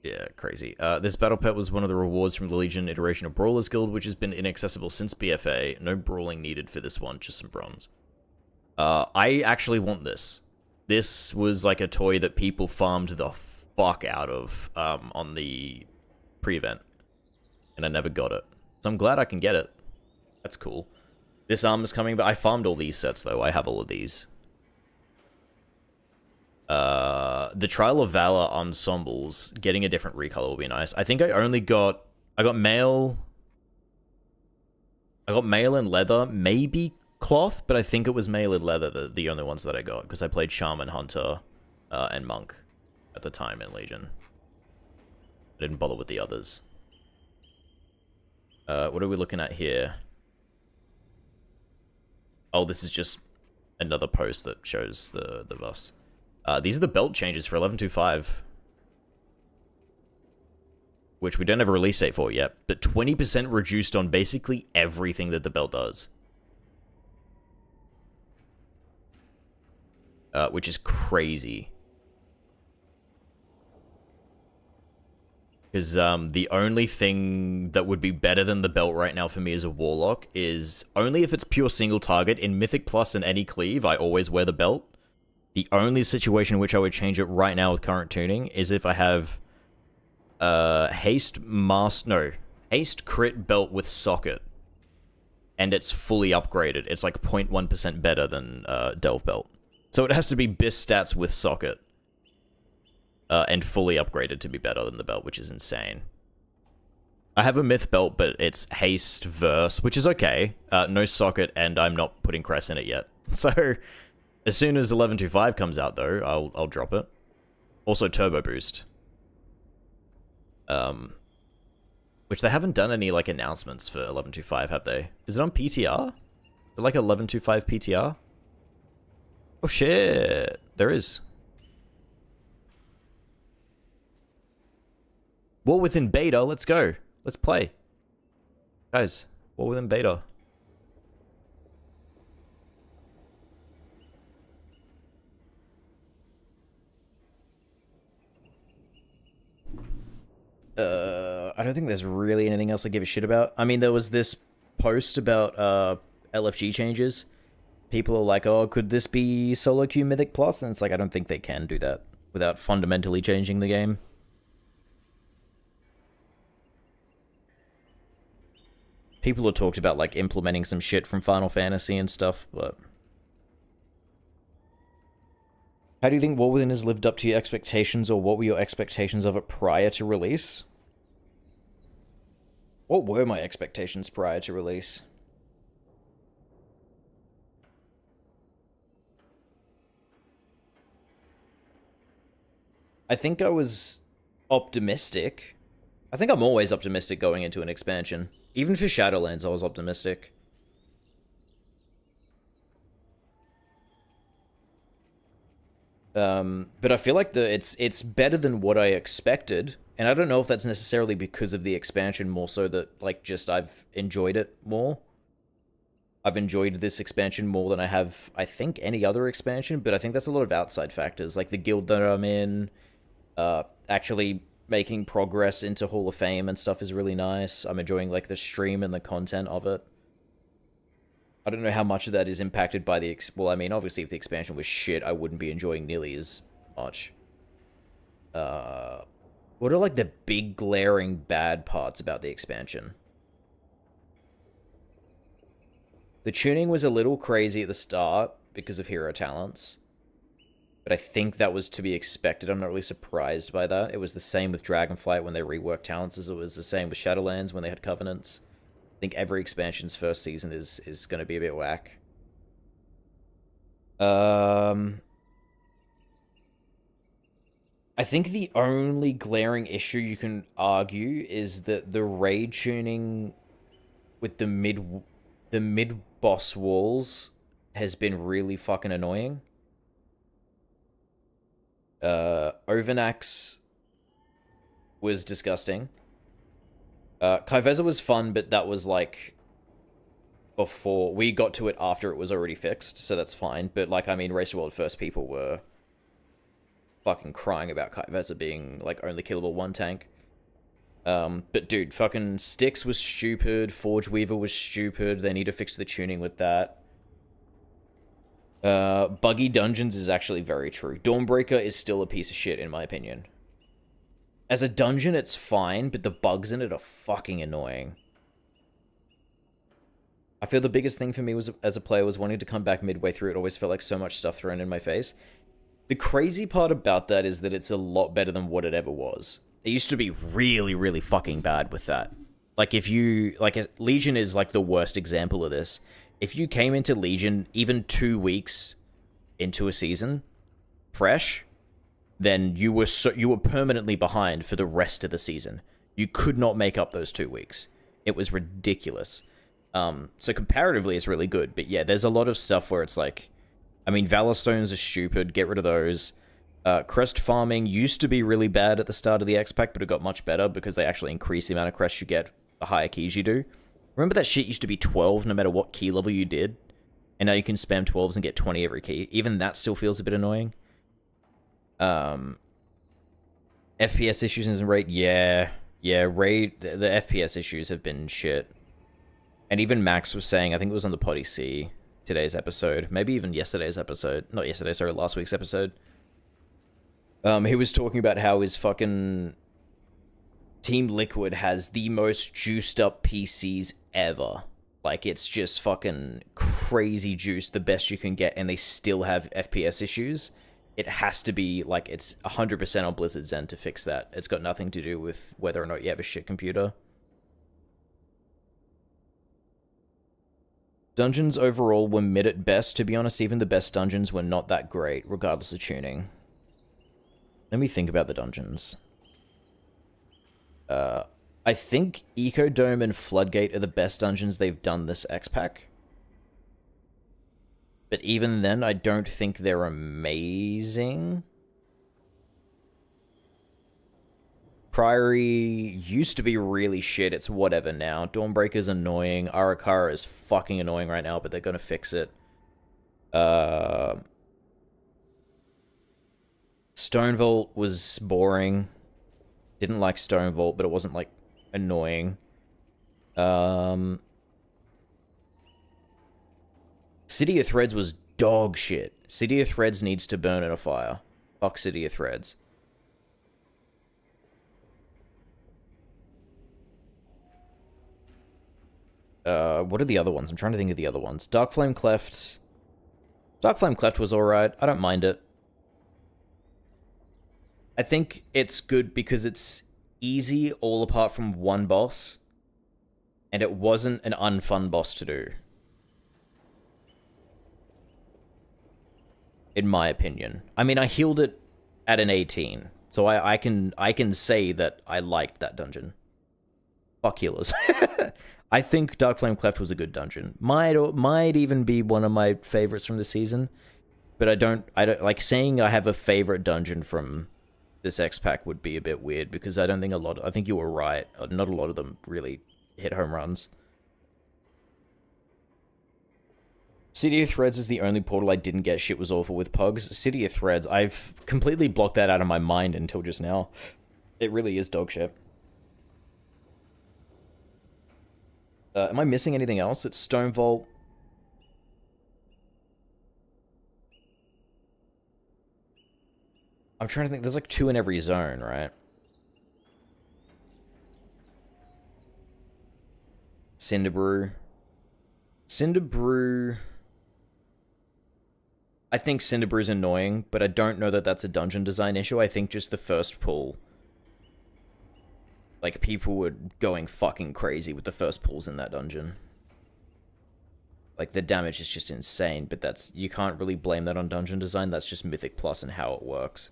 Yeah, crazy. This battle pet was one of the rewards from the Legion iteration of Brawlers Guild, which has been inaccessible since BFA. No brawling needed for this one, just some bronze. I actually want this. This was like a toy that people farmed the fuck out of on the pre-event. And I never got it. So I'm glad I can get it. That's cool. This armor's coming, but I farmed all these sets, though. I have all of these. The Trial of Valor ensembles, getting a different recolor will be nice. I think I only got... I got mail and leather, maybe cloth, but I think it was mail and leather, the only ones that I got, because I played Shaman, Hunter, and Monk at the time in Legion. I didn't bother with the others. What are we looking at here? Oh, this is just another post that shows the buffs. These are the belt changes for 11.25. Which we don't have a release date for yet, but 20% reduced on basically everything that the belt does. Which is crazy. Because the only thing that would be better than the belt right now for me as a Warlock is only if it's pure single target. In Mythic Plus and any cleave, I always wear the belt. The only situation in which I would change it right now with current tuning is if I have haste crit belt with socket. And it's fully upgraded. It's like 0.1% better than Delve belt. So it has to be BIS stats with socket. And fully upgraded to be better than the belt, which is insane. I have a Myth belt, but it's haste verse, which is okay. No socket, and I'm not putting Crest in it yet. So... As soon as 11.25 comes out, though, I'll drop it. Also, Turbo Boost. Which they haven't done any, like, announcements for 11.25, have they? Is it on PTR? Is it like 11.25 PTR? Oh, shit. There is. War Within Beta, let's go. Let's play. Guys, War Within Beta. I don't think there's really anything else I give a shit about. I mean, there was this post about LFG changes. People are like, oh, could this be solo queue Mythic Plus? And it's like, I don't think they can do that without fundamentally changing the game. People have talked about, like, implementing some shit from Final Fantasy and stuff, but...
How do you think War Within has lived up to your expectations, or what were your expectations of it prior to release? What were my expectations prior to release? I think I was optimistic. I think I'm always optimistic going into an expansion. Even for Shadowlands, I was optimistic. But I feel like it's better than what I expected, and I don't know if that's necessarily because of the expansion, more so that, like, just I've enjoyed it more. I've enjoyed this expansion more than I have, I think, any other expansion, but I think that's a lot of outside factors, like the guild that I'm in, actually making progress into Hall of Fame and stuff is really nice. I'm enjoying, like, the stream and the content of it. I don't know how much of that is impacted by the... Well, I mean, obviously, if the expansion was shit, I wouldn't be enjoying nearly as much. What are, like, the big, glaring bad parts about the expansion? The tuning was a little crazy at the start because of hero talents. But I think that was to be expected. I'm not really surprised by that. It was the same with Dragonflight when they reworked talents, as it was the same with Shadowlands when they had Covenants. I think every expansion's first season is going to be a bit whack. I think the only glaring issue you can argue is that the raid tuning with the mid boss walls has been really fucking annoying. Overnax was disgusting. Kaiveza was fun, but that was, like, before... We got to it after it was already fixed, so that's fine. But, like, I mean, Race to World First people were fucking crying about Kaiveza being, like, only killable one tank. But, dude, fucking Styx was stupid. Forge Weaver was stupid. They need to fix the tuning with that. Buggy Dungeons is actually very true. Dawnbreaker is still a piece of shit, in my opinion. As a dungeon, it's fine, but the bugs in it are fucking annoying. I feel the biggest thing for me was, as a player, was wanting to come back midway through. It always felt like so much stuff thrown in my face. The crazy part about that is that it's a lot better than what it ever was. It used to be really, really fucking bad with that. Like, if you... Like, Legion is, like, the worst example of this. If you came into Legion even 2 weeks into a season, fresh... then you were permanently behind for the rest of the season. You could not make up those 2 weeks. It was ridiculous. So comparatively, it's really good. But yeah, there's a lot of stuff where it's like... I mean, Valor Stones are stupid. Get rid of those. Crest farming used to be really bad at the start of the X-Pack, but it got much better because they actually increase the amount of crests you get the higher keys you do. Remember that shit used to be 12 no matter what key level you did? And now you can spam 12s and get 20 every key. Even that still feels a bit annoying. FPS issues in Raid, yeah, Raid, the FPS issues have been shit. And even Max was saying, I think it was on the Potty C, today's episode, maybe even yesterday's episode, not yesterday, sorry, last week's episode. He was talking about how his fucking Team Liquid has the most juiced up PCs ever. Like, it's just fucking crazy juice, the best you can get, and they still have FPS issues. It has to be, like, it's 100% on Blizzard's end to fix that. It's got nothing to do with whether or not you have a shit computer. Dungeons overall were mid at best. To be honest, even the best dungeons were not that great, regardless of tuning. Let me think about the dungeons. I think Ecodome and Floodgate are the best dungeons they've done this X-Pack. But even then, I don't think they're amazing. Priory used to be really shit. It's whatever now. Dawnbreaker's annoying. Arakara is fucking annoying right now, but they're gonna fix it. Stonevault was boring. Didn't like Stonevault, but it wasn't, like, annoying. City of Threads was dog shit. City of Threads needs to burn in a fire. Fuck City of Threads. What are the other ones? I'm trying to think of the other ones. Darkflame Cleft. Darkflame Cleft was alright. I don't mind it. I think it's good because it's easy all apart from one boss, and it wasn't an unfun boss to do. In my opinion. I mean, I healed it at an 18, so I can say that I liked that dungeon. Fuck healers. I think Dark Flame Cleft was a good dungeon. Might even be one of my favorites from the season, but I don't like saying I have a favorite dungeon from this X pack would be a bit weird because I don't think I think you were right. Not a lot of them really hit home runs. City of Threads is the only portal I didn't get. Shit was awful with pugs. City of Threads, I've completely blocked that out of my mind until just now. It really is dog shit. Am I missing anything else? It's Stone Vault. I'm trying to think. There's like 2 in every zone, right? Cinderbrew. Cinderbrew. I think Cinderbrew's annoying, but I don't know that that's a dungeon design issue. I think just the first pull. Like, people were going fucking crazy with the first pulls in that dungeon. Like, the damage is just insane, but that's... You can't really blame that on dungeon design. That's just Mythic Plus and how it works.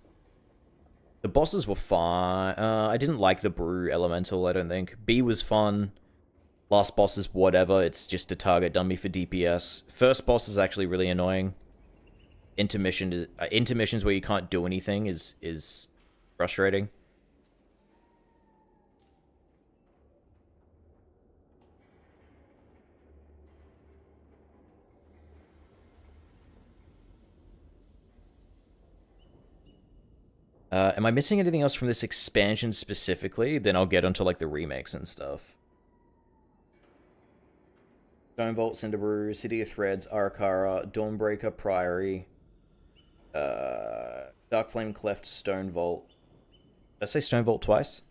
The bosses were fine. I didn't like the Brew Elemental, I don't think. B was fun. Last boss is whatever. It's just a target dummy for DPS. First boss is actually really annoying. Intermissions where you can't do anything is frustrating. Am I missing anything else from this expansion specifically? Then I'll get onto, like, the remakes and stuff. Stone Vault, Cinderbrew, City of Threads, Arakara, Dawnbreaker, Priory, Dark Flame Cleft, Stone Vault. Did I say Stone Vault twice?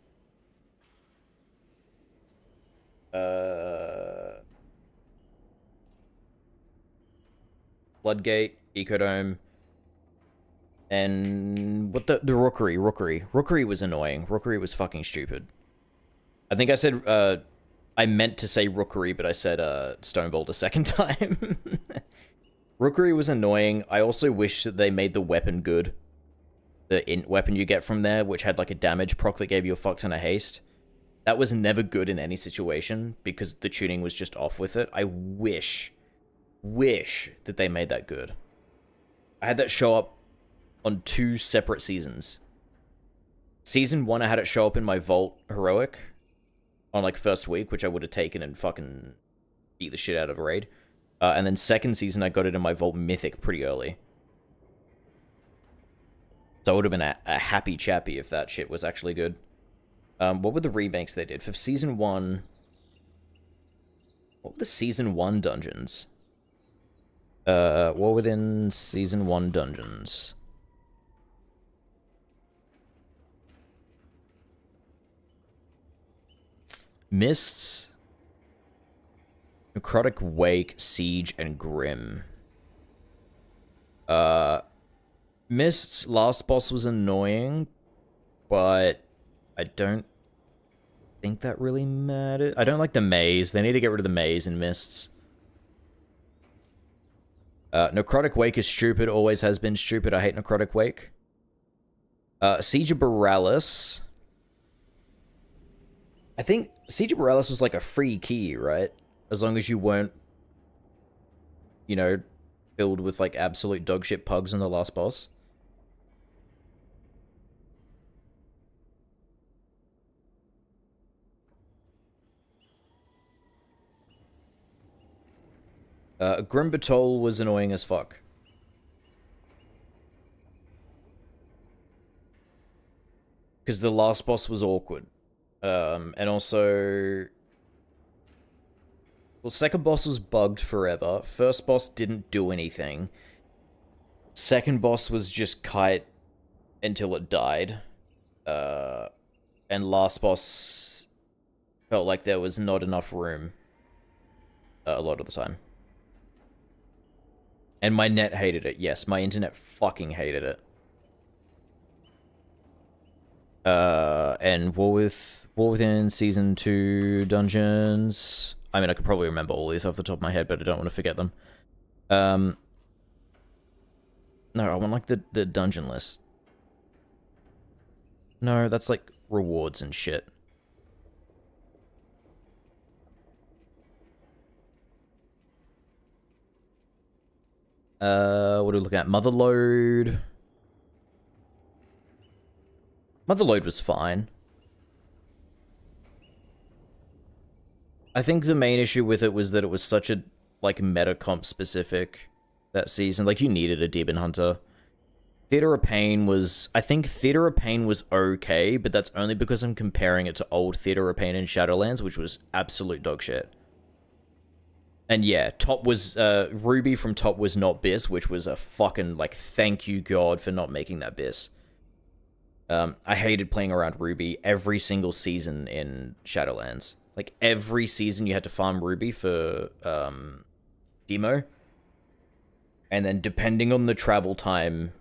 Floodgate, Ecodome, and what the Rookery. Rookery was annoying. Rookery was fucking stupid. I think I said I meant to say Rookery, but I said Stone Vault a second time. Rookery was annoying. I also wish that they made the weapon good. The weapon you get from there, which had like a damage proc that gave you a fuck ton of haste. That was never good in any situation because the tuning was just off with it. I wish that they made that good. I had that show up on 2 separate seasons. Season 1, I had it show up in my Vault Heroic on, like, first week, which I would have taken and fucking beat the shit out of a raid. And then second season, I got it in my Vault Mythic pretty early. So I would have been a happy chappy if that shit was actually good. What were the remakes they did? For Season 1... What were the Season 1 dungeons? What were in Season 1 dungeons? Mists, Necrotic Wake, Siege, and Grim. Mists, last boss was annoying, but I don't think that really mattered. I don't like the maze. They need to get rid of the maze in Mists. Necrotic Wake is stupid, always has been stupid. I hate Necrotic Wake. Siege of Borealis. I think Siege of Borealis was like a free key, right? As long as you weren't, you know, filled with like absolute dogshit pugs in the last boss. Grim Batol was annoying as fuck. Because the last boss was awkward. And also... Well, second boss was bugged forever. First boss didn't do anything. Second boss was just kite until it died. And last boss felt like there was not enough room a lot of the time. And my net hated it. Yes, my internet fucking hated it. And War Within Season 2 dungeons. I mean, I could probably remember all these off the top of my head, but I don't want to forget them. No, I want, like, the dungeon list. No, that's, like, rewards and shit. What are we looking at? Motherload. Motherload was fine. I think the main issue with it was that it was such a, like, meta comp specific that season. Like, you needed a Demon Hunter. Theater of Pain was... I think Theater of Pain was okay, but that's only because I'm comparing it to old Theater of Pain in Shadowlands, which was absolute dog shit. And yeah, Top was... Ruby from Top was not Biss, which was a fucking, like, thank you God for not making that Biss. I hated playing around Ruby every single season in Shadowlands. Like, every season you had to farm Ruby for, demo. And then depending on the travel time,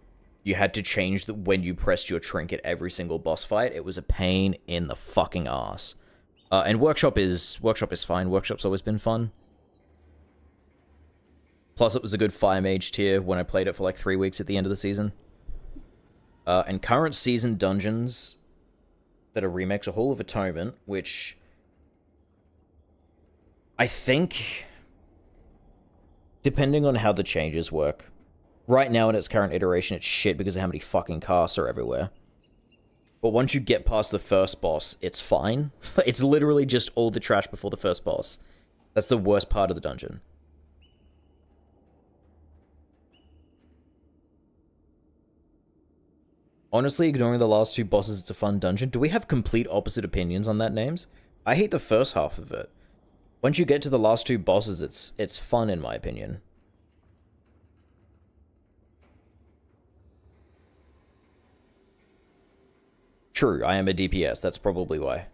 you had to change when you pressed your trinket every single boss fight. It was a pain in the fucking ass. And Workshop is fine. Workshop's always been fun. Plus, it was a good Fire Mage tier when I played it for like 3 weeks at the end of the season. And current season dungeons that are remakes are Hall of Atonement, which I think, depending on how the changes work, right now in its current iteration, it's shit because of how many fucking casts are everywhere. But once you get past the first boss, it's fine. It's literally just all the trash before the first boss. That's the worst part of the dungeon. Honestly, ignoring the last 2 bosses, it's a fun dungeon. Do we have complete opposite opinions on that, Names? I hate the first half of it. Once you get to the last 2 bosses, it's fun, in my opinion. True, I am a DPS. That's probably why.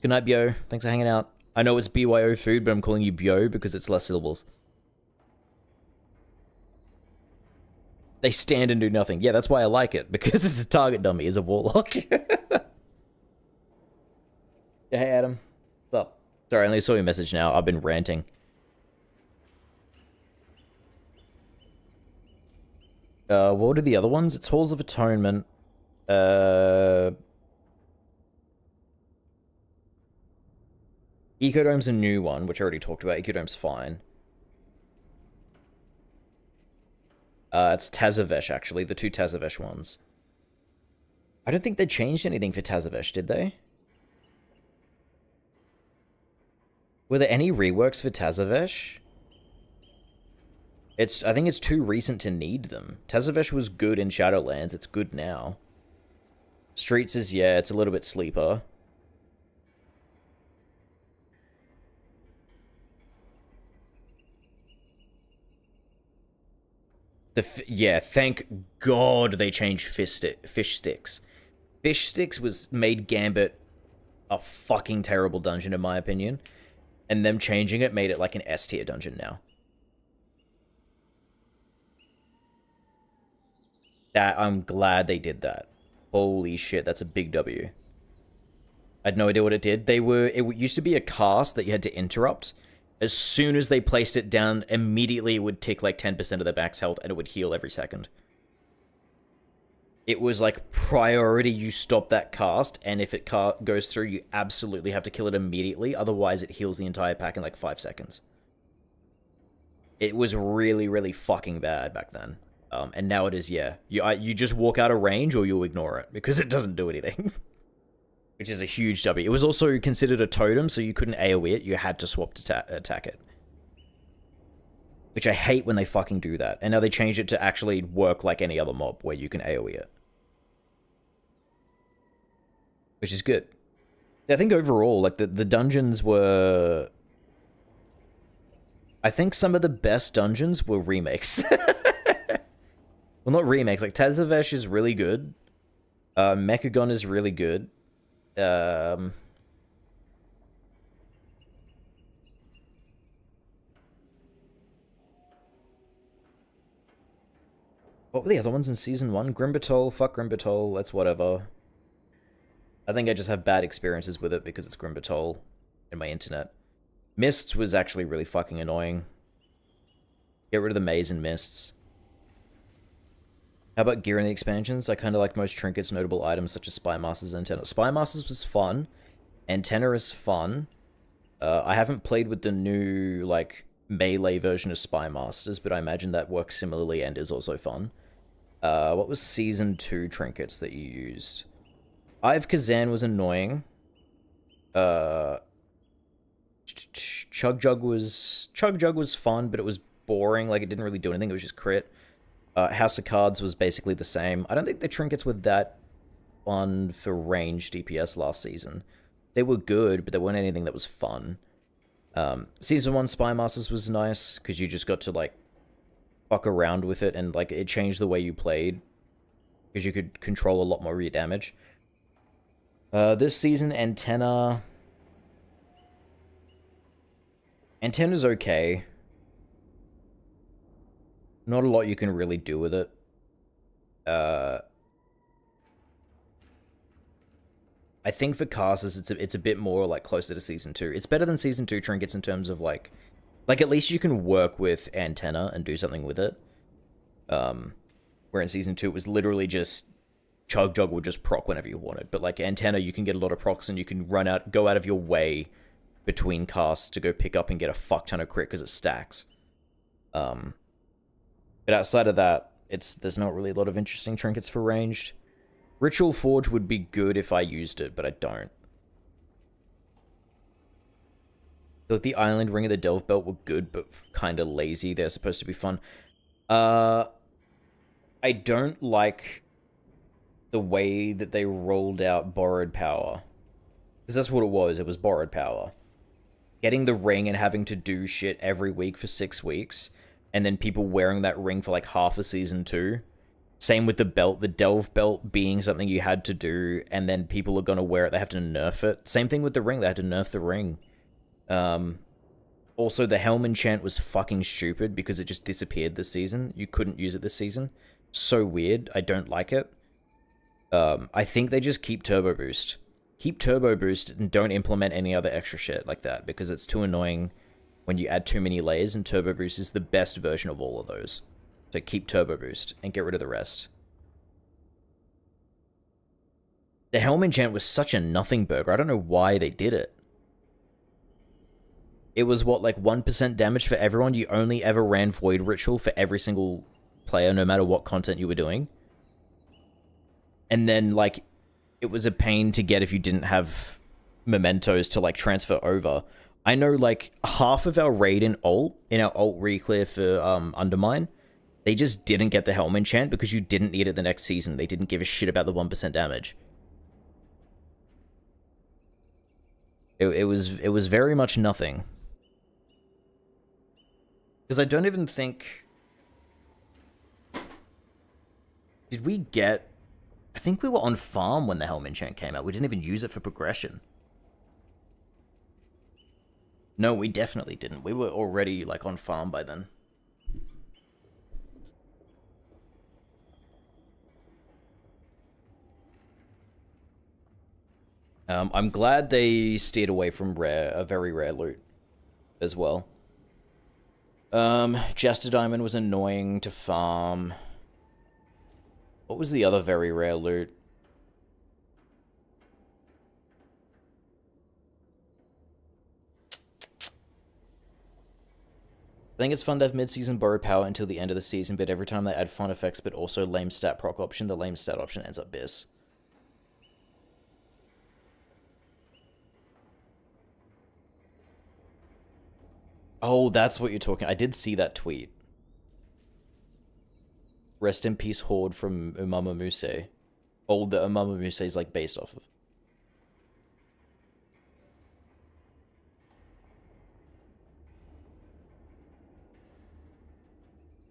Good night, Bio. Thanks for hanging out. I know it's BYO food, but I'm calling you Bio because it's less syllables. They stand and do nothing. Yeah, that's why I like it, because it's a target dummy as a Warlock. Yeah, hey, Adam. What's up? Sorry, I only saw your message now. I've been ranting. What are the other ones? It's Halls of Atonement. Ecodome's a new one, which I already talked about. Ecodome's fine. It's Tazavesh, actually. The 2 Tazavesh ones. I don't think they changed anything for Tazavesh, did they? Were there any reworks for Tazavesh? I think it's too recent to need them. Tazavesh was good in Shadowlands. It's good now. Streets is, yeah, it's a little bit sleeper. Yeah, thank God they changed fish sticks. Fish sticks made Gambit a fucking terrible dungeon, in my opinion. And them changing it made it like an S tier dungeon now. I'm glad they did that. Holy shit, that's a big W. I had no idea what it did. It used to be a cast that you had to interrupt. As soon as they placed it down, immediately it would tick like 10% of their max health and it would heal every second. It was like priority, you stop that cast, and if it goes through, you absolutely have to kill it immediately, otherwise it heals the entire pack in like 5 seconds. It was really, really fucking bad back then. And now it is, yeah. You just walk out of range or you'll ignore it, because it doesn't do anything. Which is a huge W. It was also considered a totem, so you couldn't AoE it, you had to swap to attack it. Which I hate when they fucking do that. And now they changed it to actually work like any other mob, where you can AoE it. Which is good. I think overall, like, the dungeons were... I think some of the best dungeons were remakes. Well, not remakes. Like, Tazavesh is really good. Mechagon is really good. What What were the other ones in Season 1? Grimbatol, fuck Grimbatol, that's whatever. I think I just have bad experiences with it because it's Grimbatol in my internet. Mists was actually really fucking annoying. Get rid of the maze and mists. How about gear in the expansions? I kind of like most trinkets, notable items such as Spy Masters and Antenna. Spy Masters was fun. Antenna is fun. I haven't played with the new, like, melee version of Spy Masters, but I imagine that works similarly and is also fun. What was Season 2 trinkets that you used? Eye of Kazan was annoying. Chug Jug was fun, but it was boring. Like, it didn't really do anything. It was just crit. House of Cards was basically the same. I don't think the trinkets were that fun for ranged DPS last season. They were good, but there weren't anything that was fun. Season 1 Spy Masters was nice, because you just got to, like, fuck around with it, and, like, it changed the way you played, because you could control a lot more of your damage. This season, Antenna's okay. Not a lot you can really do with it. I think for casters, it's a bit more, like, closer to Season 2. It's better than Season 2 trinkets in terms of, like, at least you can work with Antenna and do something with it. Where in Season 2, it was literally just Chug Jug would just proc whenever you wanted. But, like, Antenna, you can get a lot of procs and you can go out of your way between casts to go pick up and get a fuck ton of crit because it stacks. But outside of that, there's not really a lot of interesting trinkets for ranged. Ritual Forge would be good if I used it, but I don't. Like the Island Ring of the Delve Belt were good, but kind of lazy. They're supposed to be fun. I don't like the way that they rolled out Borrowed Power. Because that's what it was. It was Borrowed Power. Getting the ring and having to do shit every week for 6 weeks. And then people wearing that ring for like half a Season 2. Same with the belt. The Delve Belt being something you had to do. And then people are going to wear it. They have to nerf it. Same thing with the ring. They had to nerf the ring. Also, the Helm enchant was fucking stupid because it just disappeared this season. You couldn't use it this season. So weird. I don't like it. I think they just keep Turbo Boost. Keep Turbo Boost and don't implement any other extra shit like that because it's too annoying when you add too many layers, and Turbo Boost is the best version of all of those. So keep Turbo Boost and get rid of the rest. The Helm enchant was such a nothing burger. I don't know why they did it. It was, what, like 1% damage for everyone? You only ever ran Void Ritual for every single player, no matter what content you were doing. And then, like, it was a pain to get if you didn't have mementos to, like, transfer over. I know, like, half of our raid in our alt reclear for Undermine, they just didn't get the Helm enchant because you didn't need it the next season. They didn't give a shit about the 1% damage. It was very much nothing. Because I don't even think... Did we get... I think we were on farm when the Helm enchant came out. We didn't even use it for progression. No, we definitely didn't. We were already, like, on farm by then. I'm glad they steered away from a very rare loot as well. Jester Diamond was annoying to farm. What was the other very rare loot? I think it's fun to have mid-season borrow power until the end of the season, but every time they add fun effects but also lame stat proc option, the lame stat option ends up bis. Oh, that's what you're talking. I did see that tweet. Rest in peace, Horde from Umama Muse. Oh, the Umama Muse is like based off of.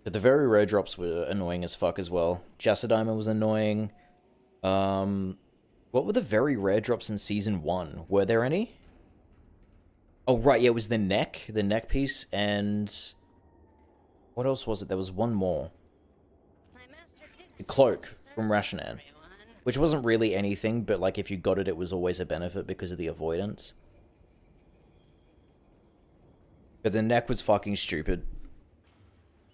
But the very rare drops were annoying as fuck as well. Jester Diamond was annoying. What were the very rare drops in Season 1? Were there any? Oh, right, yeah, it was the neck piece, and... What else was it? There was one more.
My master
The cloak from Rashanan, which wasn't really anything, but like if you got it, it was always a benefit because of the avoidance. But the neck was fucking stupid.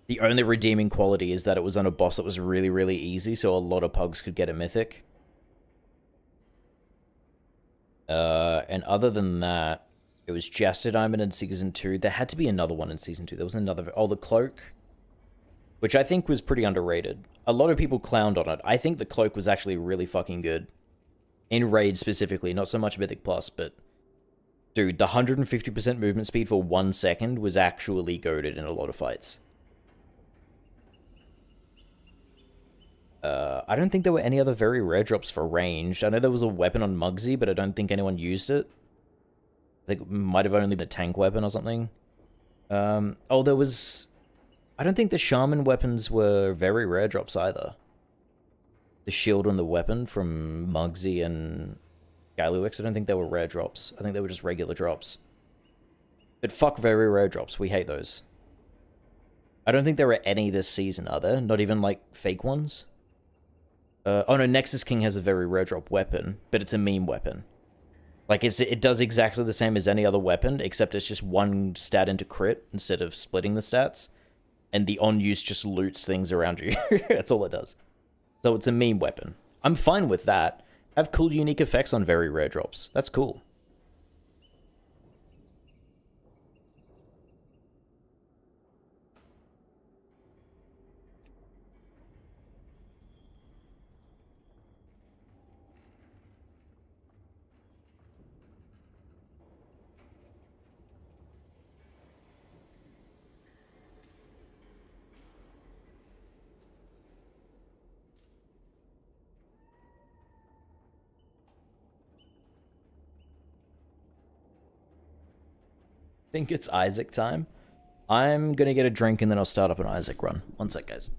The only redeeming quality is that it was on a boss that was really, really easy, so a lot of pugs could get a mythic. And other than that, it was just a diamond in Season 2. There had to be another one in Season 2. There was another... Oh, the cloak, which I think was pretty underrated. A lot of people clowned on it. I think the cloak was actually really fucking good. In Raid specifically, not so much Mythic Plus, but... Dude, the 150% movement speed for 1 second was actually goated in a lot of fights. I don't think there were any other very rare drops for ranged. I know there was a weapon on Muggsy, but I don't think anyone used it. I think it might have only been a tank weapon or something. Oh, there was... I don't think the Shaman weapons were very rare drops either. The shield and the weapon from Muggsy and Galluix, I don't think they were rare drops. I think they were just regular drops. But fuck very rare drops, we hate those. I don't think there are any this season, are there? Not even, like, fake ones? Oh no, Nexus King has a very rare drop weapon, but it's a meme weapon. Like, it does exactly the same as any other weapon, except it's just one stat into crit instead of splitting the stats. And the on-use just loots things around you. That's all it does. So it's a meme weapon. I'm fine with that. Have cool, unique effects on very rare drops. That's cool. Think it's Isaac time. I'm gonna get a drink and then I'll start up an Isaac run. One sec, guys.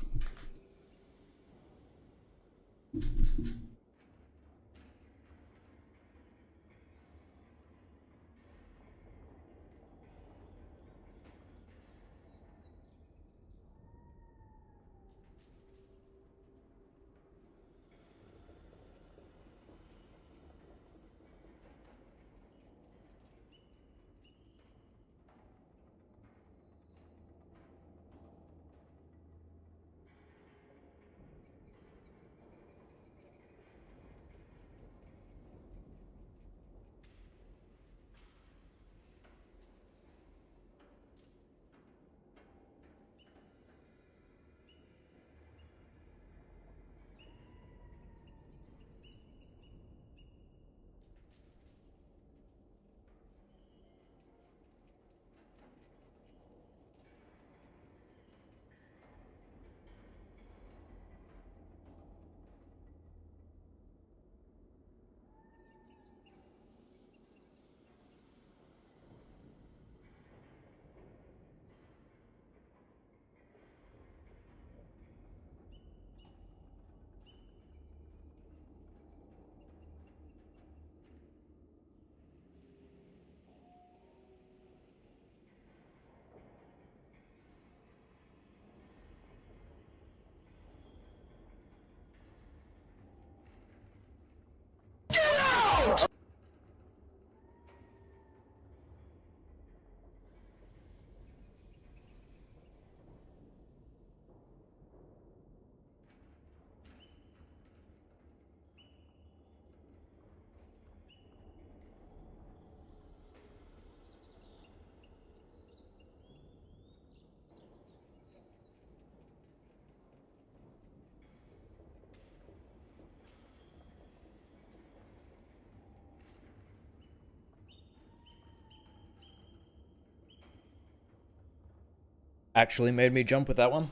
Actually made me jump with that one.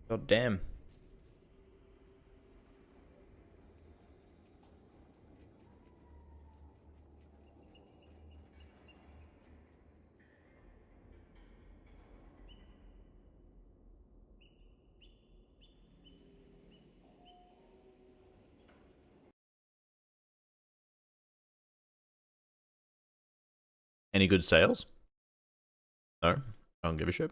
God damn.
Any good sales? No, I don't give a shit.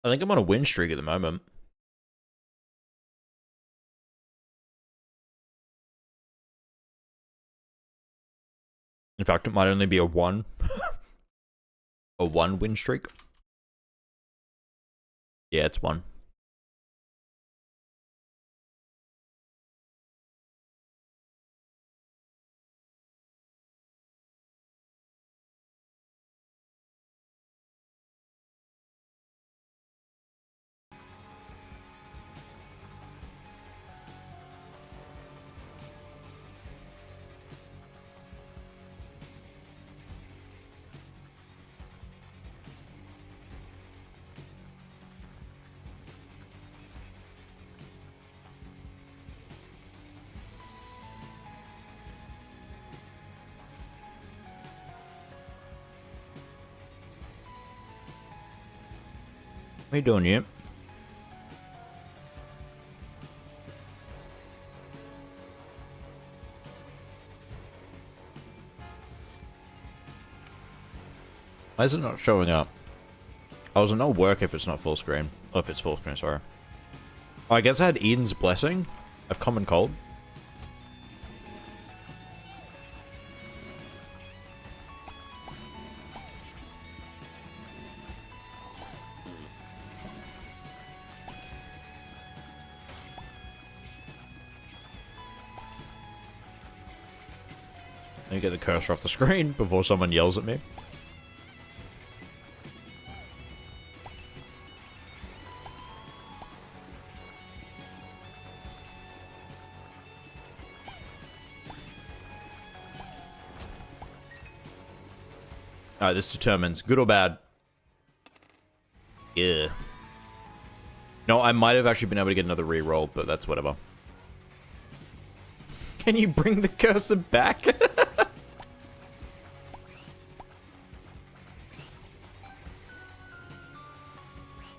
I think I'm on a win streak at the moment. In fact, it might only be a 1. A 1 win streak. Yeah, it's 1. What are you doing here? Why is it not showing up? Oh, does it not work if it's not full screen? Oh, if it's full screen, sorry. Oh, I guess I had Eden's Blessing of Common Cold. Let me get the cursor off the screen before someone yells at me. Alright, this determines good or bad. Yeah. No, I might have actually been able to get another reroll, but that's whatever. Can you bring the cursor back?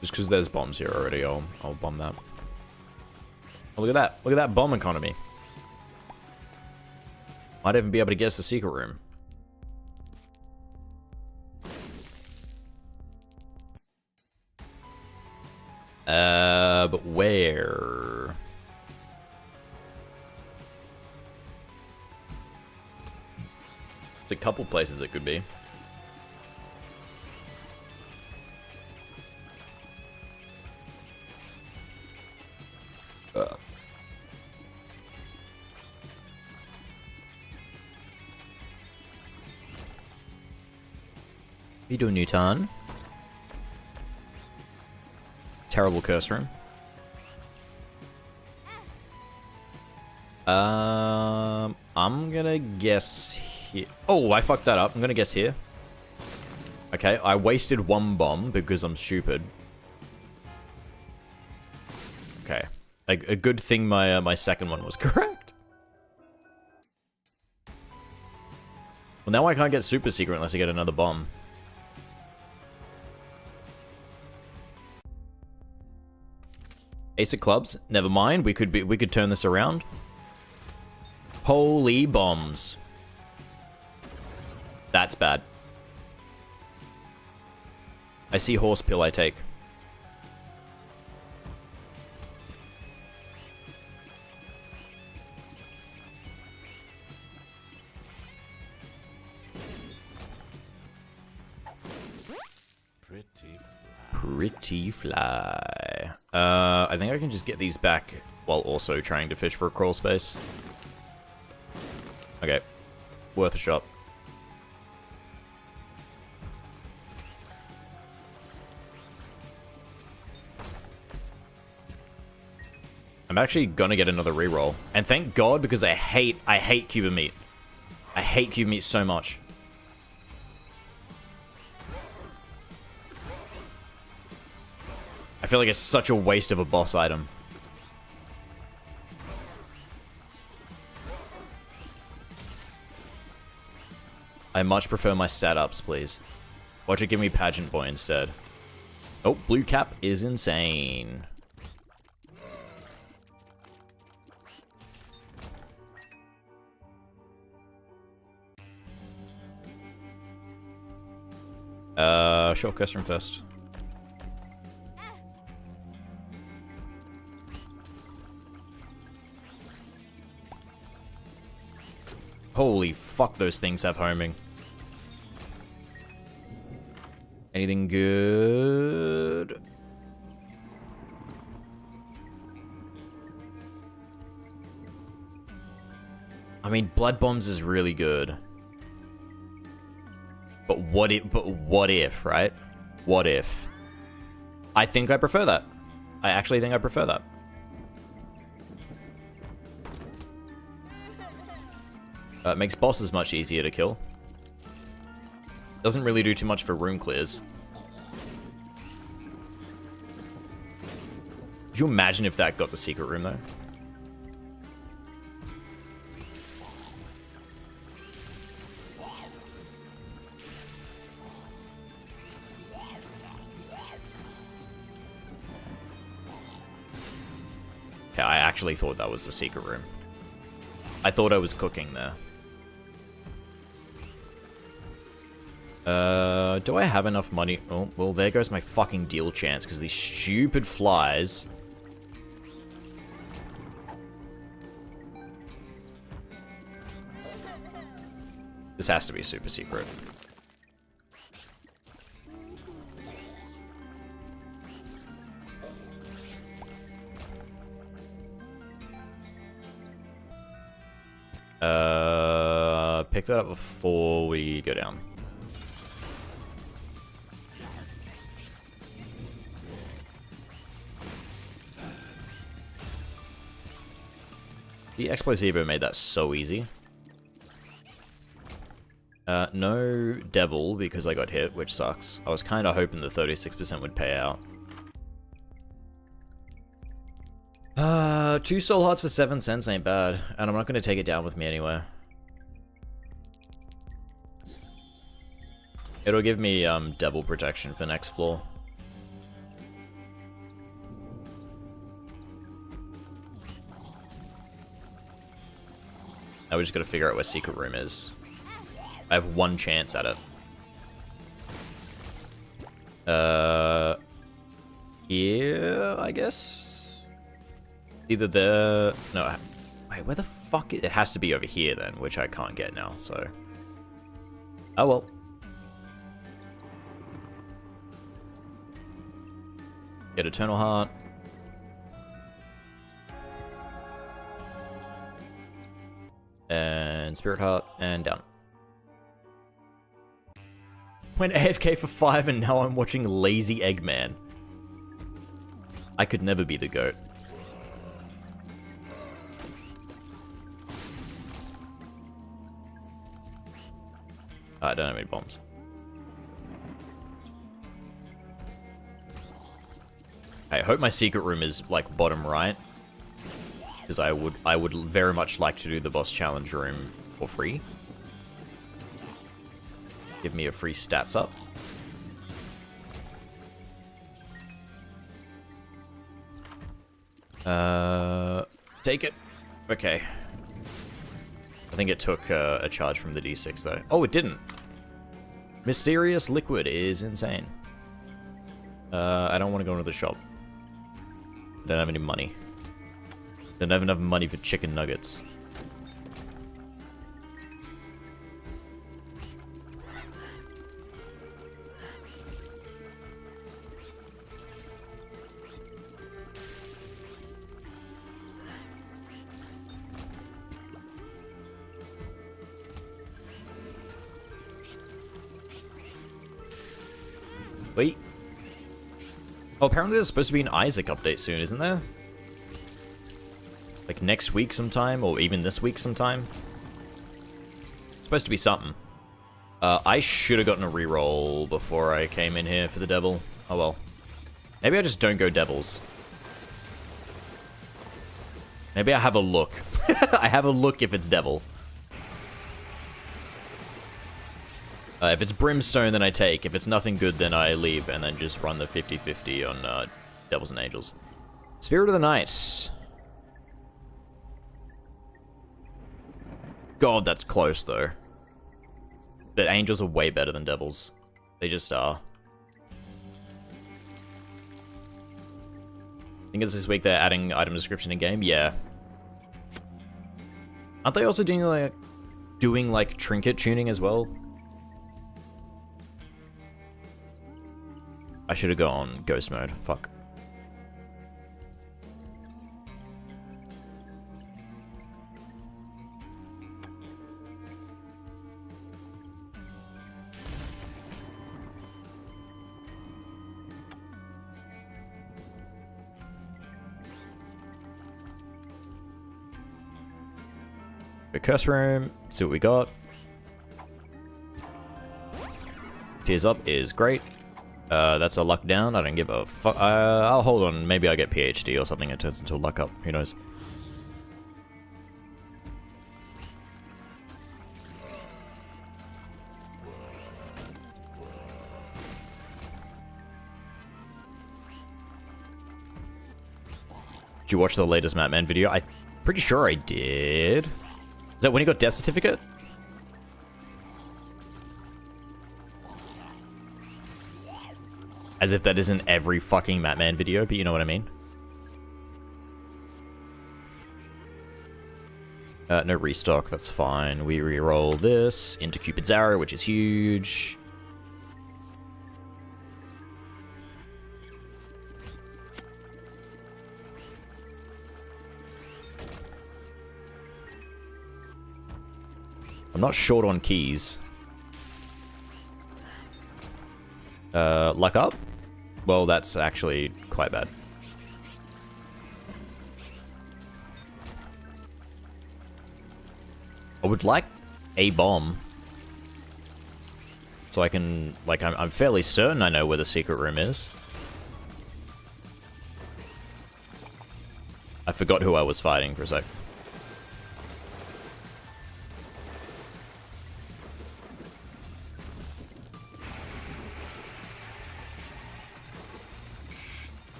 Just because there's bombs here already, I'll bomb that. Oh, look at that. Look at that bomb economy. Might even be able to guess the secret room. But where? It's a couple places it could be. What are you doing, Newton? Terrible curse room. I'm gonna guess here. Oh, I fucked that up. I'm gonna guess here. Okay, I wasted one bomb because I'm stupid. Okay, a good thing my second one was correct. Well, now I can't get super secret unless I get another bomb. Ace of clubs. Never mind. We could turn this around. Holy bombs. That's bad. I see horse pill, I take. Pretty fly. I think I can just get these back while also trying to fish for a crawl space. Okay. Worth a shot. I'm actually gonna get another reroll. And thank God, because I hate Cuban meat. I hate Cuban meat so much. I feel like it's such a waste of a boss item. I much prefer my stat ups, please. Watch it give me Pageant Boy instead. Oh, blue cap is insane. Short custom first. Holy fuck, those things have homing. Anything good? I mean, Blood Bombs is really good. But what if, right? What if? I think I prefer that. I actually think I prefer that. It makes bosses much easier to kill. Doesn't really do too much for room clears. Could you imagine if that got the secret room, though? Okay, I actually thought that was the secret room. I thought I was cooking there. Do I have enough money? Oh, well, there goes my fucking deal chance, because these stupid flies... This has to be super secret. Pick that up before we go down. The Explosivo made that so easy. No Devil, because I got hit, which sucks. I was kind of hoping the 36% would pay out. 2 Soul Hearts for 7 cents ain't bad, and I'm not going to take it down with me anywhere. It'll give me Devil protection for next floor. Now we just got to figure out where secret room is. I have 1 chance at it. Here, I guess? Either there... No, wait, where the fuck... It has to be over here then, which I can't get now, so... Oh well. Get Eternal Heart. And Spirit Heart, and down. Went AFK for 5 and now I'm watching Lazy Eggman. I could never be the GOAT. I don't have any bombs. I hope my secret room is like bottom right, because I would very much like to do the boss challenge room for free. Give me a free stats up. Take it. Okay. I think it took a charge from the D6 though. Oh, it didn't. Mysterious liquid is insane. I don't want to go into the shop. I don't have any money. Don't have enough money for chicken nuggets. Wait. Oh, apparently there's supposed to be an Isaac update soon, isn't there? Like next week sometime, or even this week sometime. It's supposed to be something. I should have gotten a reroll before I came in here for the devil. Oh well. Maybe I just don't go devils. Maybe I have a look. I have a look if it's devil. If it's brimstone, then I take. If it's nothing good, then I leave, and then just run the 50-50 on Devils and Angels. Spirit of the Night. God, that's close, though. But Angels are way better than Devils. They just are. I think it's this week they're adding item description in-game? Yeah. Aren't they also doing, like... doing like trinket tuning as well. I should have gone ghost mode. Fuck. The curse room, see what we got. Tears up is great. That's a luck down. I don't give a fuck. I'll hold on. Maybe I get PhD or something. It turns into a luck up. Who knows? Did you watch the latest Matman video? I'm pretty sure I did. Is that when he got death certificate? As if that isn't every fucking Matman video, but you know what I mean. No restock, that's fine. We re-roll this into Cupid's Arrow, which is huge. I'm not short on keys. Luck up? Well, that's actually quite bad. I would like a bomb. So I can, like, I'm fairly certain I know where the secret room is. I forgot who I was fighting for a sec.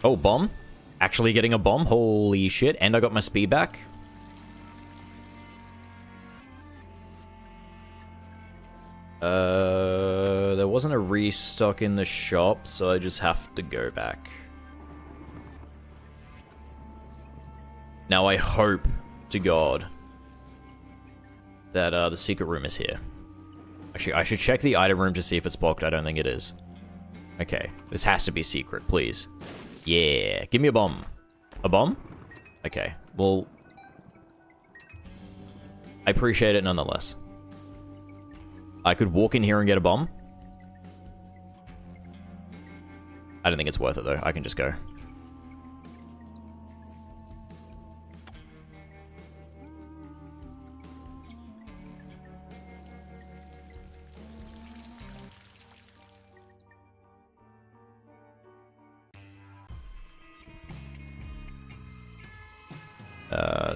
Oh, bomb? Actually getting a bomb? Holy shit. And I got my speed back? There wasn't a restock in the shop, so I just have to go back. Now I hope to God that the secret room is here. Actually, I should check the item room to see if it's blocked. I don't think it is. Okay, this has to be secret, please. Yeah, give me a bomb. A bomb? Okay, well... I appreciate it nonetheless. I could walk in here and get a bomb. I don't think it's worth it though, I can just go.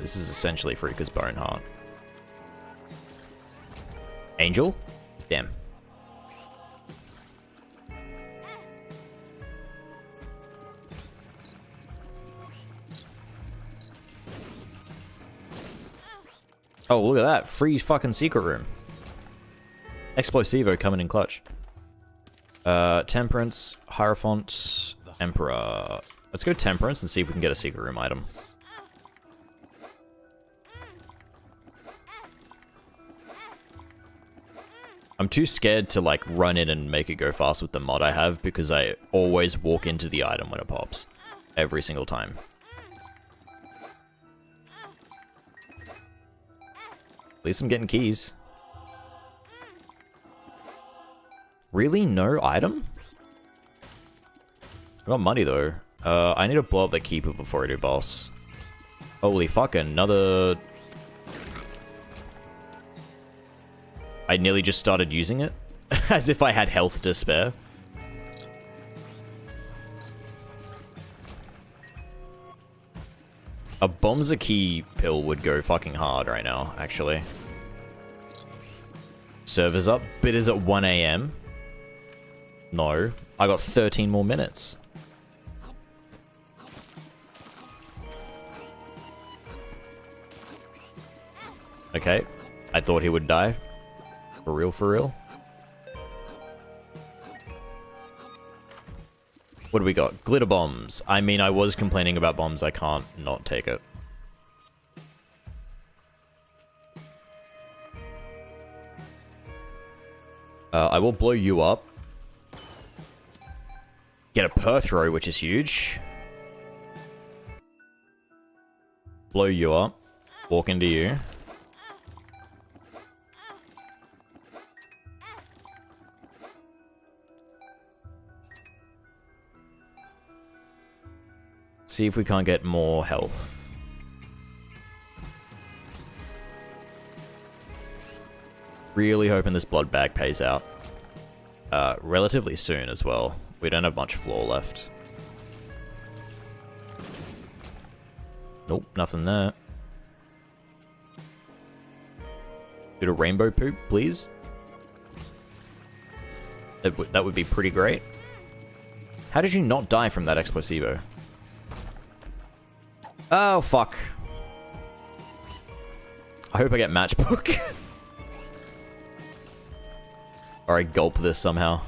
This is essentially Freaker's Bone Heart. Angel? Damn. Oh, look at that. Free fucking secret room. Explosivo coming in clutch. Temperance, Hierophant, Emperor. Let's go Temperance and see if we can get a secret room item. I'm too scared to, like, run in and make it go fast with the mod I have because I always walk into the item when it pops. Every single time. At least I'm getting keys. Really? No item? I got money, though. I need to blow up the keeper before I do boss. Holy fuck, another... I nearly just started using it, as if I had health to spare. A bombs a key pill would go fucking hard right now, actually. Server's up. Bid is at 1 AM. No. I got 13 more minutes. Okay. I thought he would die. For real, for real. What do we got? Glitter bombs. I mean, I was complaining about bombs. I can't not take it. I will blow you up. Get a per throw, which is huge. Blow you up. Walk into you. See if we can't get more health. Really hoping this blood bag pays out. Relatively soon as well. We don't have much floor left. Nope, nothing there. Bit of rainbow poop, please. That would be pretty great. How did you not die from that explosivo? Oh, fuck. I hope I get matchbook. Or I gulp this somehow.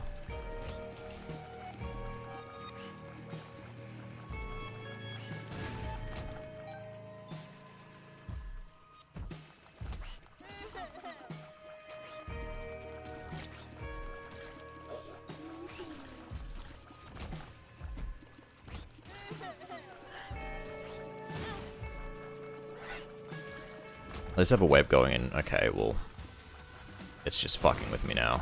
Let's have a web going in. Okay, well, it's just fucking with me now.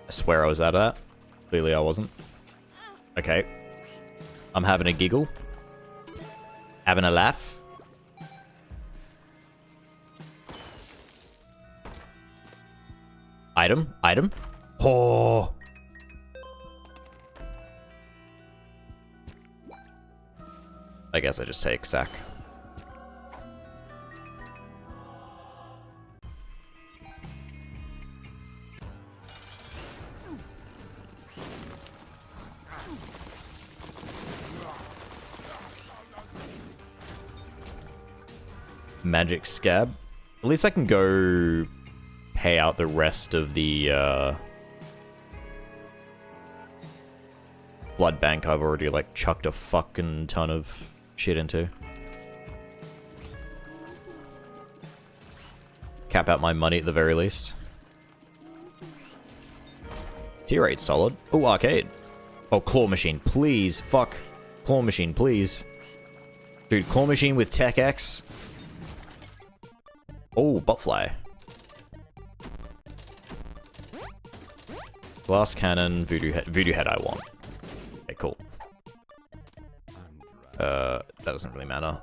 I swear I was at that. Clearly I wasn't. Okay. I'm having a giggle. Having a laugh. Item, item. Oh. I guess I just take sack. Magic scab. At least I can go pay out the rest of the blood bank I've already like chucked a fucking ton of shit into. Cap out my money at the very least. Tier 8 solid. Oh, arcade. Oh, claw machine, please. Fuck. Claw machine, please. Dude, claw machine with Tech X. Oh, buttfly. Glass cannon, voodoo head I want. Okay, cool. That doesn't really matter.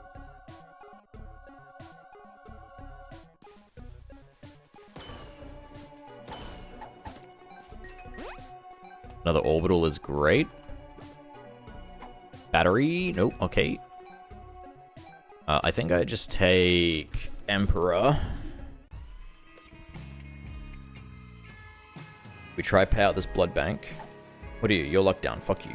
Another orbital is great. Battery, nope, okay. I think I just take Emperor. We try pay out this blood bank. What are you? You're locked down. Fuck you.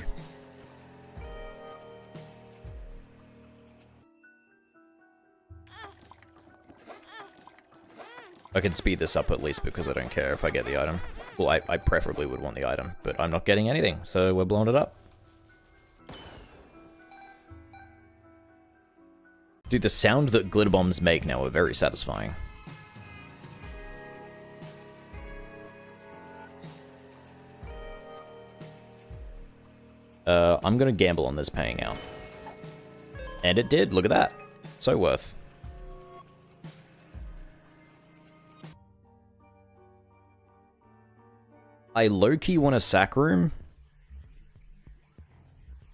I can speed this up at least because I don't care if I get the item. Well, I preferably would want the item, but I'm not getting anything, so we're blowing it up. Dude, the sound that glitter bombs make now are very satisfying. I'm gonna gamble on this paying out. And it did, look at that. So worth. I low-key want a sack room.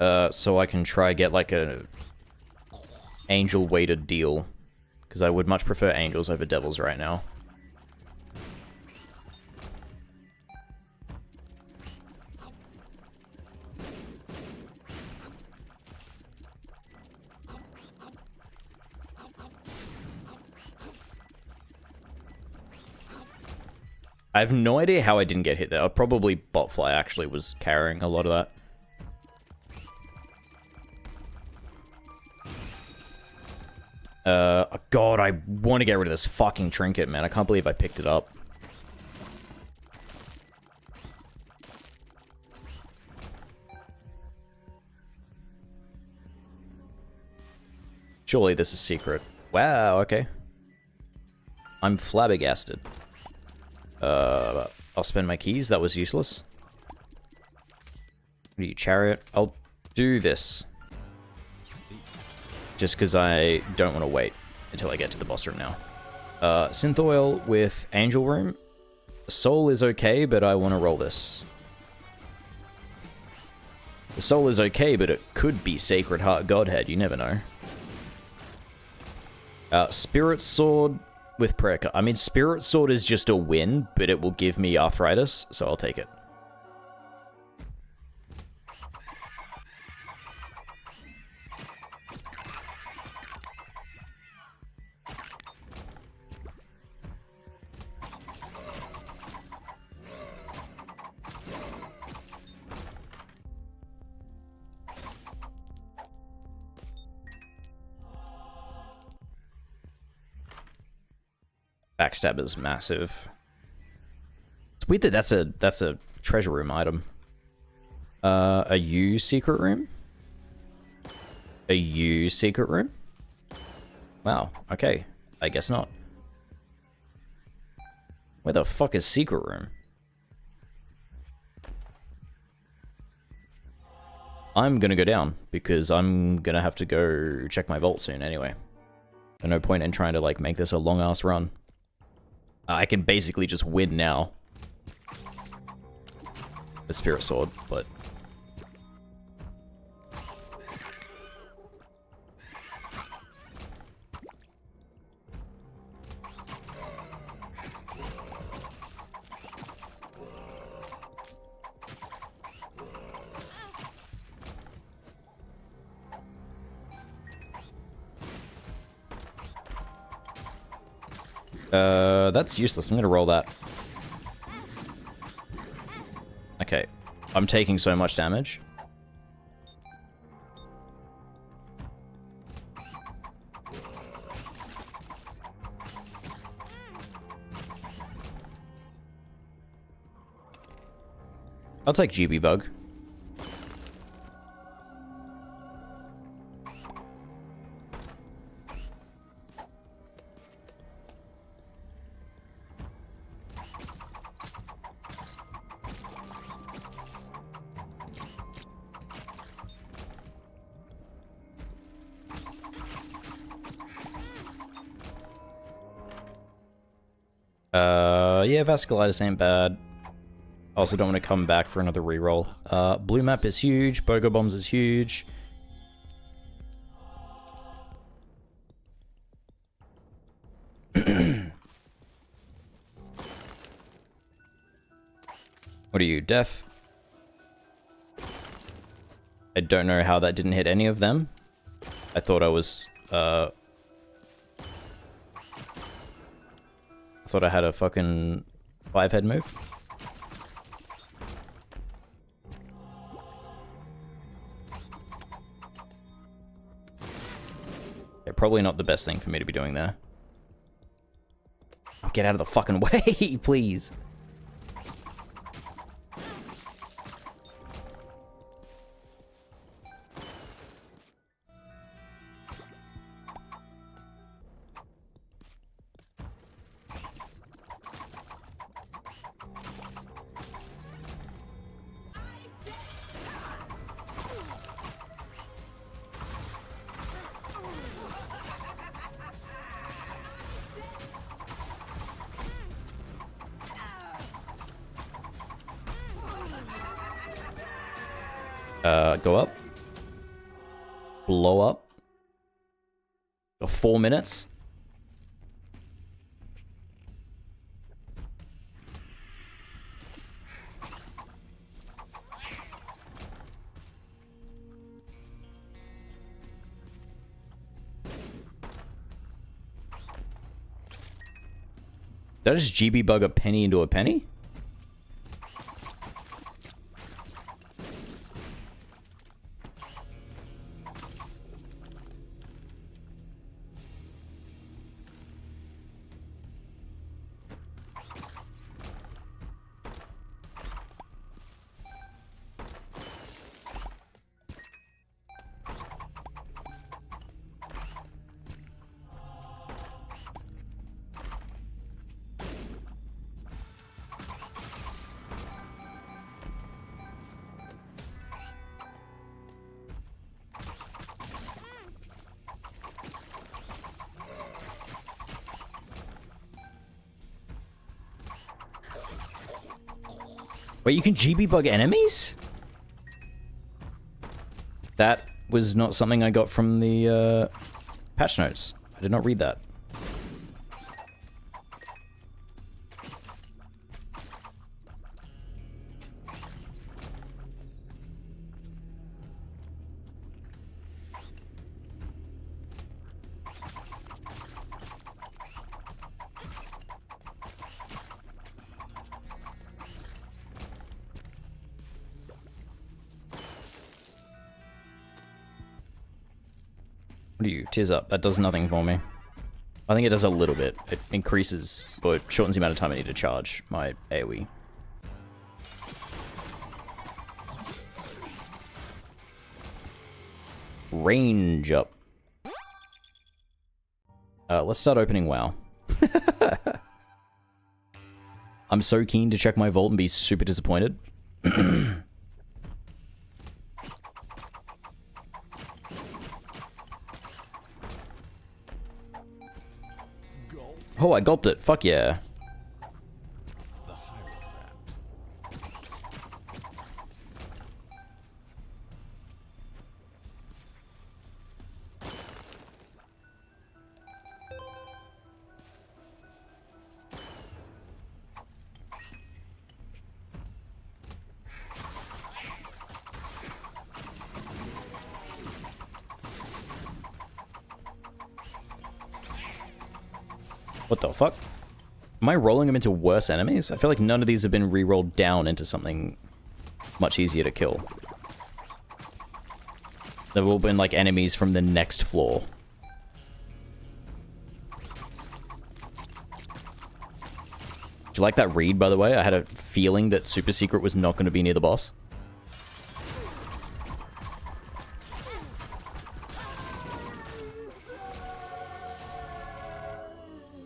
So I can try get like a angel-weighted deal. Because I would much prefer angels over devils right now. I have no idea how I didn't get hit there. Probably Botfly actually was carrying a lot of that.
God, I want to get rid of this fucking trinket, man. I can't believe I picked it up. Surely this is secret. Wow, okay. I'm flabbergasted. I'll spend my keys. That was useless. What are you, chariot? I'll do this. Just because I don't want to wait until I get to the boss room now. Synth oil with angel room. Soul is okay, but I want to roll this. The soul is okay, but it could be Sacred Heart Godhead. You never know. Spirit Sword with prayer. I mean, Spirit Sword is just a win, but it will give me arthritis, so I'll take it. Backstab is massive. It's weird that that's a treasure room item. A U secret room? A U secret room? Wow, okay. I guess not. Where the fuck is secret room? I'm gonna go down, because I'm gonna have to go check my vault soon anyway. There's no point in trying to, like, make this a long-ass run. I can basically just win now. The Spirit Sword, but... that's useless. I'm gonna roll that. Okay. I'm taking so much damage. I'll take GB Bug. Yeah, Vasculitis ain't bad. I also don't want to come back for another reroll. Blue map is huge. Bogo Bombs is huge. What are you, Death? I don't know how that didn't hit any of them. I thought I was, I thought I had a fucking 5-head move. Yeah, probably not the best thing for me to be doing there. Oh, get out of the fucking way, please. Go up. Blow up. For 4 minutes. Did I just GB bug a penny into a penny? Wait, you can GB bug enemies? That was not something I got from the patch notes. I did not read that. What are you? Tears up. That does nothing for me. I think it does a little bit. It increases, or it shortens the amount of time I need to charge my AoE. Range up. Let's start opening WoW. I'm so keen to check my vault and be super disappointed. Oh, I gulped it. Fuck yeah. What the fuck? Am I rolling them into worse enemies? I feel like none of these have been re-rolled down into something much easier to kill. They've all been like enemies from the next floor. Do you like that read, by the way? I had a feeling that Super Secret was not going to be near the boss.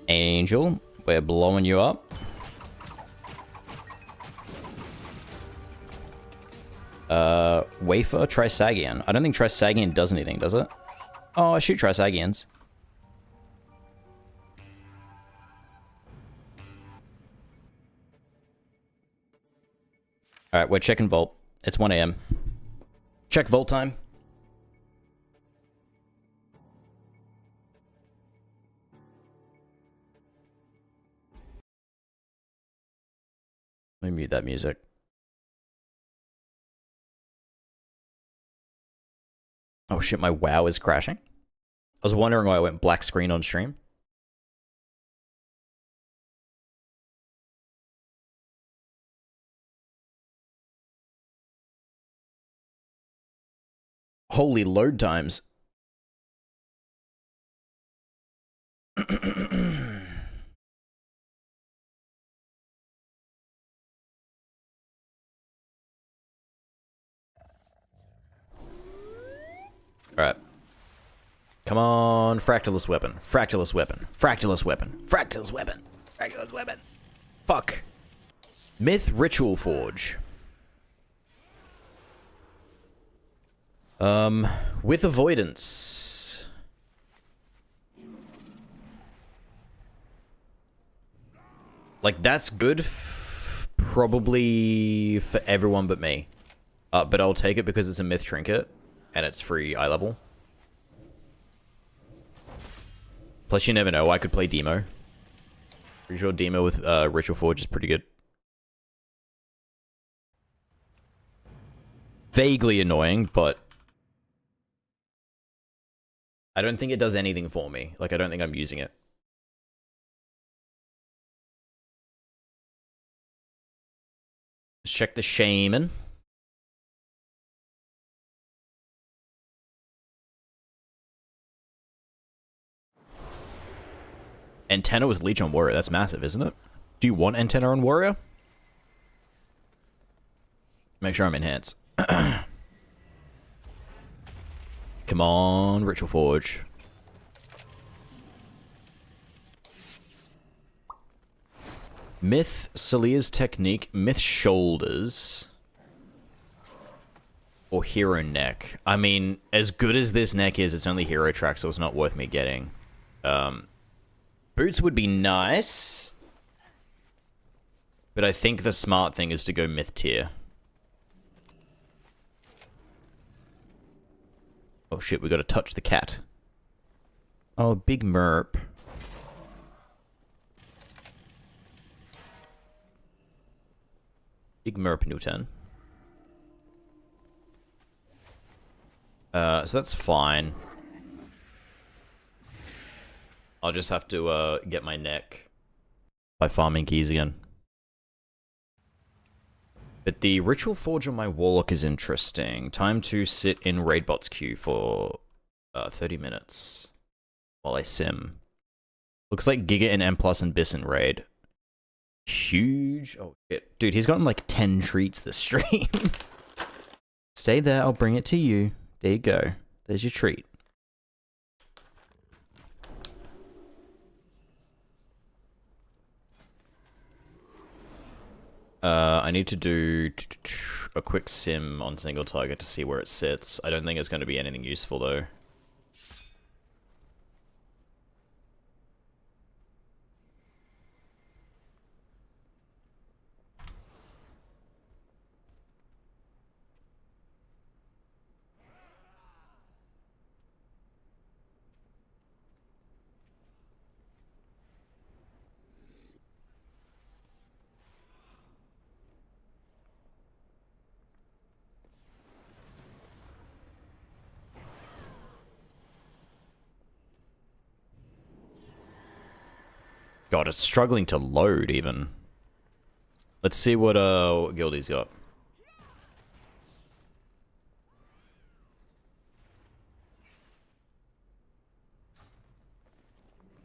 Angel, we're blowing you up. Wafer, Trisagian. I don't think Trisagian does anything, does it? Oh, I shoot Trisagians. Alright, we're checking Vault. It's 1 AM. Check Vault time. Let me mute that music. Oh shit, my WoW is crashing. I was wondering why I went black screen on stream. Holy load times. Alright. Come on, Fractalus Weapon. Fractalus Weapon. Fractalus Weapon. Fractalus Weapon. Fractalus Weapon. Fuck. Myth Ritual Forge. With Avoidance. Like, that's good probably for everyone but me. But I'll take it because it's a myth trinket. And it's free eye level. Plus, you never know. I could play Demo. Pretty sure Demo with Ritual Forge is pretty good. Vaguely annoying, but I don't think it does anything for me. Like, I don't think I'm using it. Let's check the Shaman. Antenna with Leech on Warrior. That's massive, isn't it? Do you want Antenna on Warrior? Make sure I'm enhanced. Come on, Ritual Forge. Myth Celia's Technique. Myth Shoulders. Or Hero Neck. I mean, as good as this neck is, it's only Hero Track, so it's not worth me getting. Boots would be nice.
But I think the smart thing is to go myth tier. Oh shit, we gotta touch the cat. Oh, big merp. Big merp Newton. So that's fine. I'll just have to get my neck by farming keys again. But the Ritual Forge on my Warlock is interesting. Time to sit in Raidbot's queue for 30 minutes while I sim. Looks like Giga and M Plus and Biss and Raid. Huge. Oh shit. Dude, he's gotten like 10 treats this stream. Stay there, I'll bring it to you. There you go. There's your treat. I need to do a quick sim on single target to see where it sits. I don't think it's going to be anything useful though. God, it's struggling to load even. Let's see what Gildy's got.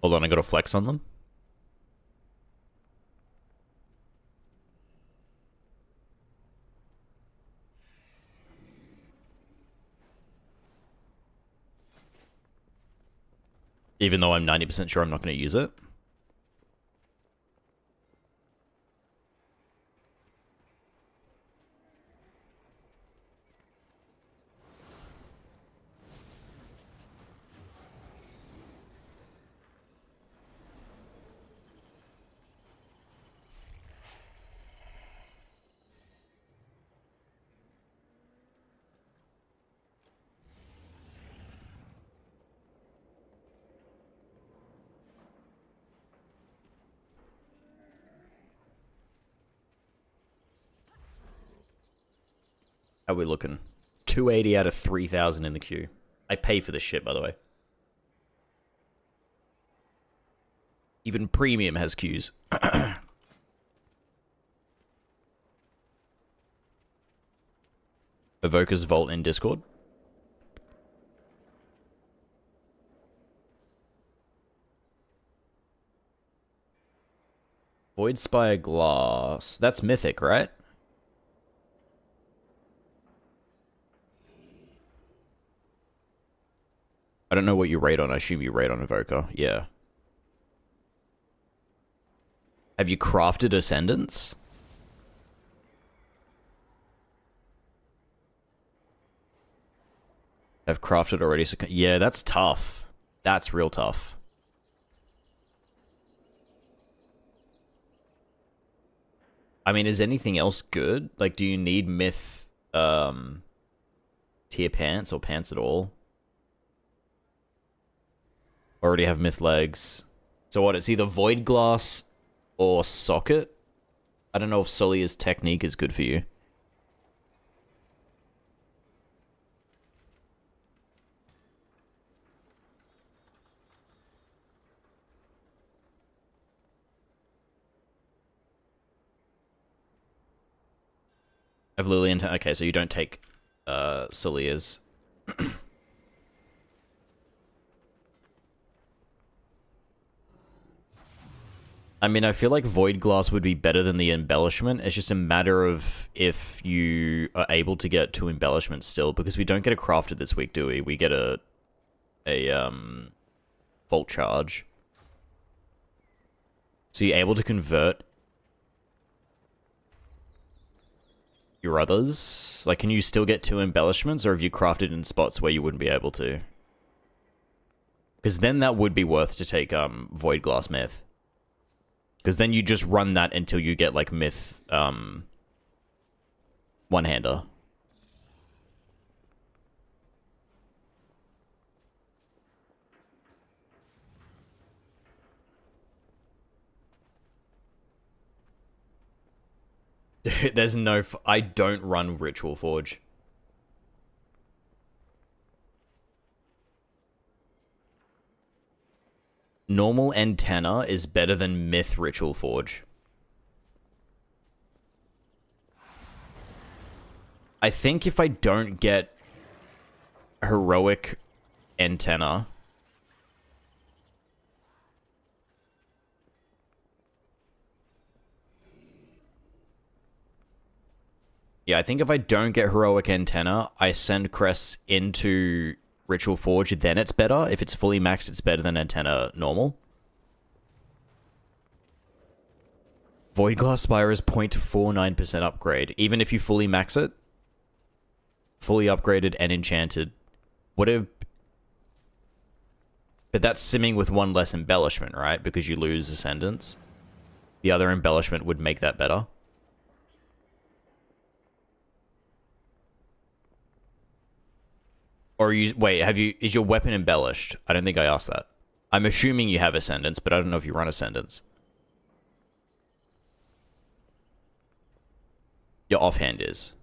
Hold on, I got a flex on them. Even though I'm 90% sure I'm not going to use it. How are we looking? 280 out of 3,000 in the queue. I pay for this shit, by the way. Even premium has queues. Evoker's Vault in Discord. Void Spire Glass. That's mythic, right? I don't know what you rate on. I assume you rate on Evoker. Yeah. Have you crafted Ascendants? I've crafted already. So yeah, that's tough. That's real tough. I mean, is anything else good? Like, do you need myth tier pants or pants at all? Already have myth legs. So what, it's either Void Glass or Socket? I don't know if Solia's technique is good for you. Of Lillian, okay, so you don't take Solia's. I mean, I feel like Void Glass would be better than the embellishment. It's just a matter of if you are able to get 2 embellishments still, because we don't get a crafted this week, do we? We get a Vault Charge. So you're able to convert your others? Like, can you still get 2 embellishments, or have you crafted in spots where you wouldn't be able to? Because then that would be worth to take Void Glass Myth. Because then you just run that until you get, like, myth, one-hander. Dude, there's no... I don't run Ritual Forge. Normal Antenna is better than Myth Ritual Forge. I think if I don't get Heroic Antenna... Yeah, I think if I don't get Heroic Antenna, I send Cress into Ritual Forge, then it's better. If it's fully maxed, it's better than Antenna normal. Void Glass Spire is 0.49% upgrade. Even if you fully max it, fully upgraded and enchanted. What if... But that's simming with one less embellishment, right? Because you lose Ascendance. The other embellishment would make that better. Or you... Wait, have you... Is your weapon embellished? I don't think I asked that. I'm assuming you have Ascendance, but I don't know if you run Ascendance. Your offhand is.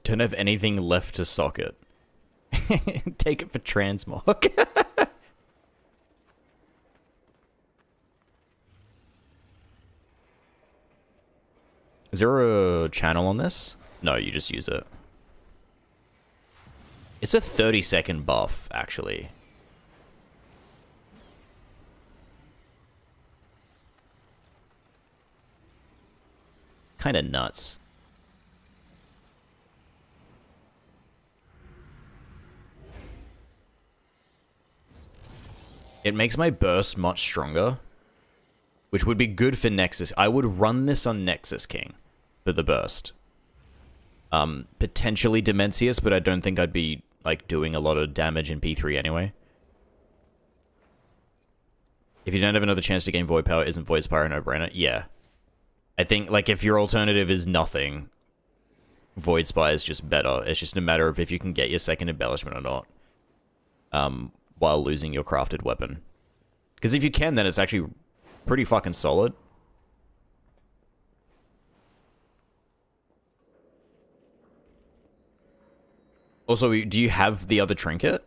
Don't have anything left to socket. Take it for transmog. Is there a channel on this? No, you just use it. It's a 30-second buff, actually. Kind of nuts. It makes my burst much stronger, which would be good for Nexus. I would run this on Nexus King for the burst. Potentially Demencius, but I don't think I'd be like doing a lot of damage in P3 anyway. If you don't have another chance to gain Void Power, isn't Void Spire a no-brainer? Yeah. I think, like, if your alternative is nothing, Void Spire is just better. It's just a matter of if you can get your second embellishment or not. While losing your crafted weapon. Because if you can, then it's actually pretty fucking solid. Also, do you have the other trinket?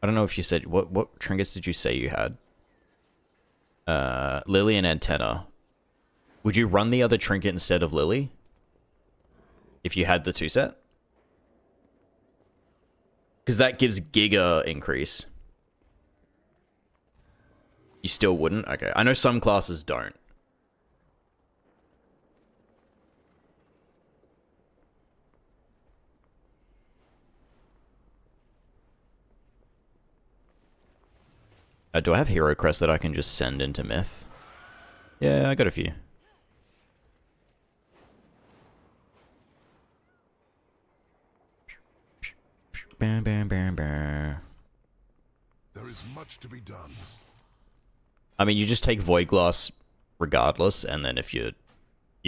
I don't know if you said... What trinkets did you say you had? Lily and Antenna. Would you run the other trinket instead of Lily? If you had the 2-set? Because that gives Giga increase. You still wouldn't? Okay. I know some classes don't. Do I have Hero Crest that I can just send into Myth? Yeah, I got a few. Bam, bam, bam, bam.
There is much to be done.
I mean, you just take Void Glass regardless, and then if you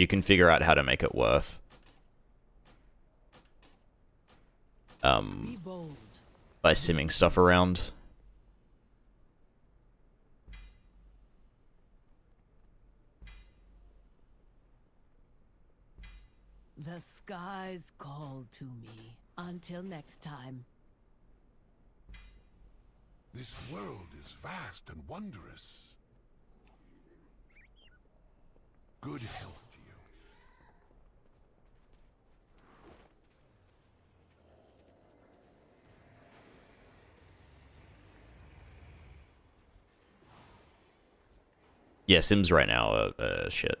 can figure out how to make it worth. By simming stuff around.
The skies called to me. Until next time.
This world is vast and wondrous. Good health to you.
Yeah, Sims right now are shit.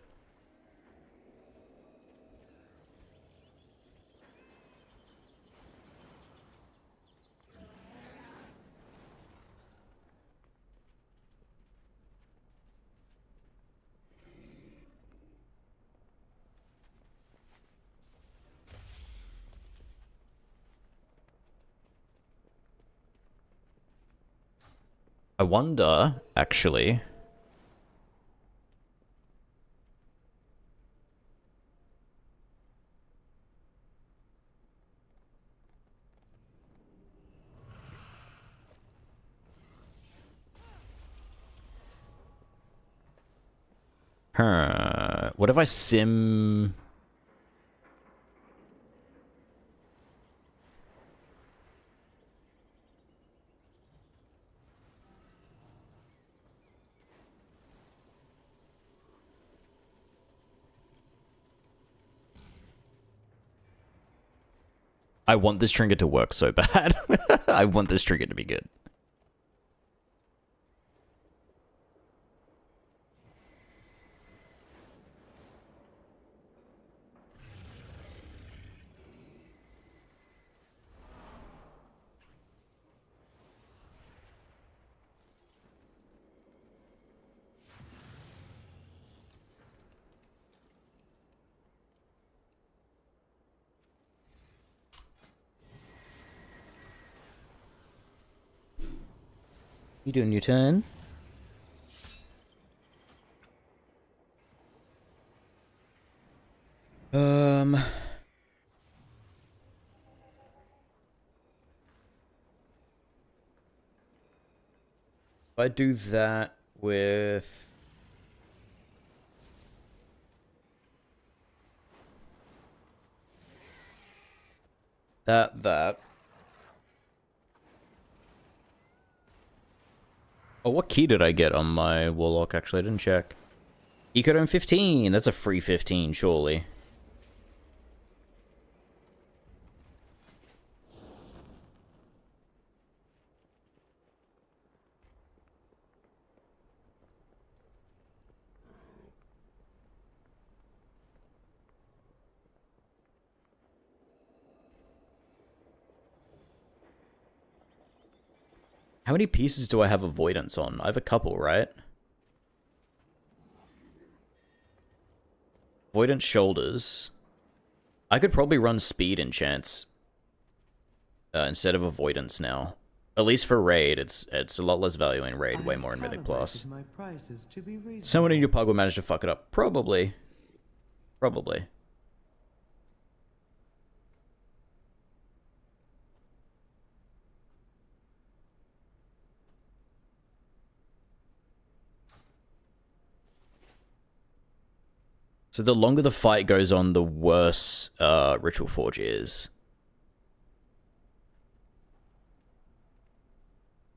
I wonder, actually. What if I sim... I want this trinket to work so bad. I want this trinket to be good. You doing your turn? If I do that with... That. Oh, what key did I get on my Warlock? Actually, I didn't check. Ecodome 15! That's a free 15, surely. How many pieces do I have avoidance on? I have a couple, right? Avoidance shoulders. I could probably run speed enchants instead of avoidance now. At least for raid, it's a lot less value in raid, way more in Mythic Plus. Someone in your pug will manage to fuck it up. Probably. Probably. So the longer the fight goes on, the worse Ritual Forge is.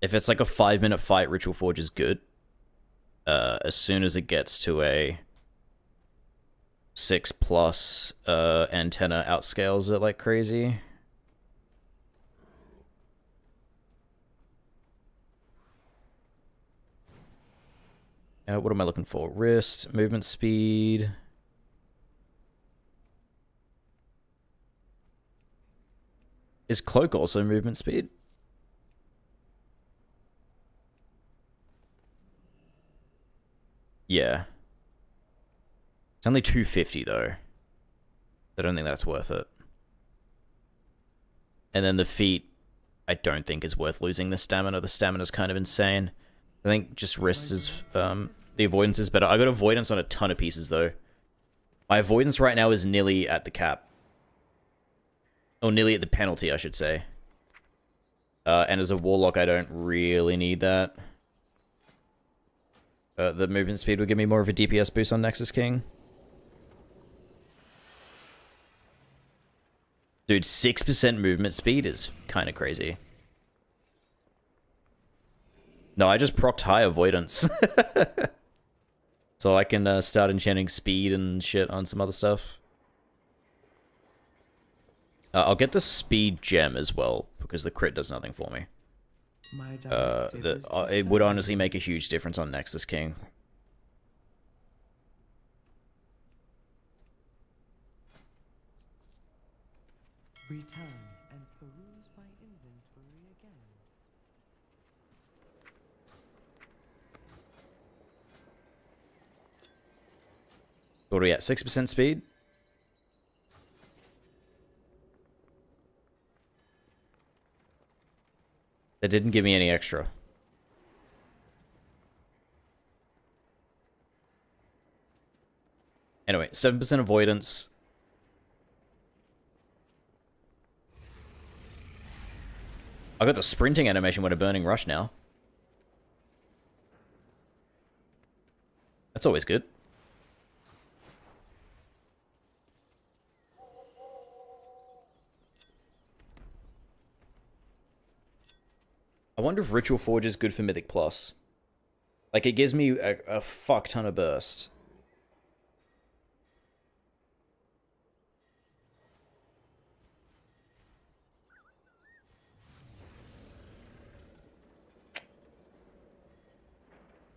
If it's like a 5-minute fight, Ritual Forge is good. As soon as it gets to a 6+, antenna outscales it like crazy. What am I looking for? Wrist, movement speed... Is Cloak also movement speed? Yeah. It's only 250 though. I don't think that's worth it. And then the feet, I don't think is worth losing the stamina. The stamina's kind of insane. I think just wrist is, the avoidance is better. I got avoidance on a ton of pieces though. My avoidance right now is nearly at the cap. Or nearly at the penalty, I should say. And as a Warlock, I don't really need that. The movement speed will give me more of a DPS boost on Nexus King. Dude, 6% movement speed is kind of crazy. No, I just procced high avoidance. So I can start enchanting speed and shit on some other stuff. I'll get the speed gem as well, because the crit does nothing for me. It would honestly make a huge difference on Nexus King.
Return and peruse my inventory again.
What are we at? 6% speed? That didn't give me any extra. Anyway, 7% avoidance. I got the sprinting animation with a burning rush now. That's always good. I wonder if Ritual Forge is good for Mythic Plus. Like, it gives me a fuck ton of burst.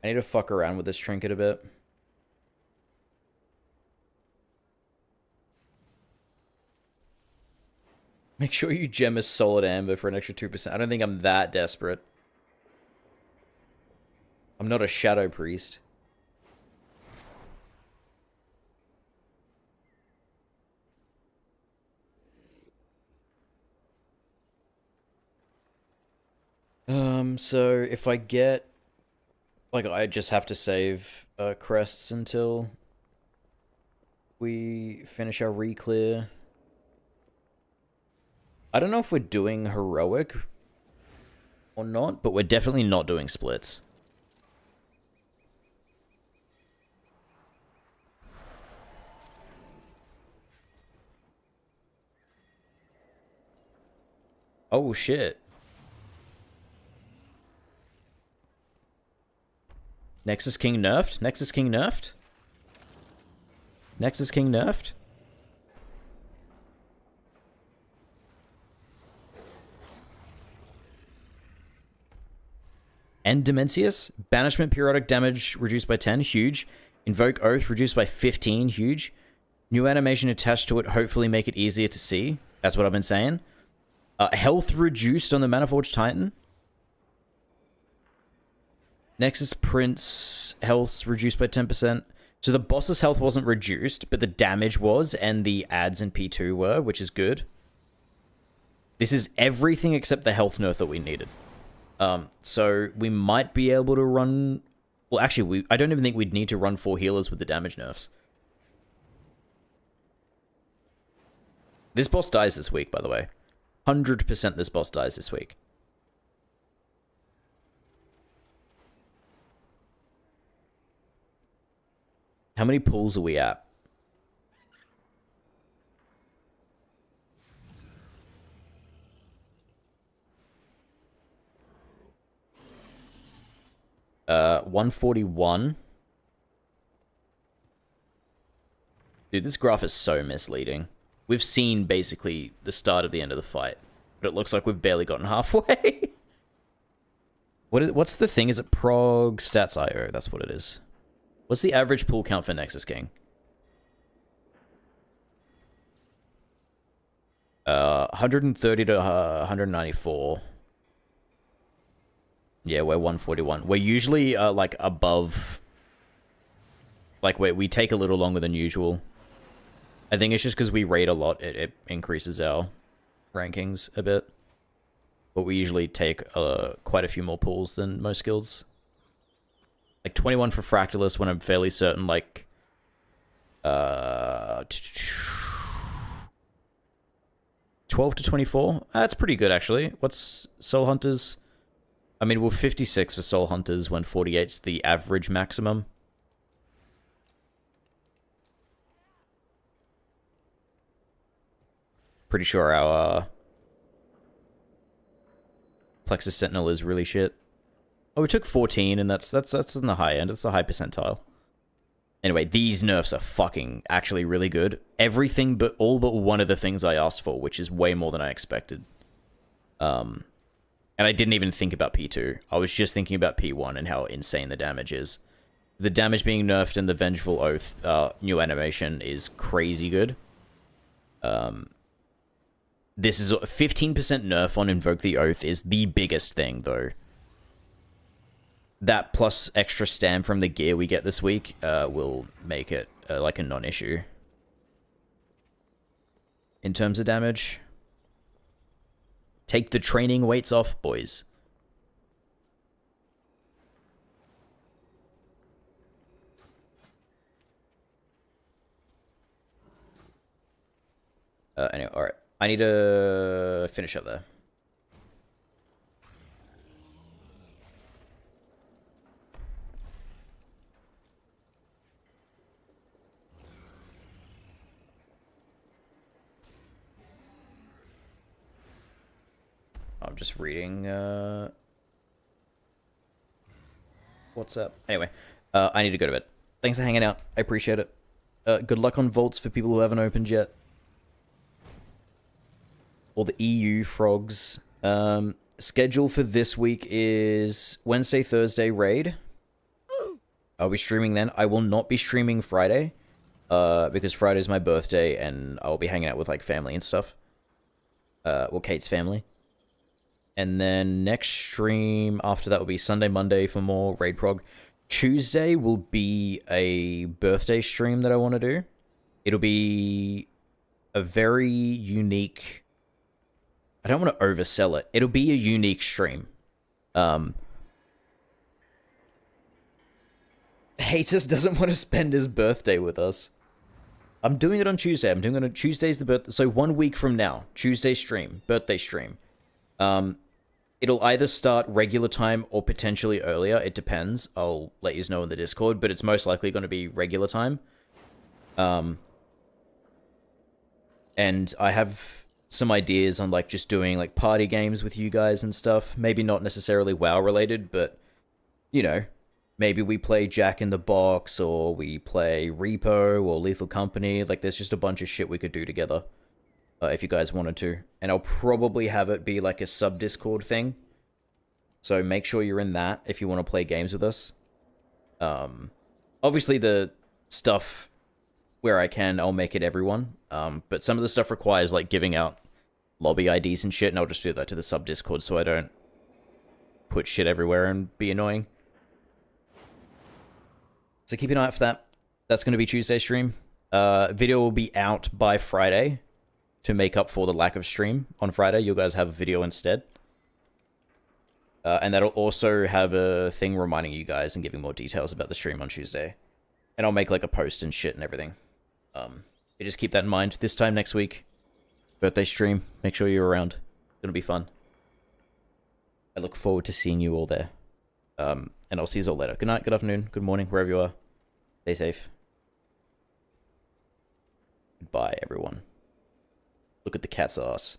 I need to fuck around with this trinket a bit. Make sure you gem a solid amber for an extra 2%. I don't think I'm that desperate. I'm not a shadow priest. So if I get... Like, I just have to save crests until we finish our re-clear. I don't know if we're doing heroic or not, but we're definitely not doing splits. Oh, shit. Nexus King nerfed? Nexus King nerfed? Nexus King nerfed? End Dimensius? Banishment periodic damage reduced by 10, huge. Invoke Oath reduced by 15, huge. New animation attached to it, hopefully make it easier to see. That's what I've been saying. Health reduced on the Maniforged Titan. Nexus Prince health reduced by 10%. So the boss's health wasn't reduced, but the damage was, and the ads in P2 were, which is good. This is everything except the health nerf that we needed. So we might be able to run... Well, actually, I don't even think we'd need to run 4 healers with the damage nerfs. This boss dies this week, by the way. 100% this boss dies this week. How many pulls are we at? Uh, 141. Dude, this graph is so misleading. We've seen basically the start of the end of the fight, but it looks like we've barely gotten halfway. What's the thing? Is it prog stats IO? That's what it is. What's the average pull count for Nexus King? 130 to 194. Yeah, we're 141. We're usually like above. Like we take a little longer than usual. I think it's just because we raid a lot. It increases our rankings a bit. But we usually take quite a few more pulls than most guilds. Like 21 for Fractalus when I'm fairly certain, like... 12 to 24? That's pretty good, actually. What's Soul Hunters? I mean, we're 56 for Soul Hunters when 48's the average maximum. Pretty sure our Plexus Sentinel is really shit. Oh, we took 14, and that's in the high end. It's a high percentile. Anyway, these nerfs are fucking actually really good. Everything but all but one of the things I asked for, which is way more than I expected. And I didn't even think about P2. I was just thinking about P1 and how insane the damage is. The damage being nerfed and the Vengeful Oath new animation is crazy good. This is 15% nerf on Invoke the Oath is the biggest thing, though. That plus extra stam from the gear we get this week will make it like a non-issue. In terms of damage. Take the training weights off, boys. Anyway, alright. I need to finish up there. I'm just reading, what's up? Anyway, I need to go to bed. Thanks for hanging out. I appreciate it. Good luck on vaults for people who haven't opened yet. Or the EU frogs. Schedule for this week is Wednesday, Thursday raid. Are we streaming then? I will not be streaming Friday. Because Friday's my birthday and I'll be hanging out with like family and stuff. Well, Kate's family. And then next stream after that will be Sunday, Monday for more raid prog. Tuesday will be a birthday stream that I want to do. It'll be a very unique... I don't want to oversell it. It'll be a unique stream. Haters doesn't want to spend his birthday with us. I'm doing it on Tuesday. I'm doing it on Tuesday's the birthday. So 1 week from now, Tuesday stream, birthday stream. It'll either start regular time or potentially earlier. It depends. I'll let you know in the Discord, but it's most likely going to be regular time. And I have some ideas on like just doing like party games with you guys and stuff. Maybe not necessarily WoW related, but you know, maybe we play Jack in the Box or we play Repo or Lethal Company. Like there's just a bunch of shit we could do together. If you guys wanted to. And I'll probably have it be like a sub-Discord thing. So make sure you're in that if you want to play games with us. Obviously the stuff where I can, I'll make it everyone. But some of the stuff requires like giving out lobby IDs and shit, and I'll just do that to the sub-Discord so I don't put shit everywhere and be annoying. So keep an eye out for that. That's going to be Tuesday stream. Video will be out by Friday. To make up for the lack of stream on Friday, you guys have a video instead. And that'll also have a thing reminding you guys and giving more details about the stream on Tuesday. And I'll make like a post and shit and everything. You just keep that in mind. This time next week, birthday stream. Make sure you're around. It's gonna be fun. I look forward to seeing you all there. And I'll see you all later. Good night, good afternoon, good morning, wherever you are. Stay safe. Goodbye, everyone. Look at the cat's ass.